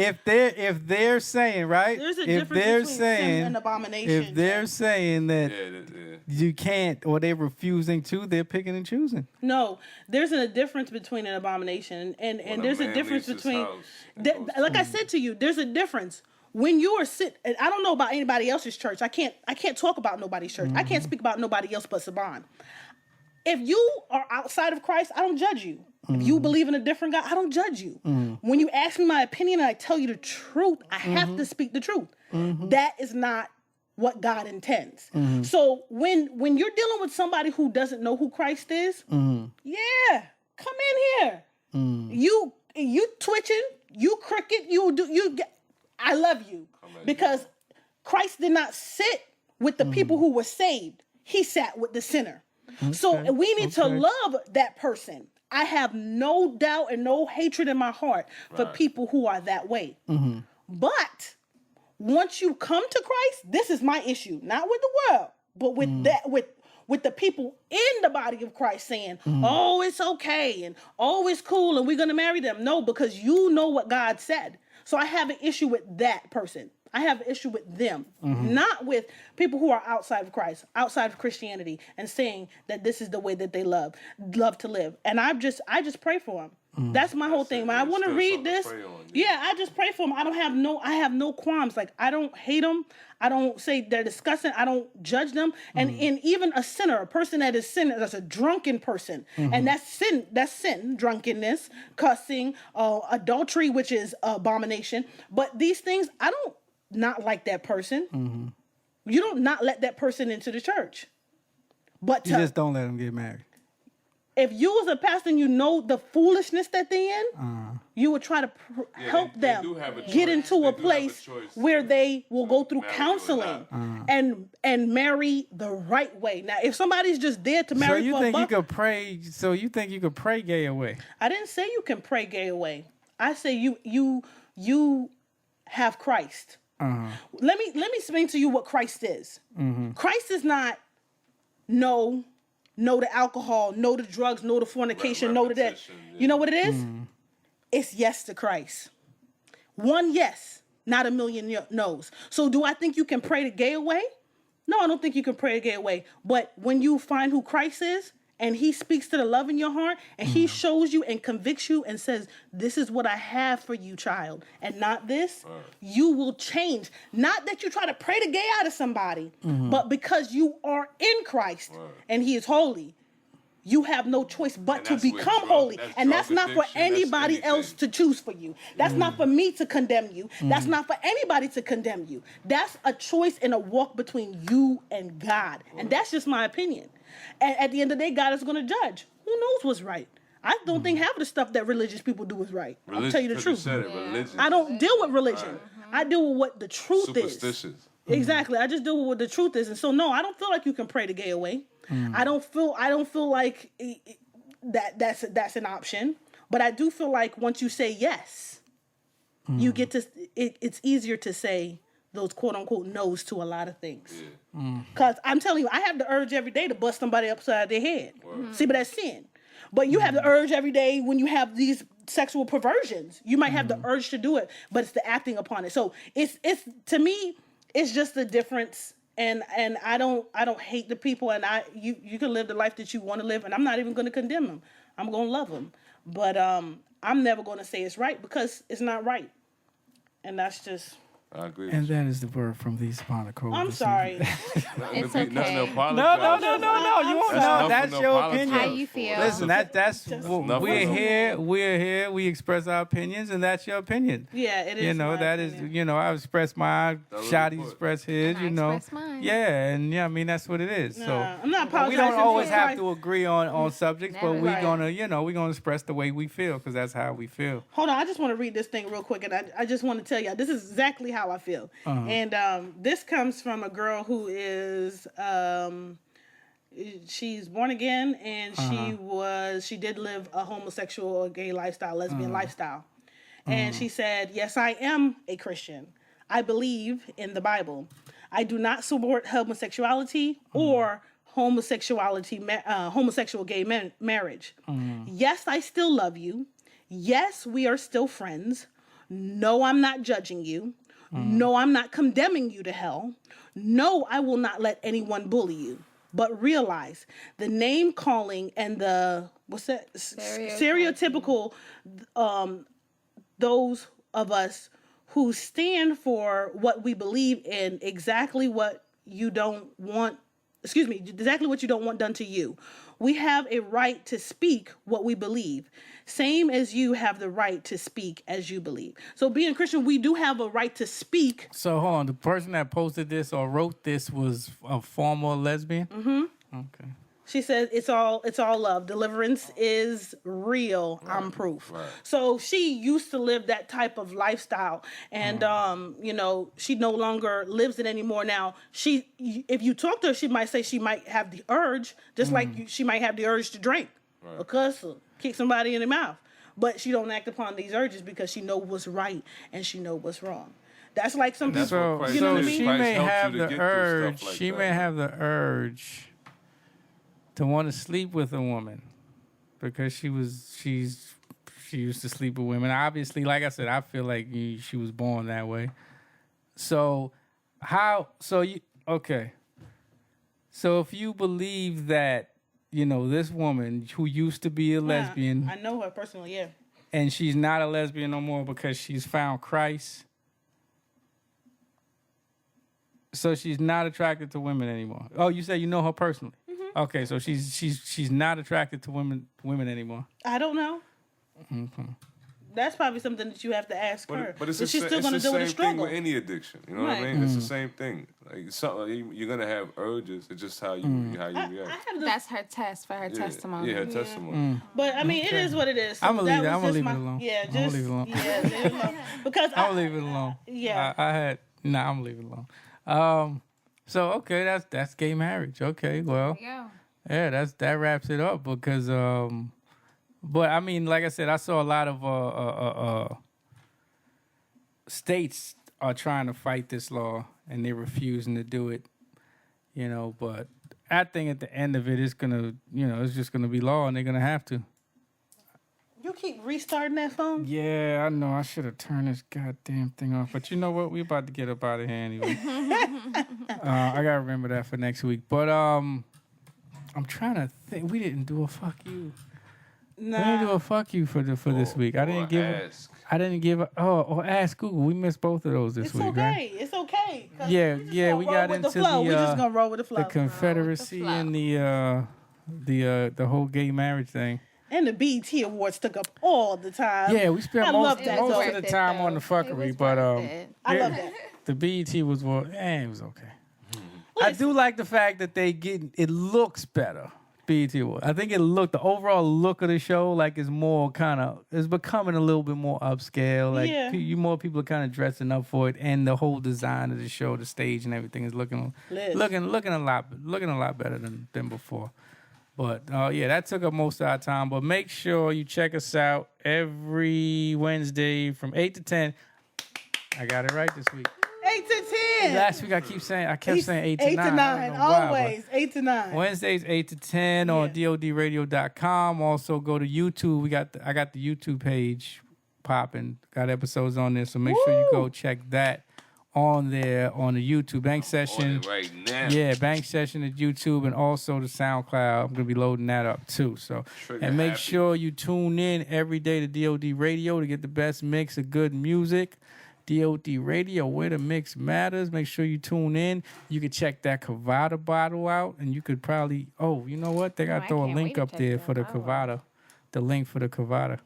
If they're saying, right? There's a if difference they're between sin saying and abomination. if they're saying that Yeah. you can't or they're refusing to, they're picking and choosing. No, there's a difference between an abomination and When there's a man difference leaves his between. house and goes Like to- I said to you, there's a difference. When you are and I don't know about anybody else's church. I can't talk about nobody's church. I can't speak about nobody else but Saban. If you are outside of Christ, I don't judge you. If you believe in a different God, I don't judge you. When you ask me my opinion and I tell you the truth, I have to speak the truth. That is not what God intends. So when you're dealing with somebody who doesn't know who Christ is, yeah, come in here. You twitching, you crooked, I love you because Christ did not sit with the people who were saved. He sat with the sinner. So we need to love that person. I have no doubt and no hatred in my heart for people who are that way. But once you come to Christ, this is my issue, not with the world, but with that, with the people in the body of Christ saying, oh, it's okay and oh, it's cool and we're going to marry them. No, because you know what God said. So I have an issue with that person. I have an issue with them, not with people who are outside of Christ, outside of Christianity, and saying that this is the way that they love to live. And I just pray for them. That's my whole thing. When I want to Still read something to this, pray on, yeah, I just pray for them. I have no qualms. Like I don't hate them. I don't say they're disgusting. I don't judge them. And even a sinner, a person that is sinner, that's a drunken person, and that's sin. That's sin, drunkenness, cussing, adultery, which is abomination. But these things, I don't not like that person. You don't not let that person into the church. But You just don't let them get married. if you was a pastor and you know the foolishness that they in, you would try to help they them do have a get choice. into They a do have a place choice where to they will go through marry or counseling not. and marry the right way. Now, if somebody's just there to So marry you for think a you buck, could pray? So you think you could pray gay away? I didn't say you can pray gay away. I say you have Christ. Let me explain to you what Christ is. Christ is not no to alcohol, no to drugs, no to fornication, no to that. Repetition, yeah. You know what it is? It's yes to Christ. One yes, not a million no's. So do I think you can pray the gay away? No, I don't think you can pray the gay away. But when you find who Christ is, and he speaks to the love in your heart, and he shows you and convicts you and says, this is what I have for you, child, and not this, you will change. Not that you try to pray the gay out of somebody, but because you are in Christ and he is holy, you have no choice but And to that's with become drug- holy. that's And drug that's not for addiction, that's anybody anything. else to choose for you. That's not for me to condemn you. That's not for anybody to condemn you. That's a choice and a walk between you and God. And that's just my opinion. And at the end of the day, God is going to judge. Who knows what's right? I don't think half of the stuff that religious people do is right. I'll tell you the truth. Said it, religion. I don't deal with religion. I deal with what the truth is. Superstitious. Exactly. I just deal with what the truth is. And so no, I don't feel like you can pray the gay away. I don't feel like that's an option. But I do feel like once you say yes, you get to it's easier to say those quote unquote no's to a lot of things. Because I'm telling you, I have the urge every day to bust somebody upside their head. See, but that's sin. But you have the urge every day when you have these sexual perversions. You might have the urge to do it, but it's the acting upon it. So it's to me, it's just the difference and I don't hate the people, and you can live the life that you want to live, and I'm not even going to condemn them. I'm going to love them, but I'm never going to say it's right because it's not right, and that's just. I agree. And that is the word from the Monaco. I'm sorry. It's Nothing to okay. apologize No. You won't That's know. nothing That's to your apologize opinion. How you feel? Listen, that's nothing we're to- here. We're here. We express our opinions, and that's your opinion. Yeah, it is. You know, my that is, opinion. you know, I express mine, That was Shotty important. express his, And I you know. express mine. Yeah, and yeah, I mean, that's what it is. So Nah, I'm not we apologizing. don't always for have life. to agree on subjects, but Never. we're Right. gonna, you know, we're gonna express the way we feel because that's how we feel. Hold on, I just want to read this thing real quick, and I just want to tell y'all this is exactly how I feel. And this comes from a girl who is she's born again, and she did live a homosexual or gay lifestyle, lesbian lifestyle. And she said, "Yes, I am a Christian. I believe in the Bible. I do not support homosexuality or homosexual gay marriage. Yes, I still love you. Yes, we are still friends. No, I'm not judging you. No, I'm not condemning you to hell. No, I will not let anyone bully you. But realize the name calling and the stereotypical those of us who stand for what we believe in, exactly what you don't want done to you. We have a right to speak what we believe, same as you have the right to speak as you believe. So being Christian, we do have a right to speak. So hold on, the person that posted this or wrote this was a former lesbian. Mm-hmm. Okay. She said, it's all love. Deliverance is real. I'm proof. Right. So she used to live that type of lifestyle. And, you know, she no longer lives it anymore. Now, if you talk to her, she might say she might have the urge, just like she might have the urge to drink or cuss or kick somebody in the mouth. But she don't act upon these urges because she know what's right and she know what's wrong. That's like some that's people, what Christ you know So what I did. mean? she Christ may helps have you to the get through urge. stuff like She that. may have the urge to want to sleep with a woman because she used to sleep with women. Obviously, like I said, I feel like she was born that way. So okay. So if you believe that, you know, this woman who used to be a lesbian I know her personally, yeah. and she's not a lesbian no more because she's found Christ. So she's not attracted to women anymore. Oh, you say you know her personally? Mm-hmm. Okay, so she's not attracted to women anymore. I don't know. Okay. That's probably something that you have to ask her. But it's Is the, she still it's going to the deal with same the thing struggle? with any addiction. You know what I Right. mean? It's the same thing. Like you're gonna have urges. It's just how you I react. have the, That's her test for her testimony. Yeah, her testimony. but I mean, it is what it is. So I'ma leave that it- was I'ma just leave it my- alone. Yeah, I'ma just leave it alone. Yeah, leave it alone. Because I'll leave it alone. Yeah. I'm gonna leave it alone. So okay, that's gay marriage. Okay, well, Yeah. yeah, that wraps it up because but I mean, like I said, I saw a lot of states are trying to fight this law and they're refusing to do it, you know, but I think at the end of it, it's gonna, you know, it's just gonna be law and they're gonna have to. you keep restarting that phone. Yeah, I know. I should have turned this goddamn thing off. But you know what? We about to get up out of here anyway. I gotta remember that for next week. But I'm trying to think. We didn't do a fuck you. We didn't do Nah, a fuck you for this week. I didn't give. Ask. I didn't give. Or ask Google. We missed both of those this it's week, okay. right? It's okay. 'Cause Yeah, we just yeah, gonna we roll got with into the flow. We just the gonna roll with the flow. the Confederacy flow. and the whole gay marriage thing. And the BET Awards took up all the time. Yeah, we spent I most love that, of though. the time on the fuckery, but I love that. the BET was it was okay. I do like the fact that it looks better. BET was. I think the overall look of the show like is more it's becoming a little bit more upscale. Like Yeah. more people are kind of dressing up for it, and the whole design of the show, the stage and everything is looking Lit. a lot better than before. But yeah, that took up most of our time. But make sure you check us out every Wednesday from 8 to 10. I got it right this week. 8 to 10. Last week I kept saying 8 to 9. 8 to I don't 9. know why, but Always 8 to 9. Wednesdays 8 to 10 on Yeah. DODradio.com. Also go to YouTube. I got the YouTube page popping. Got episodes on there, so make sure you go check that on there on the YouTube Bank On Session. it right now. Yeah, Bank Session at YouTube and also the SoundCloud. I'm gonna be loading that up too. So Trigger and make happy. sure you tune in every day to DOD Radio to get the best mix of good music. DOD Radio, where the mix matters. Make sure you tune in. You can check that Cavada bottle out, and you could probably. Oh, you know what? They gotta I throw a can't link wait to up check there that for the bottle Cavada. The link for the Cavada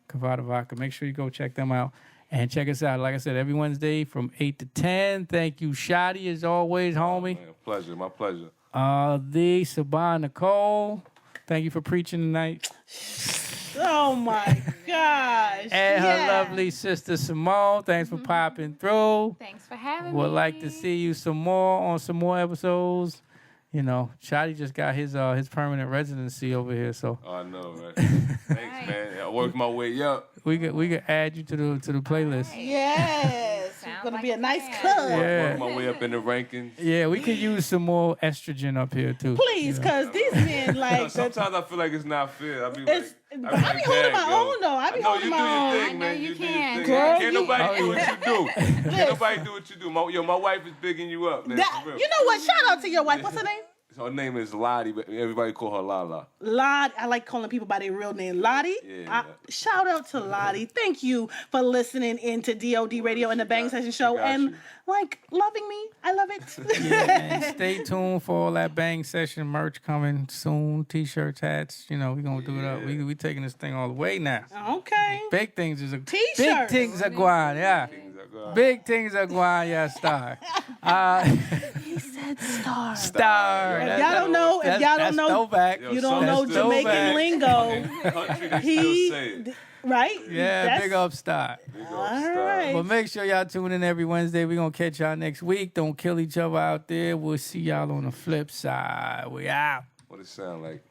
vodka. Make sure you go check them out. And check us out, like I said, every Wednesday from 8 to 10. Thank you, Shotty, as always, homie. Man, pleasure, my pleasure. The Saban Nicole. Thank you for preaching tonight. Oh my gosh. And her Yeah. lovely sister Simone. Thanks for popping through. Thanks for having me. Would like to see you some more on some more episodes. You know, Shotty just got his permanent residency over here, so Oh, I know, right? Thanks, man. I worked my way up. we could add you to the playlist. Yes. It's Sounds gonna like be a a nice plan. club. Yeah. Worked my way up in the rankings. Yeah, we could use some more estrogen up here too. Please, cause these men like Sometimes I feel like it's not fair. I be It's- like, I be holding my own, though. I be know holding you my do your own. thing, I know man. you do can. your thing. Girl, Can't you- nobody do what you do. Can't Listen. nobody do what you do. My wife is bigging you up, man. that, for real. you know what? Shout out to your wife. What's her name? Her name is Lottie, but everybody call her Lala. Lottie. I like calling people by their real name. Lottie. Yeah. Shout out to Lottie. Thank you for listening into DOD Radio and the Bang Session Show got and you. like loving me. I love it. And stay tuned for all that Bang Session merch coming soon. T-shirts, hats. You know, we're gonna do it up. We taking this thing all the way now. Okay. Big things is a T-shirts. big things are going, yeah. Big things are going, yeah, star. He said star. Star. If y'all don't know, if y'all don't that's know, throwback. Yo, you don't That's know still Jamaican bad. lingo. Country, they He, still say it. right? Yeah, That's- big up star. Big up All style. right. But make sure y'all tune in every Wednesday. We're gonna catch y'all next week. Don't kill each other out there. We'll see y'all on the flip side. We out. What it sound like?